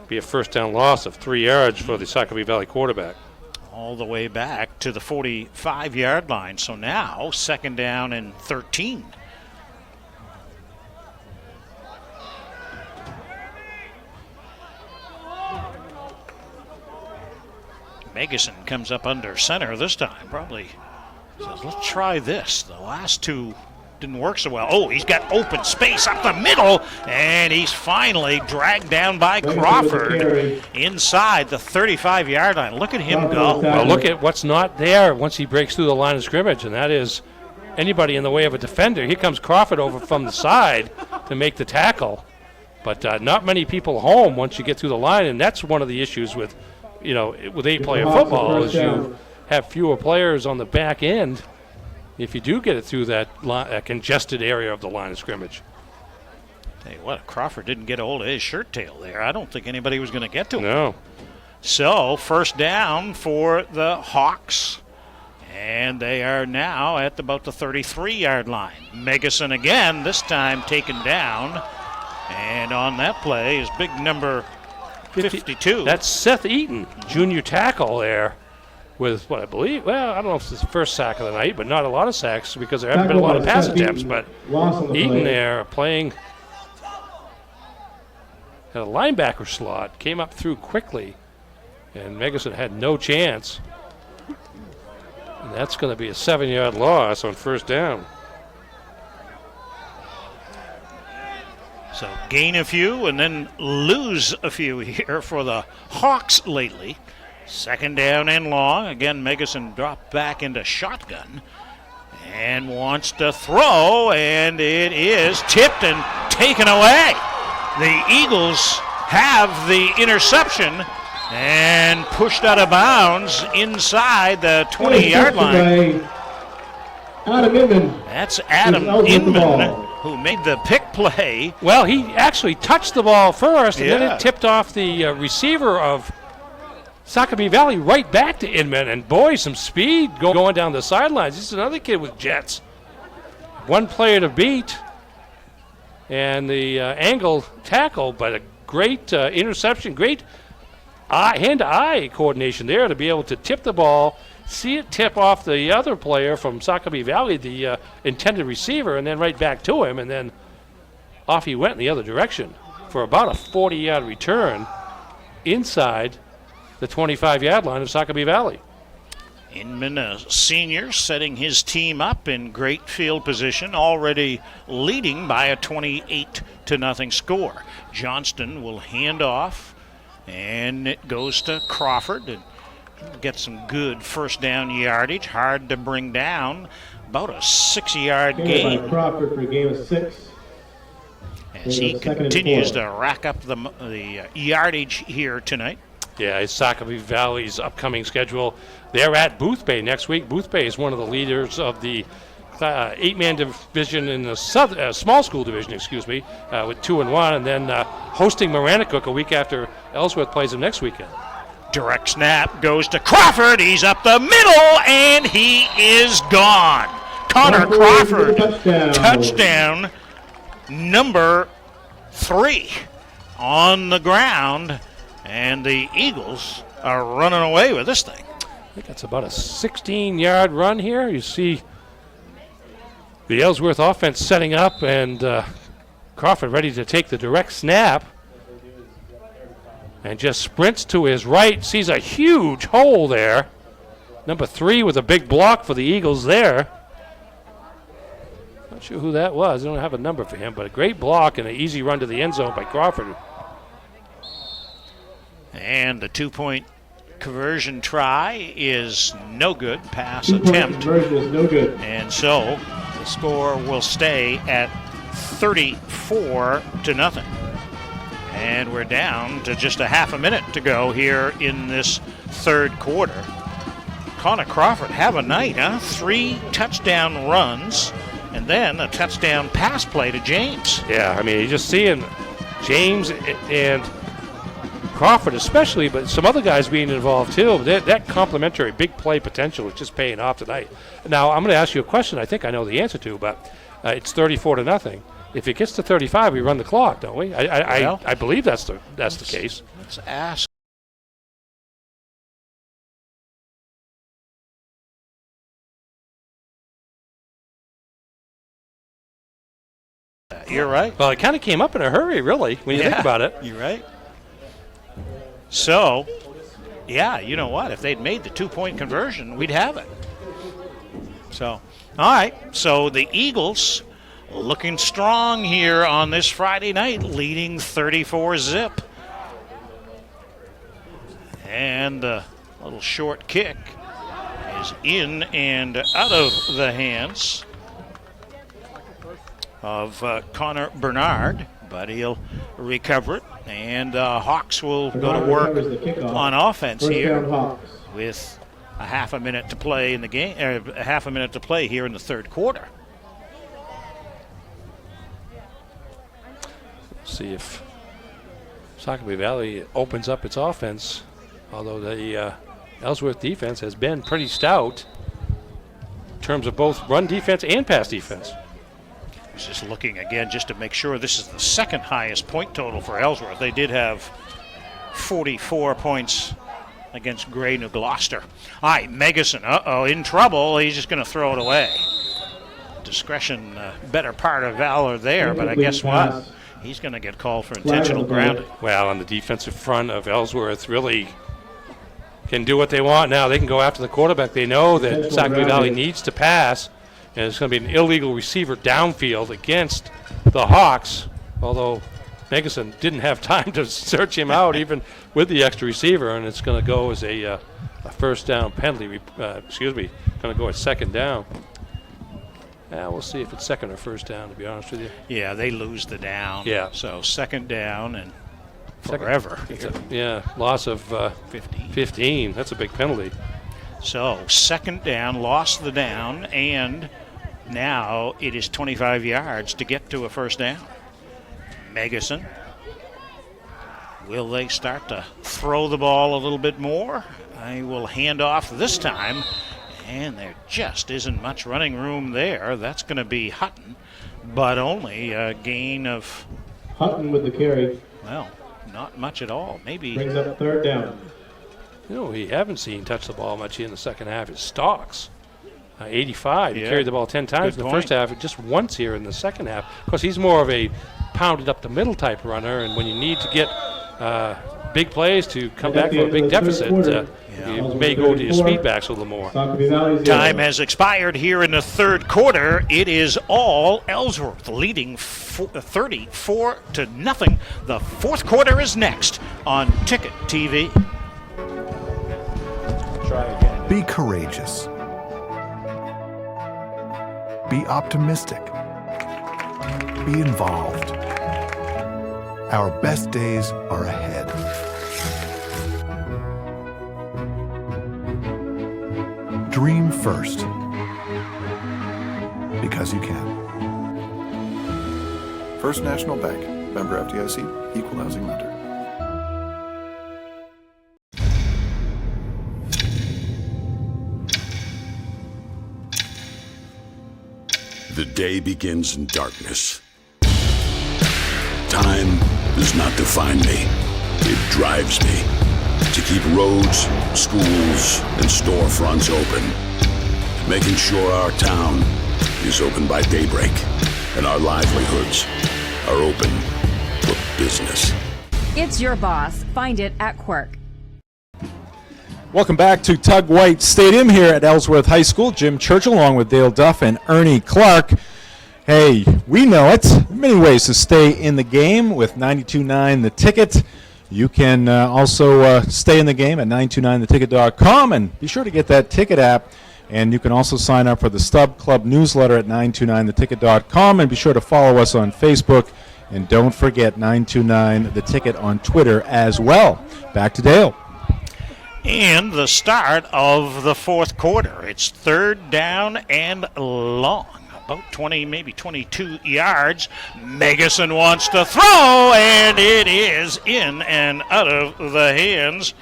Speaker 16: be a first down loss of 3 yards for the Sacopee Valley quarterback.
Speaker 17: All the way back to the 45-yard line. So now, second down and 13. Megason comes up under center this time. Probably says, let's try this. The last 2 didn't work so well. Oh, he's got open space up the middle, and he's finally dragged down by Crawford inside the 35-yard line. Look at him go.
Speaker 16: Well, look at what's not there once he breaks through the line of scrimmage, and that is anybody in the way of a defender. Here comes Crawford over from the side to make the tackle, but not many people home once you get through the line, and that's one of the issues with, with 8-player football is you have fewer players on the back end if you do get it through that congested area of the line of scrimmage.
Speaker 17: Tell you what, Crawford didn't get a hold of his shirt tail there. I don't think anybody was going to get to him.
Speaker 16: No.
Speaker 17: So, first down for the Hawks. And they are now at about the 33-yard line. Megason again, this time taken down. And on that play is big number 52.
Speaker 16: That's Seth Eaton, junior tackle there. With what I believe, I don't know if it's his first sack of the night, but not a lot of sacks because there haven't been a lot of pass attempts. But Eaton there playing at a linebacker slot, came up through quickly, and Megason had no chance. And that's going to be a 7-yard loss on first down.
Speaker 17: So gain a few and then lose a few here for the Hawks lately. Second down and long. Again, Megason dropped back into shotgun and wants to throw, and it is tipped and taken away. The Eagles have the interception and pushed out of bounds inside the 20-yard line.
Speaker 18: Adam Inman.
Speaker 17: That's Adam Inman who made the pick play.
Speaker 16: Well, he actually touched the ball first, and then it tipped off the receiver of Sacopee Valley right back to Inman, and boy, some speed going down the sidelines. This is another kid with jets. One player to beat, and the angle tackle, but a great interception, great hand-to-eye coordination there to be able to tip the ball, see it tip off the other player from Sacopee Valley, the intended receiver, and then right back to him, and then off he went in the other direction for about a 40-yard return inside the 25-yard line of Sacopee Valley.
Speaker 17: Inman, a senior, setting his team up in great field position, already leading by a 28-0 score. Johnston will hand off, and it goes to Crawford and get some good first down yardage. Hard to bring down. About a 6-yard gain.
Speaker 18: Crawford for a game of 6.
Speaker 17: As he continues to rack up the yardage here tonight.
Speaker 16: Yeah, it's Sacopee Valley's upcoming schedule. They're at Boothbay next week. Boothbay is one of the leaders of the 8-man division in the small school division, with 2-1, and then hosting Maranacook a week after Ellsworth plays them next weekend.
Speaker 17: Direct snap goes to Crawford. He's up the middle, and he is gone. Connor Crawford, touchdown number 3 on the ground, and the Eagles are running away with this thing.
Speaker 16: I think that's about a 16-yard run here. You see the Ellsworth offense setting up, and Crawford ready to take the direct snap. And just sprints to his right, sees a huge hole there. Number 3 with a big block for the Eagles there. Not sure who that was. I don't have a number for him, but a great block and an easy run to the end zone by Crawford.
Speaker 17: And the 2-point conversion try is no good. Pass attempt.
Speaker 18: Conversion is no good.
Speaker 17: And so the score will stay at 34-0. And we're down to just a half a minute to go here in this third quarter. Connor Crawford, have a night, huh? 3 touchdown runs, and then a touchdown pass play to James.
Speaker 16: Yeah, I mean, you're just seeing James and Crawford especially, but some other guys being involved too. That complementary big play potential is just paying off tonight. Now, I'm going to ask you a question I think I know the answer to, but it's 34-0. If it gets to 35, we run the clock, don't we? I believe that's the case.
Speaker 17: Let's ask. You're right.
Speaker 16: Well, it kind of came up in a hurry, really, when you think about it.
Speaker 17: You're right. So, yeah, you know what? If they'd made the 2-point conversion, we'd have it. So, all right. So the Eagles looking strong here on this Friday night, leading 34-0. And the little short kick is in and out of the hands of Connor Bernard, but he'll recover it. And Hawks will go to work on offense here with a half a minute to play in the game, a half a minute to play here in the third quarter.
Speaker 16: See if Sacopee Valley opens up its offense, although the Ellsworth defense has been pretty stout in terms of both run defense and pass defense.
Speaker 17: Just looking again just to make sure this is the second highest point total for Ellsworth. They did have 44 points against Gray New Gloucester. All right, Megason, in trouble. He's just going to throw it away. Discretion, better part of valor there, but I guess what? He's going to get called for intentional grounding.
Speaker 16: Well, on the defensive front of Ellsworth really can do what they want now. They can go after the quarterback. They know that Sacopee Valley needs to pass, and it's going to be an illegal receiver downfield against the Hawks, although Megason didn't have time to search him out even with the extra receiver, and it's going to go as a first down penalty. Going to go at second down. We'll see if it's second or first down, to be honest with you.
Speaker 17: Yeah, they lose the down.
Speaker 16: Yeah.
Speaker 17: So second down and forever.
Speaker 16: Loss of 15. That's a big penalty.
Speaker 17: So second down, lost the down, and now it is 25 yards to get to a first down. Megason. Will they start to throw the ball a little bit more? I will hand off this time. And there just isn't much running room there. That's going to be Hutton, but only a gain of...
Speaker 18: Hutton with the carry.
Speaker 17: Well, not much at all. Maybe...
Speaker 18: Brings up third down.
Speaker 16: You know, we haven't seen touch the ball much in the second half is Stocks. 85. He carried the ball 10 times in the first half, just once here in the second half. Of course, he's more of a pounded up the middle type runner, and when you need to get big plays to come back from a big deficit, You may go to your speedbacks a little more.
Speaker 17: Time has expired here in the third quarter. It is all Ellsworth leading 34-0. The fourth quarter is next on Ticket TV.
Speaker 3: Try again.
Speaker 6: Be courageous. Be optimistic. Be involved. Our best days are ahead. Dream first. Because you can. First National Bank. Member FDIC. Equal housing lender.
Speaker 11: The day begins in darkness. Time does not define me. It drives me to keep roads, schools, and storefronts open, making sure our town is open by daybreak and our livelihoods are open for business.
Speaker 12: It's your boss. Find it at Quirk.
Speaker 8: Welcome back to Tug White Stadium here at Ellsworth High School. Jim Churchill along with Dale Duff and Ernie Clark. Hey, we know it. There are many ways to stay in the game with 92.9 The Ticket. You can also stay in the game at 929theticket.com, and be sure to get that ticket app. And you can also sign up for the Stub Club newsletter at 929theticket.com, and be sure to follow us on Facebook. And don't forget 929 The Ticket on Twitter as well. Back to Dale.
Speaker 17: And the start of the fourth quarter. It's third down and long. About 20, maybe 22 yards. Megason wants to throw, and it is in and out of the hands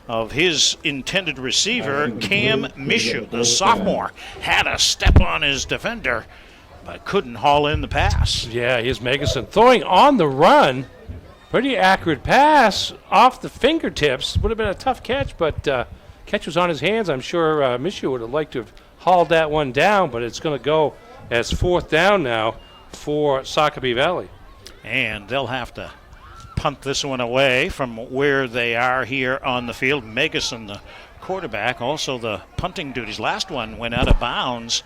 Speaker 17: of his intended receiver, Cam Mishu. The sophomore had a step on his defender, but couldn't haul in the pass.
Speaker 16: Yeah, here's Megason throwing on the run. Pretty accurate pass off the fingertips. Would have been a tough catch, but catch was on his hands. I'm sure Mishu would have liked to have hauled that one down, but it's going to go as fourth down now for Sacopee Valley.
Speaker 17: And they'll have to punt this one away from where they are here on the field. Megason, the quarterback, also the punting duties. Last one went out of bounds.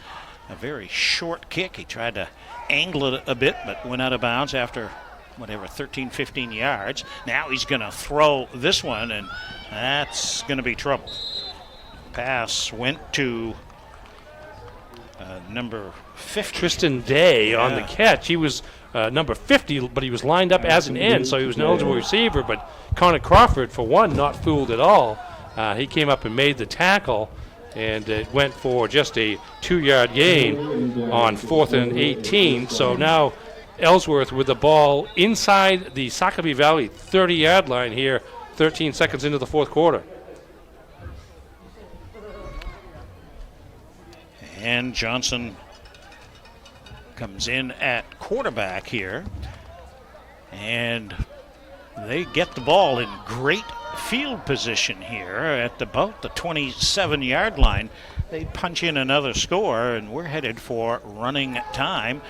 Speaker 17: A very short kick. He tried to angle it a bit, but went out of bounds after 13, 15 yards. Now he's going to throw this one, and that's going to be trouble. Pass went to number 50.
Speaker 16: Tristan Day on the catch. He was number 50, but he was lined up as an end, so he was an eligible receiver. But Connor Crawford, for one, not fooled at all. He came up and made the tackle, and it went for just a 2-yard gain on 4th and 18. So now Ellsworth with the ball inside the Sacopee Valley 30-yard line here, 13 seconds into the fourth quarter.
Speaker 17: And Johnson comes in at quarterback here. And they get the ball in great field position here at about the 27-yard line. They punch in another score, and we're headed for running time.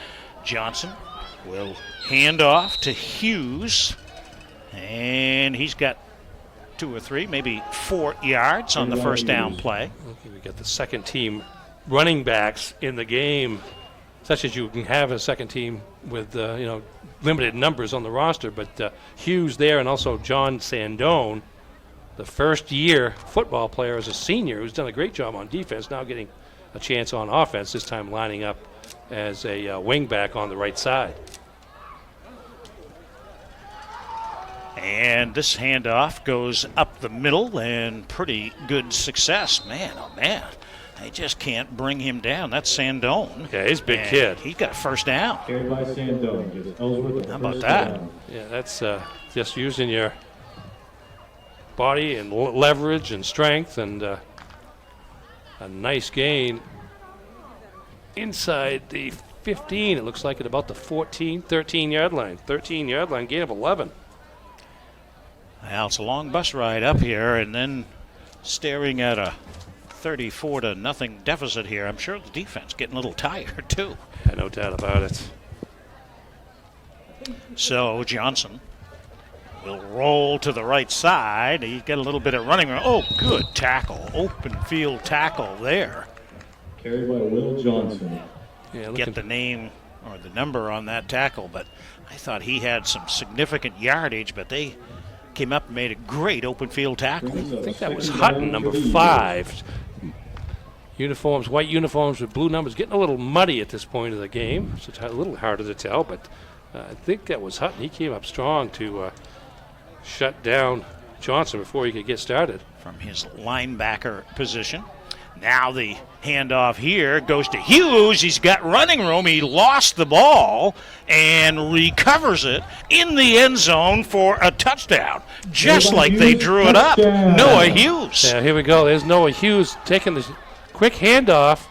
Speaker 17: Johnson will hand off to Hughes, and he's got 2 or 3, maybe 4 yards on the first down play.
Speaker 16: Okay, we got the second team running backs in the game, such as you can have a second team with limited numbers on the roster, but Hughes there, and also John Sandone, the first-year football player as a senior who's done a great job on defense, now getting a chance on offense, this time lining up as a wing back on the right side.
Speaker 17: And this handoff goes up the middle, and pretty good success. Man, oh man, they just can't bring him down. That's Sandone.
Speaker 16: Yeah, he's a big kid.
Speaker 17: He got a first down.
Speaker 18: Carried by Sandone.
Speaker 17: How about that?
Speaker 16: Yeah, that's just using your body and leverage and strength, and a nice gain inside the 15. It looks like at about the 13-yard line. 13-yard line, gain of 11.
Speaker 17: Well, it's a long bus ride up here, and then staring at a 34-0 deficit here. I'm sure the defense getting a little tired too.
Speaker 16: Yeah, no doubt about it.
Speaker 17: So Johnson will roll to the right side. He got a little bit of running room. Oh, good tackle. Open field tackle there.
Speaker 18: Carried by Will Johnson.
Speaker 17: Yeah, get the name or the number on that tackle, but I thought he had some significant yardage, but they came up and made a great open field tackle.
Speaker 16: I think that was Hutton, number 5. Uniforms, white uniforms with blue numbers, getting a little muddy at this point of the game. So it's a little harder to tell, but I think that was Hutton. He came up strong to shut down Johnson before he could get started.
Speaker 17: From his linebacker position. Now the handoff here goes to Hughes. He's got running room. He lost the ball and recovers it in the end zone for a touchdown, just like they drew it up. Noah Hughes.
Speaker 16: Yeah, here we go. There's Noah Hughes taking the quick handoff.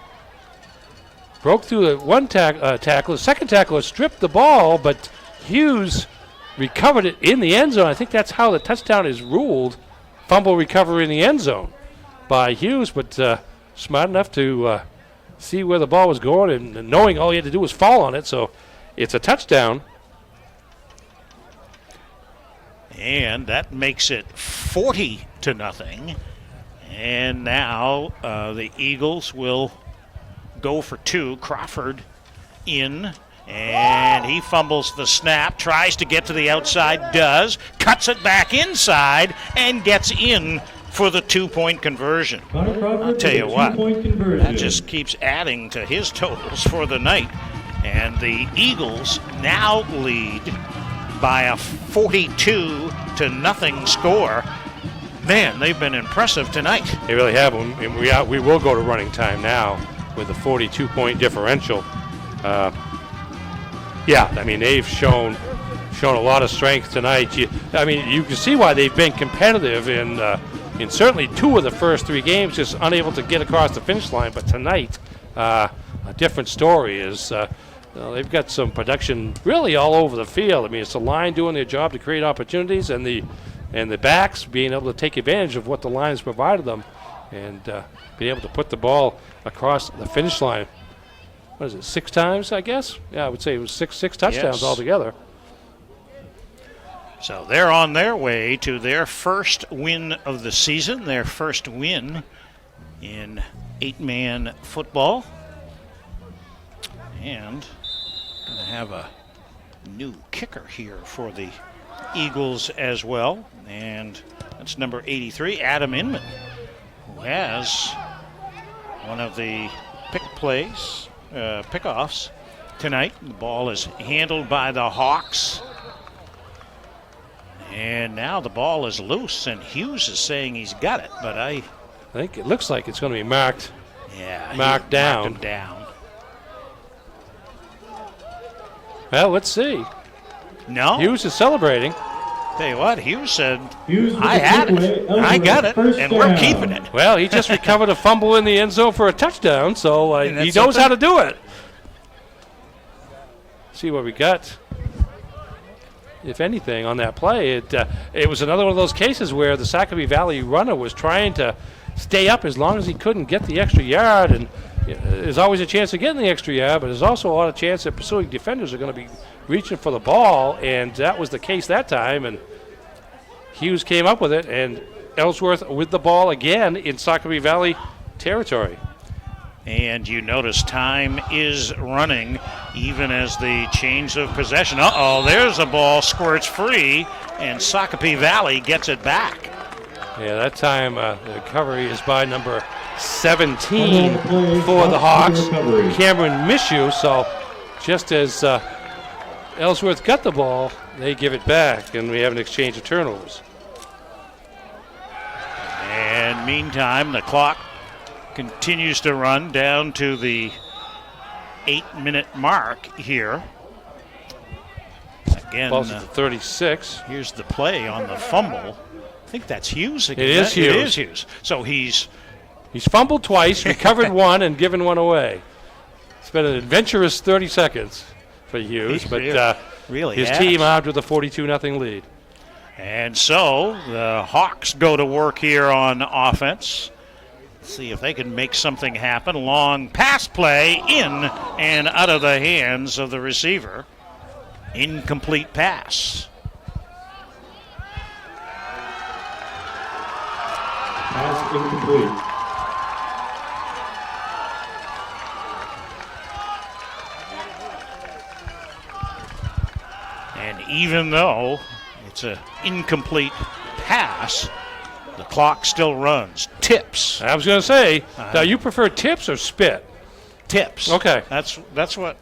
Speaker 16: Broke through the one tackle. The second tackler stripped the ball, but Hughes recovered it in the end zone. I think that's how the touchdown is ruled. Fumble recovery in the end zone by Hughes, but smart enough to see where the ball was going and knowing all he had to do was fall on it, so it's a touchdown.
Speaker 17: And that makes it 40-0. And now the Eagles will go for 2. Crawford in, and he fumbles the snap, tries to get to the outside, does, cuts it back inside, and gets in for the 2-point conversion. I'll tell you what, that just keeps adding to his totals for the night. And the Eagles now lead by a 42-0 score. Man, they've been impressive tonight.
Speaker 16: They really have. We will go to running time now with a 42-point differential. Yeah, I mean, they've shown a lot of strength tonight. You can see why they've been competitive in certainly 2 of the first 3 games, just unable to get across the finish line. But tonight, a different story is they've got some production really all over the field. I mean, it's the line doing their job to create opportunities, and the backs being able to take advantage of what the line has provided them, and being able to put the ball across the finish line. What is it, 6 times, I guess? Yeah, I would say it was six touchdowns altogether.
Speaker 17: So they're on their way to their first win of the season, their first win in 8-man football. And going to have a new kicker here for the Eagles as well. And that's number 83, Adam Inman, who has one of the pickoffs tonight. The ball is handled by the Hawks. And now the ball is loose, and Hughes is saying he's got it, but I
Speaker 16: think it looks like it's going to be marked.
Speaker 17: Yeah,
Speaker 16: marked down.
Speaker 17: Marked him down.
Speaker 16: Well, let's see.
Speaker 17: No.
Speaker 16: Hughes is celebrating.
Speaker 17: Tell you what, Hughes said, I had it, I got it, and we're keeping it.
Speaker 16: Well, he just recovered a fumble in the end zone for a touchdown, so he knows how to do it. See what we got. If anything, on that play, it was another one of those cases where the Sacopee Valley runner was trying to stay up as long as he couldn't get the extra yard, and there's always a chance of getting the extra yard, but there's also a lot of chance that pursuing defenders are going to be reaching for the ball, and that was the case that time, and Hughes came up with it, and Ellsworth with the ball again in Sacopee Valley territory.
Speaker 17: And you notice time is running even as the change of possession. There's a ball squirts free, and Sacopee Valley gets it back.
Speaker 16: Yeah, that time the recovery is by number 17 for the Hawks, Cameron Mishu. So just as Ellsworth got the ball, they give it back, and we have an exchange of turnovers.
Speaker 17: And meantime, the clock continues to run down to the 8-minute mark here. Again,
Speaker 16: ball's at the 36.
Speaker 17: Here's the play on the fumble. I think that's Hughes again.
Speaker 16: It is Hughes.
Speaker 17: It is Hughes. So he's
Speaker 16: fumbled twice, recovered one, and given one away. It's been an adventurous 30 seconds for Hughes, but his team armed with a 42-0 lead.
Speaker 17: And so the Hawks go to work here on offense. See if they can make something happen. Long pass play in and out of the hands of the receiver. Incomplete pass.
Speaker 18: incomplete.
Speaker 17: And even though it's an incomplete pass, the clock still runs. Tips.
Speaker 16: I was going to say, now you prefer tips or spit?
Speaker 17: Tips.
Speaker 16: Okay.
Speaker 17: That's what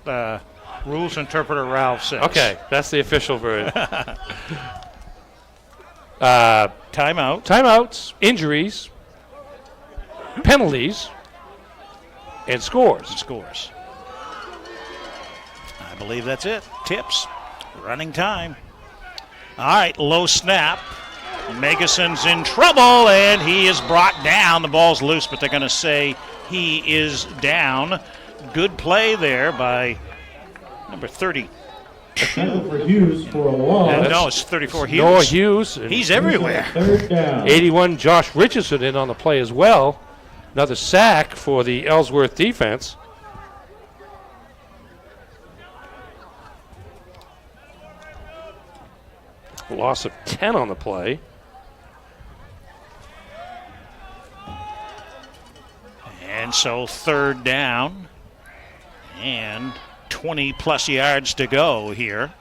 Speaker 17: rules interpreter Ralph says.
Speaker 16: Okay, that's the official version.
Speaker 17: Timeout.
Speaker 16: Timeouts, injuries, penalties, and scores.
Speaker 17: I believe that's it. Tips. Running time. All right, low snap. Megason's in trouble, and he is brought down. The ball's loose, but they're going to say he is down. Good play there by number 30.
Speaker 18: Tackle for Hughes for a loss.
Speaker 17: No, it's 34 Hughes.
Speaker 16: Noah Hughes.
Speaker 17: He's everywhere.
Speaker 18: Third down.
Speaker 16: 81 Josh Richardson in on the play as well. Another sack for the Ellsworth defense. Loss of 10 on the play.
Speaker 17: And so third down and 20-plus yards to go here.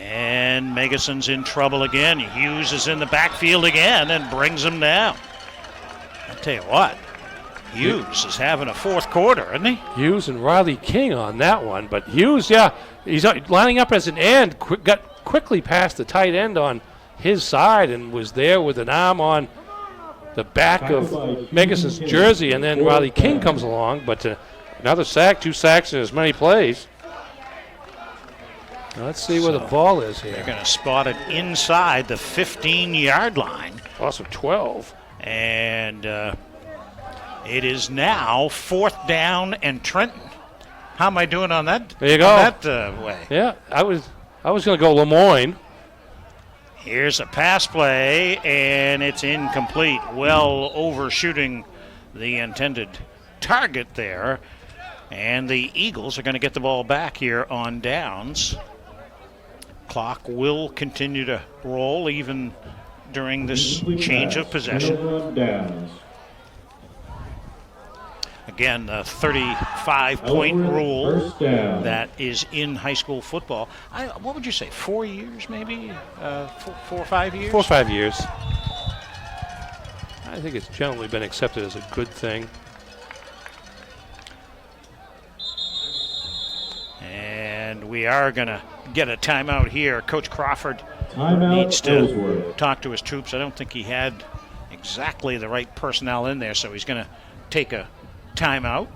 Speaker 17: And Megason's in trouble again. Hughes is in the backfield again and brings him down. I'll tell you what, Hughes is having a fourth quarter, isn't he?
Speaker 16: Hughes and Riley King on that one. But Hughes, yeah, he's lining up as an end, got quickly past the tight end on his side and was there with an arm on the back of Megason's jersey, and then Riley King comes along, but another sack, 2 sacks in as many plays. Now let's see where the ball is here.
Speaker 17: They're going to spot it inside the 15-yard line.
Speaker 16: Loss of 12.
Speaker 17: And it is now fourth down and Trenton. How am I doing on that?
Speaker 16: There you go.
Speaker 17: That way.
Speaker 16: Yeah, I was going to go Lemoyne.
Speaker 17: Here's a pass play, and it's incomplete. Well overshooting the intended target there. And the Eagles are going to get the ball back here on downs. Clock will continue to roll even during this change of possession. Again, the 35-point rule that is in high school football. What would you say, 4 years maybe? 4 or 5 years?
Speaker 16: 4 or 5 years. I think it's generally been accepted as a good thing.
Speaker 17: And we are going to get a timeout here. Coach Crawford needs to
Speaker 18: Ellsworth.
Speaker 17: talk to his troops. I don't think he had exactly the right personnel in there, so he's going to take a timeout.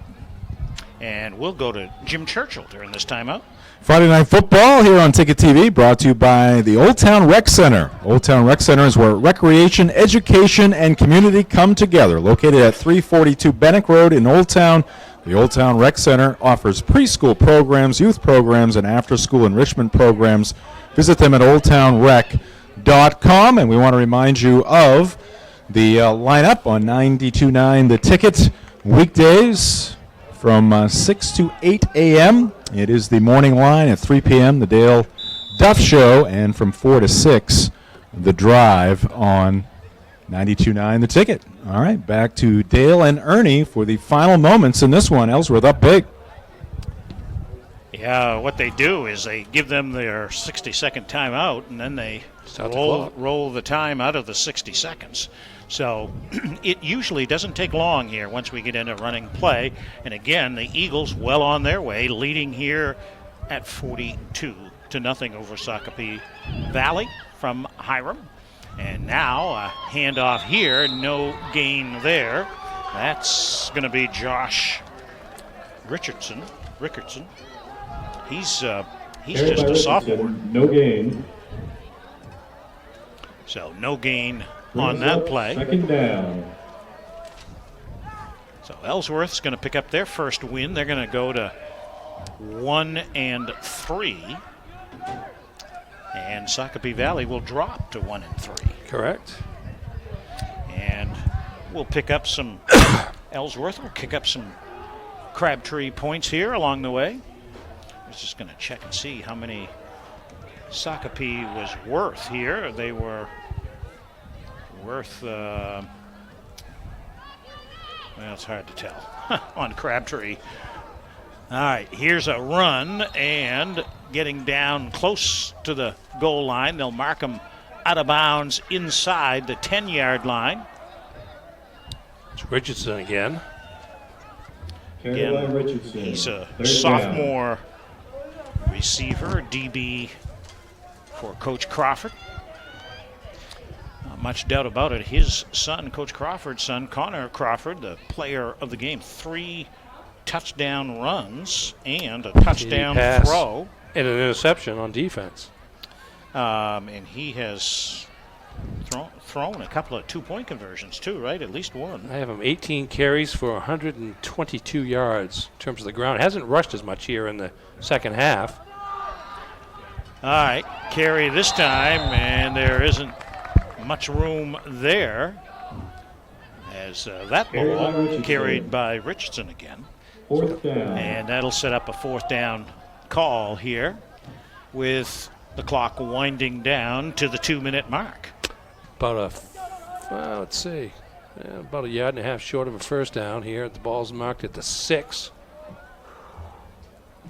Speaker 17: And we'll go to Jim Churchill during this timeout.
Speaker 8: Friday Night Football here on Ticket TV, brought to you by the Old Town Rec Center. Old Town Rec Center is where recreation, education, and community come together. Located at 342 Bennick Road in Old Town, the Old Town Rec Center offers preschool programs, youth programs, and after-school enrichment programs. Visit them at oldtownrec.com, and we want to remind you of the lineup on 92.9 The Ticket weekdays from 6 to 8 a.m. It is the morning line at 3 p.m., the Dale Duff Show, and from 4 to 6, the drive on 92.9 The Ticket. All right, back to Dale and Ernie for the final moments in this one. Ellsworth up big.
Speaker 17: Yeah, what they do is they give them their 60-second timeout, and then they roll the time out of the 60 seconds. So it usually doesn't take long here once we get into running play. And again, the Eagles well on their way, leading here at 42-0 over Sacopee Valley from Hiram. And now a handoff here, no gain there. That's going to be Josh Richardson. He's just a sophomore.
Speaker 18: No gain.
Speaker 17: So no gain on that play.
Speaker 18: Second down.
Speaker 17: So Ellsworth's going to pick up their first win. They're going to go to 1-3. And Sacopee Valley will drop to 1-3.
Speaker 16: Correct.
Speaker 17: And we'll pick up some Ellsworth will kick up some Crabtree points here along the way. I was just going to check and see how many Sacopee was worth here. They were worth Well, it's hard to tell on Crabtree. All right, here's a run, and getting down close to the goal line. They'll mark him out of bounds inside the 10-yard line.
Speaker 16: It's Richardson again.
Speaker 18: Richardson.
Speaker 17: He's a
Speaker 18: Third
Speaker 17: sophomore receiver, DB for Coach Crawford. Not much doubt about it. His son, Coach Crawford's son, Connor Crawford, the player of the game, 3 touchdown runs and a touchdown throw.
Speaker 16: And an interception on defense.
Speaker 17: And he has thrown a couple of 2-point conversions too, right? At least one.
Speaker 16: I have him 18 carries for 122 yards in terms of the ground. Hasn't rushed as much here in the second half.
Speaker 17: All right, carry this time, and there isn't much room there as that ball carried by Richardson again.
Speaker 18: 4th down.
Speaker 17: And that'll set up a 4th down call here with the clock winding down to the 2-minute mark.
Speaker 16: About let's see, about a yard and a half short of a first down here. The ball's marked at the 6,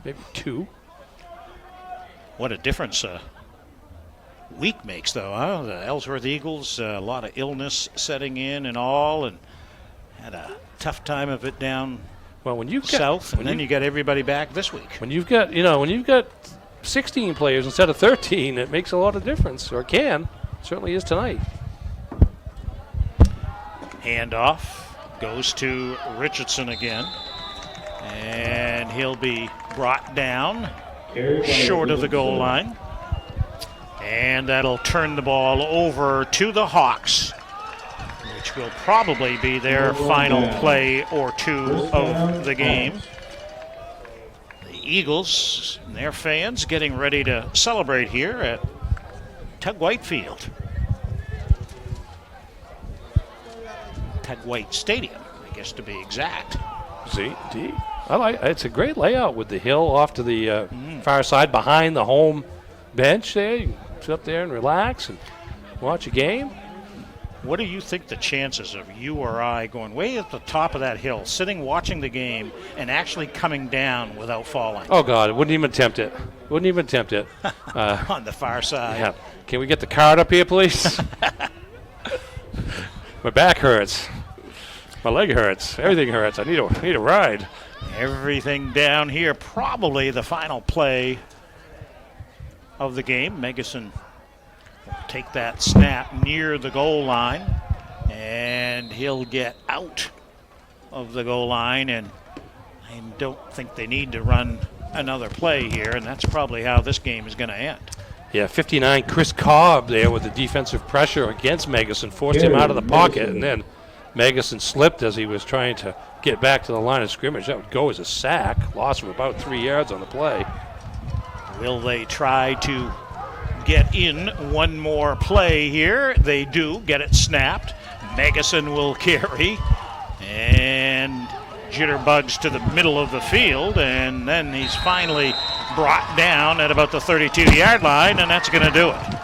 Speaker 16: maybe 2.
Speaker 17: What a difference a week makes, though, huh? The Ellsworth Eagles, a lot of illness setting in and all, and had a tough time of it down
Speaker 16: when you've
Speaker 17: south, and then you got everybody back this week.
Speaker 16: When you've got 16 players instead of 13, it makes a lot of difference, or can. Certainly is tonight.
Speaker 17: Handoff goes to Richardson again, and he'll be brought down short of the goal line, and that'll turn the ball over to the Hawks, which will probably be their final play or 2 of the game. The Eagles and their fans getting ready to celebrate here at Tug White Field. Tug White Stadium, I guess, to be exact.
Speaker 16: See, it's a great layout with the hill off to the far side behind the home bench there. You can sit up there and relax and watch a game.
Speaker 17: What do you think the chances of you or I going way at the top of that hill, sitting watching the game, and actually coming down without falling?
Speaker 16: Oh, God, wouldn't even attempt it.
Speaker 17: On the far side.
Speaker 16: Yeah. Can we get the card up here, please? My back hurts. My leg hurts. Everything hurts. I need a ride.
Speaker 17: Everything down here. Probably the final play of the game. Megason will take that snap near the goal line, and he'll get out of the goal line, and I don't think they need to run another play here, and that's probably how this game is going to end.
Speaker 16: Yeah, 59, Chris Cobb there with the defensive pressure against Megason, forced him out of the pocket, and then Megason slipped as he was trying to get back to the line of scrimmage. That would go as a sack, loss of about 3 yards on the play.
Speaker 17: Will they try to get in one more play here? They do get it snapped. Megason will carry, and jitterbugs to the middle of the field, and then he's finally brought down at about the 32-yard line, and that's going to do it.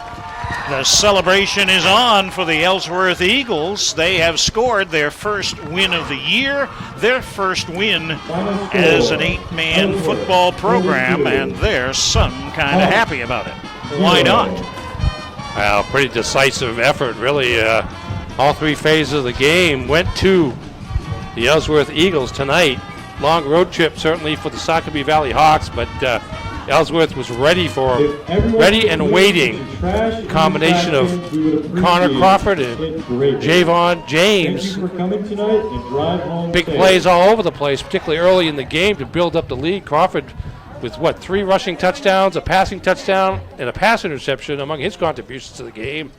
Speaker 17: The celebration is on for the Ellsworth Eagles. They have scored their first win of the year, their first win as an 8-man football program, and they're some kind of happy about it. Why not?
Speaker 16: Well, pretty decisive effort, really. All 3 phases of the game went to the Ellsworth Eagles tonight. Long road trip, certainly, for the Sacopee Valley Hawks, but Ellsworth was ready and waiting. Combination of Connor Crawford and Javon James. Big plays all over the place, particularly early in the game to build up the lead. Crawford with 3 rushing touchdowns, a passing touchdown, and a pass interception among his contributions to the game.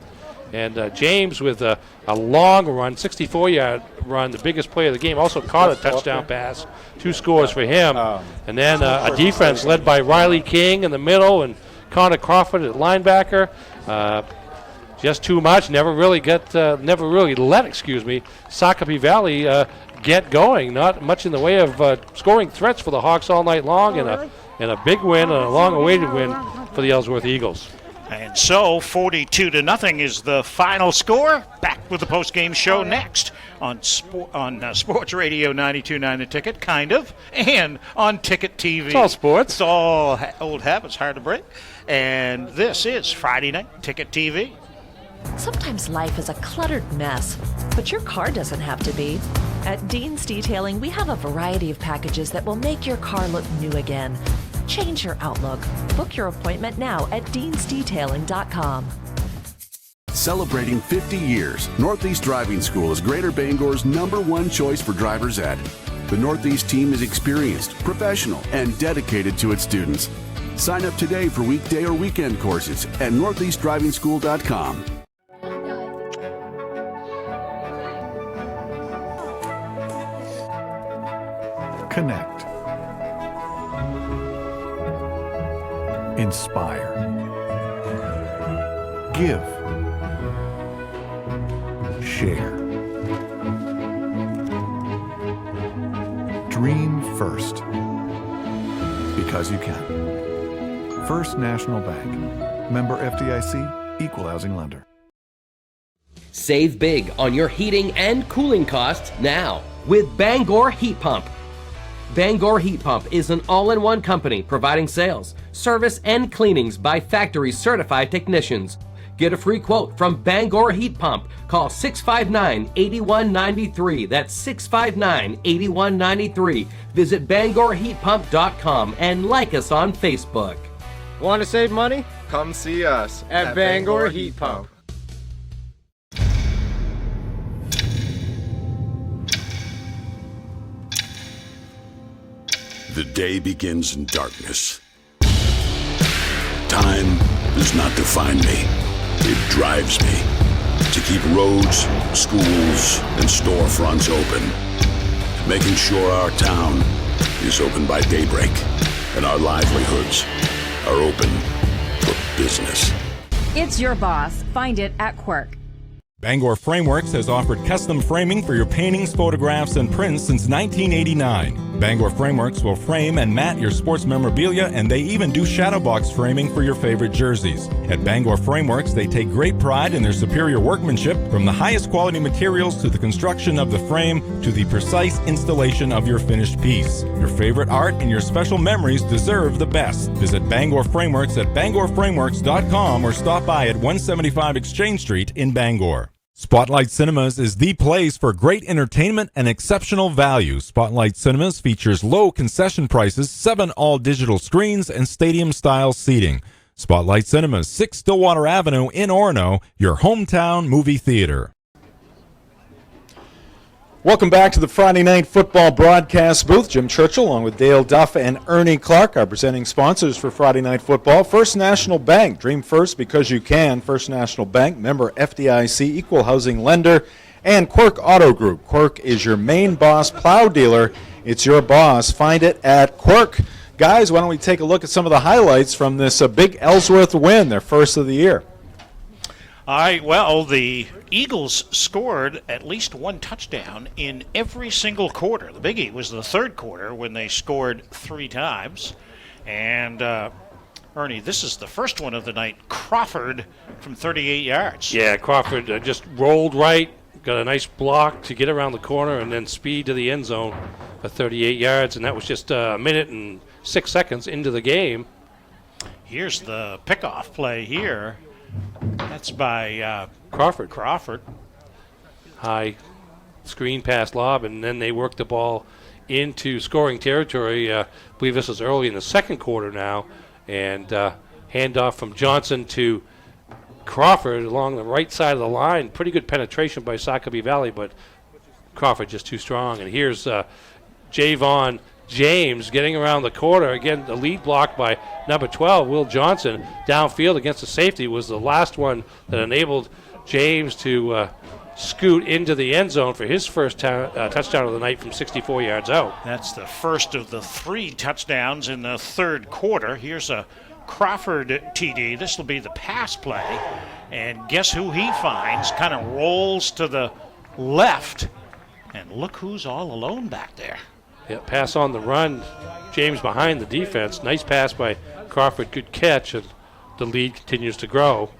Speaker 16: And James with a long run, 64-yard run, the biggest play of the game, also caught a touchdown pass. 2 scores for him. And then a defense led by Riley King in the middle and Connor Crawford at linebacker. Just too much. Never really let Sacopee Valley get going. Not much in the way of scoring threats for the Hawks all night long, and a big win, a long-awaited win for the Ellsworth Eagles.
Speaker 17: And so 42-0 is the final score. Back with the post-game show next on Sports Radio 92.9 The Ticket, kind of, and on Ticket TV.
Speaker 16: It's all sports.
Speaker 17: It's all old habits, hard to break. And this is Friday Night Ticket TV.
Speaker 15: Sometimes life is a cluttered mess, but your car doesn't have to be. At Dean's Detailing, we have a variety of packages that will make your car look new again. Change your outlook. Book your appointment now at deansdetailing.com.
Speaker 19: Celebrating 50 years, Northeast Driving School is Greater Bangor's #1 choice for driver's ed. The Northeast team is experienced, professional, and dedicated to its students. Sign up today for weekday or weekend courses at northeastdrivingschool.com.
Speaker 6: Connect. Inspire. Give. Share. Dream first. Because you can. First National Bank. Member FDIC, Equal Housing Lender.
Speaker 13: Save big on your heating and cooling costs now with Bangor Heat Pump. Bangor Heat Pump is an all-in-one company providing sales, service, and cleanings by factory certified technicians. Get a free quote from Bangor Heat Pump. Call 659-8193. That's 659-8193. Visit BangorHeatPump.com and like us on Facebook.
Speaker 14: Want to save money? Come see us at Bangor Heat Pump.
Speaker 11: The day begins in darkness. Time does not define me. It drives me to keep roads, schools, and storefronts open, making sure our town is open by daybreak and our livelihoods are open for business.
Speaker 12: It's your boss. Find it at Quirk.
Speaker 2: Bangor Frameworks has offered custom framing for your paintings, photographs, and prints since 1989. Bangor Frameworks will frame and mat your sports memorabilia, and they even do shadow box framing for your favorite jerseys. At Bangor Frameworks, they take great pride in their superior workmanship, from the highest quality materials to the construction of the frame to the precise installation of your finished piece. Your favorite art and your special memories deserve the best. Visit Bangor Frameworks at bangorframeworks.com or stop by at 175 Exchange Street in Bangor. Spotlight Cinemas is the place for great entertainment and exceptional value. Spotlight Cinemas features low concession prices, 7 all-digital screens, and stadium-style seating. Spotlight Cinemas, 6 Stillwater Avenue in Orono, your hometown movie theater.
Speaker 8: Welcome back to the Friday Night Football broadcast booth. Jim Churchill along with Dale Duff and Ernie Clark, our presenting sponsors for Friday Night Football. First National Bank, dream first because you can. First National Bank, member FDIC, equal housing lender, and Quirk Auto Group. Quirk is your main boss plow dealer. It's your boss. Find it at Quirk. Guys, why don't we take a look at some of the highlights from this big Ellsworth win, their first of the year.
Speaker 17: All right, well, the Eagles scored at least one touchdown in every single quarter. The biggie was the third quarter when they scored 3 times. And, Ernie, this is the first one of the night. Crawford from 38 yards.
Speaker 16: Yeah, Crawford just rolled right, got a nice block to get around the corner, and then speed to the end zone for 38 yards. And that was just a minute and 6 seconds into the game.
Speaker 17: Here's the pickoff play here. That's by
Speaker 16: Crawford.
Speaker 17: High
Speaker 16: screen pass lob, and then they work the ball into scoring territory. I believe this is early in the second quarter now. And handoff from Johnson to Crawford along the right side of the line. Pretty good penetration by Sacopee Valley, but Crawford just too strong. And here's Javon James getting around the corner. Again, the lead block by number 12, Will Johnson, downfield against the safety, was the last one that enabled James to scoot into the end zone for his first touchdown of the night from 64 yards out.
Speaker 17: That's the first of the 3 touchdowns in the third quarter. Here's a Crawford TD. This will be the pass play. And guess who he finds? Kind of rolls to the left. And look who's all alone back there.
Speaker 16: Yeah, pass on the run. James behind the defense. Nice pass by Crawford. Good catch. And the lead continues to grow.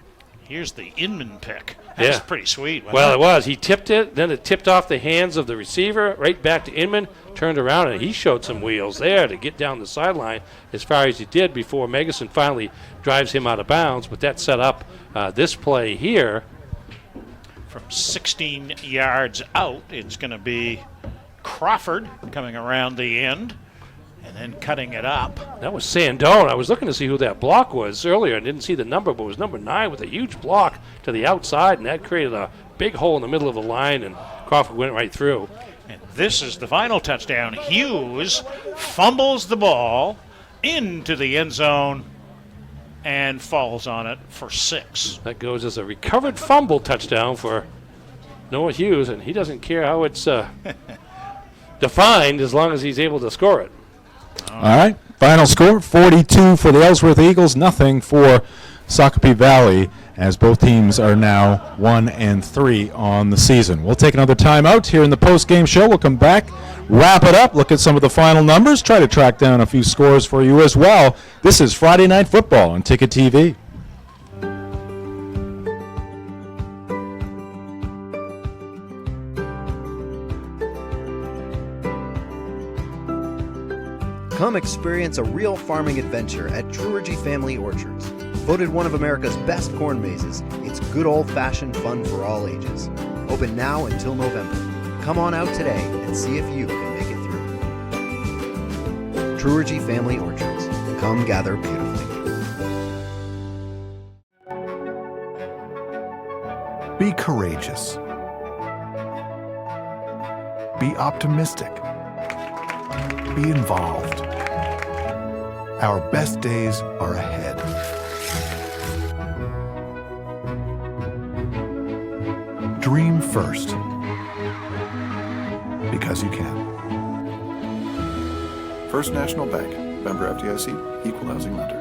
Speaker 17: Here's the Inman pick. That's pretty sweet.
Speaker 16: Well, it was. He tipped it, then it tipped off the hands of the receiver, right back to Inman, turned around, and he showed some wheels there to get down the sideline as far as he did before Megason finally drives him out of bounds. But that set up this play here.
Speaker 17: From 16 yards out, it's going to be Crawford coming around the end and then cutting it up.
Speaker 16: That was Sandone. I was looking to see who that block was earlier and didn't see the number, but it was number 9 with a huge block to the outside, and that created a big hole in the middle of the line, and Crawford went right through.
Speaker 17: And this is the final touchdown. Hughes fumbles the ball into the end zone and falls on it for 6.
Speaker 16: That goes as a recovered fumble touchdown for Noah Hughes, and he doesn't care how it's defined as long as he's able to score it.
Speaker 8: All right, final score, 42 for the Ellsworth Eagles, nothing for Sacopee Valley, as both teams are now 1-3 on the season. We'll take another timeout here in the post-game show. We'll come back, wrap it up, look at some of the final numbers, try to track down a few scores for you as well. This is Friday Night Football on Ticket TV.
Speaker 7: Come experience a real farming adventure at Drury Family Orchards. Voted one of America's best corn mazes, it's good old-fashioned fun for all ages. Open now until November. Come on out today and see if you can make it through. Drury Family Orchards. Come gather beautifully.
Speaker 6: Be courageous. Be optimistic. Be involved. Our best days are ahead. Dream first. Because you can. First National Bank. Member FDIC. Equal housing lender.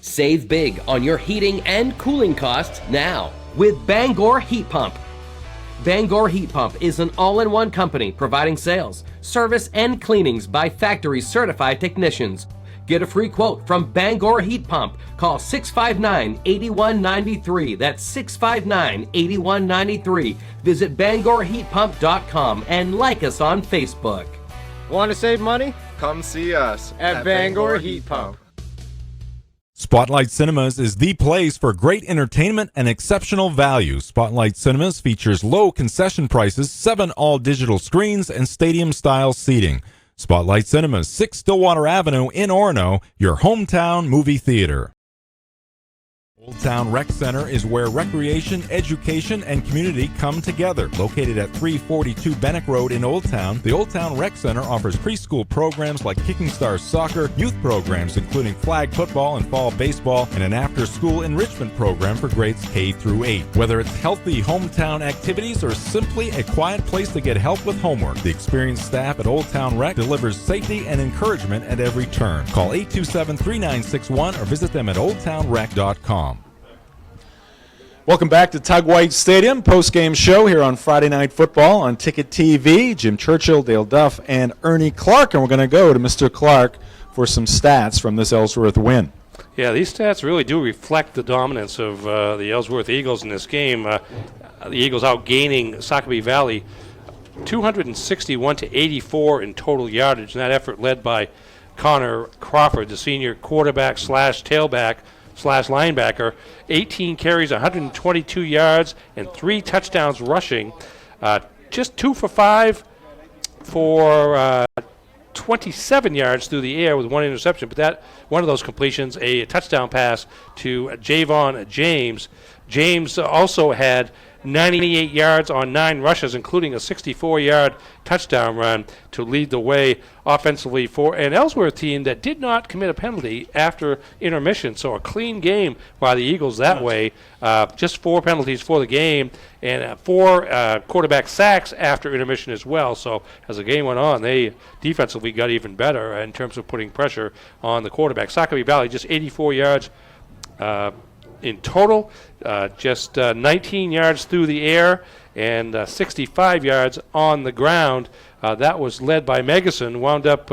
Speaker 13: Save big on your heating and cooling costs now with Bangor Heat Pump. Bangor Heat Pump is an all-in-one company providing sales, service, and cleanings by factory certified technicians. Get a free quote from Bangor Heat Pump. Call 659-8193. That's 659-8193. Visit BangorHeatPump.com and like us on Facebook.
Speaker 14: Want to save money? Come see us at Bangor Heat Pump.
Speaker 2: Spotlight Cinemas is the place for great entertainment and exceptional value. Spotlight Cinemas features low concession prices, 7 all-digital screens, and stadium-style seating. Spotlight Cinemas, 6 Stillwater Avenue in Orono, your hometown movie theater. Old Town Rec Center is where recreation, education, and community come together. Located at 342 Bennick Road in Old Town, the Old Town Rec Center offers preschool programs like Kicking Stars Soccer, youth programs including flag football and fall baseball, and an after-school enrichment program for grades K through 8. Whether it's healthy hometown activities or simply a quiet place to get help with homework, the experienced staff at Old Town Rec delivers safety and encouragement at every turn. Call 827-3961 or visit them at oldtownrec.com.
Speaker 8: Welcome back to Tug White Stadium, post-game show here on Friday Night Football on Ticket TV. Jim Churchill, Dale Duff, and Ernie Clark. And we're going to go to Mr. Clark for some stats from this Ellsworth win.
Speaker 16: Yeah, these stats really do reflect the dominance of the Ellsworth Eagles in this game. The Eagles outgaining Sacopee Valley 261 to 84 in total yardage, and that effort led by Connor Crawford, the senior quarterback slash tailback slash linebacker, 18 carries, 122 yards, and 3 touchdowns rushing. Just 2 for 5 for 27 yards through the air with 1 interception. But that one of those completions, a touchdown pass to Javon James. James also had 98 yards on 9 rushes, including a 64-yard touchdown run to lead the way offensively for an Ellsworth team that did not commit a penalty after intermission. So a clean game by the Eagles that way. Just 4 penalties for the game and 4 quarterback sacks after intermission as well. So as the game went on, they defensively got even better in terms of putting pressure on the quarterback. Sacopee Valley just 84 yards in total, just 19 yards through the air and 65 yards on the ground. That was led by Megason, wound up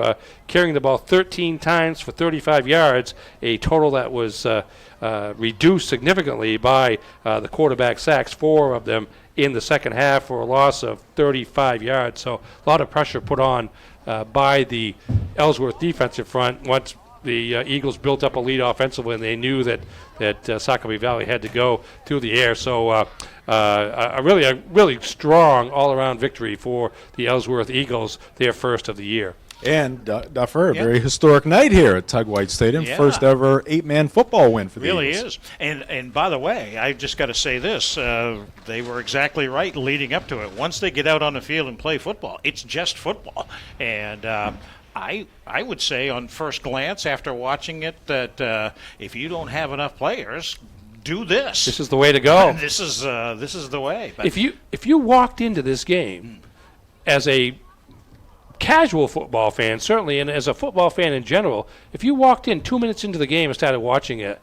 Speaker 16: carrying the ball 13 times for 35 yards, a total that was reduced significantly by the quarterback sacks, 4 of them in the second half for a loss of 35 yards. So a lot of pressure put on by the Ellsworth defensive front once the Eagles built up a lead offensively, and they knew that Sacopee Valley had to go through the air. So a really strong all-around victory for the Ellsworth Eagles, their first of the year.
Speaker 8: And Duffer, a very historic night here at Tug White Stadium.
Speaker 17: Yeah.
Speaker 8: First ever 8-man football win for the
Speaker 17: really
Speaker 8: Eagles.
Speaker 17: Is. And by the way, I just got to say this. They were exactly right leading up to it. Once they get out on the field and play football, it's just football. And I would say on first glance after watching it that if you don't have enough players, do this.
Speaker 16: This is the way to go.
Speaker 17: This is the way. But
Speaker 16: If you walked into this game as a casual football fan, certainly, and as a football fan in general, if you walked in 2 minutes into the game and started watching it,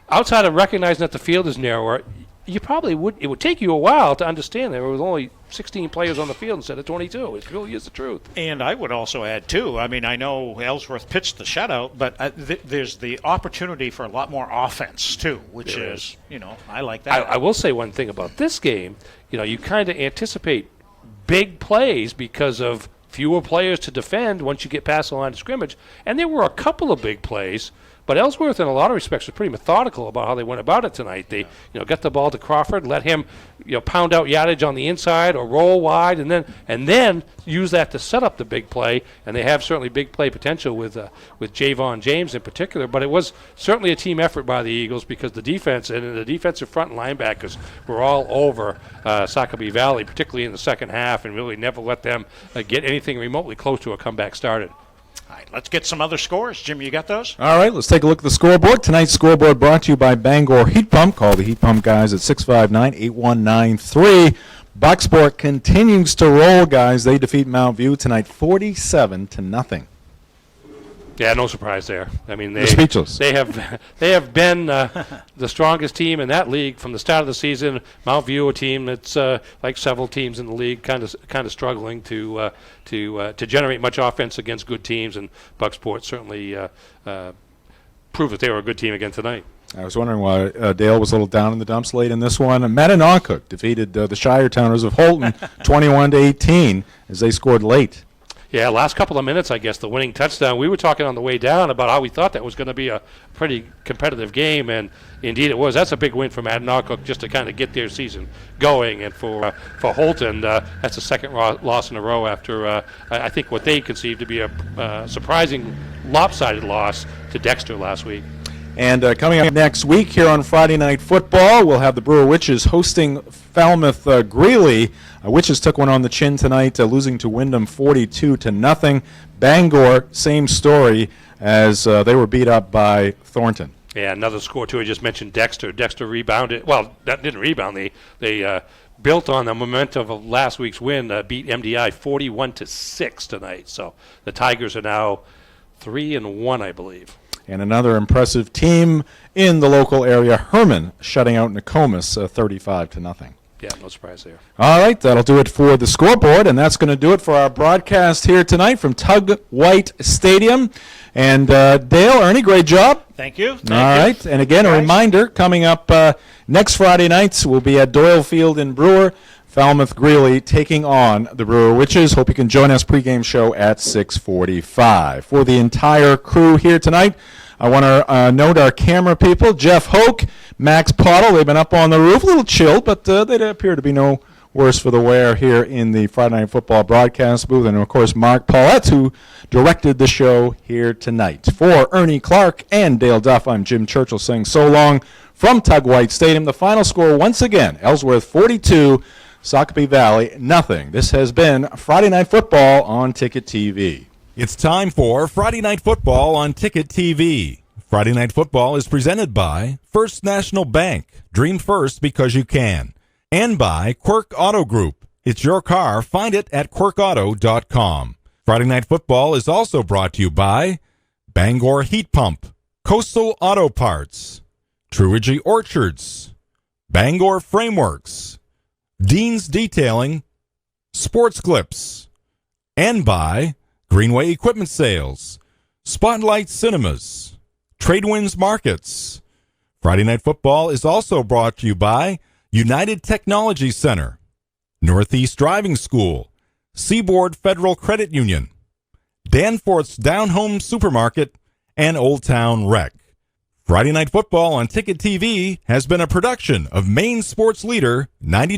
Speaker 16: outside of recognizing that the field is narrower, you probably would. It would take you a while to understand there was only 16 players on the field instead of 22. It really is the truth.
Speaker 17: And I would also add, too, I mean, I know Ellsworth pitched the shutout, but there's the opportunity for a lot more offense, too, which is, I like that.
Speaker 16: I will say one thing about this game. You kind of anticipate big plays because of fewer players to defend once you get past the line of scrimmage. And there were a couple of big plays. But Ellsworth, in a lot of respects, was pretty methodical about how they went about it tonight. They, got the ball to Crawford, let him, pound out yardage on the inside or roll wide, and then use that to set up the big play. And they have certainly big play potential with Javon James in particular. But it was certainly a team effort by the Eagles because the defense and the defensive front and linebackers were all over Sacopee Valley, particularly in the second half, and really never let them get anything remotely close to a comeback started.
Speaker 17: All right, let's get some other scores. Jim, you got those?
Speaker 8: All right, let's take a look at the scoreboard. Tonight's scoreboard brought to you by Bangor Heat Pump. Call the Heat Pump guys at 659-8193. Bucksport continues to roll, guys. They defeat Mount View tonight 47-0.
Speaker 16: Yeah, no surprise there. I mean,
Speaker 8: They're speechless.
Speaker 16: They have been the strongest team in that league from the start of the season. Mount View, a team that's like several teams in the league, kind of struggling to generate much offense against good teams, and Bucksport certainly proved that they were a good team again tonight.
Speaker 8: I was wondering why Dale was a little down in the dumps late in this one. Mattanock defeated the Shire Towners of Holton 21-18 as they scored late.
Speaker 16: Yeah, last couple of minutes, I guess, the winning touchdown. We were talking on the way down about how we thought that was going to be a pretty competitive game, and indeed it was. That's a big win for Mattanock just to kind of get their season going. And for Holton, that's the second loss in a row after, I think, what they conceived to be a surprising lopsided loss to Dexter last week.
Speaker 8: And coming up next week here on Friday Night Football, we'll have the Brewer Witches hosting Falmouth Greeley. Witches took one on the chin tonight, losing to Wyndham 42-0. Bangor, same story, as they were beat up by Thornton.
Speaker 16: Yeah, another score, too. I just mentioned Dexter. Dexter rebounded. Well, that didn't rebound. They built on the momentum of last week's win, beat MDI 41-6 tonight. So the Tigers are now 3-1, I believe.
Speaker 8: And another impressive team in the local area, Herman, shutting out Nokomis 35-0.
Speaker 16: Yeah, no surprise there.
Speaker 8: All right, that'll do it for the scoreboard, and that's going to do it for our broadcast here tonight from Tug White Stadium. And Dale, Ernie, great job.
Speaker 17: Thank you.
Speaker 8: All right, and again, a reminder, coming up next Friday nights, we'll be at Doyle Field in Brewer Falmouth Greeley taking on the Brewer Witches. Hope you can join us pregame show at 6:45. For the entire crew here tonight, I want to note our camera people, Jeff Hoke, Max Pottle. They've been up on the roof, a little chilled, but they appear to be no worse for the wear here in the Friday Night Football broadcast booth. And, of course, Mark Paulette, who directed the show here tonight. For Ernie Clark and Dale Duff, I'm Jim Churchill saying so long from Tug White Stadium. The final score, once again, Ellsworth 42, Sacopee Valley, nothing. This has been Friday Night Football on Ticket TV.
Speaker 2: It's time for Friday Night Football on Ticket TV. Friday Night Football is presented by First National Bank. Dream first because you can. And by Quirk Auto Group. It's your car. Find it at quirkauto.com. Friday Night Football is also brought to you by Bangor Heat Pump, Coastal Auto Parts, Truidge Orchards, Bangor Frameworks, Dean's Detailing, Sports Clips, and by Greenway Equipment Sales, Spotlight Cinemas, Tradewinds Markets. Friday Night Football is also brought to you by United Technology Center, Northeast Driving School, Seaboard Federal Credit Union, Danforth's Down Home Supermarket, and Old Town Rec. Friday Night Football on Ticket TV has been a production of Maine Sports Leader 90.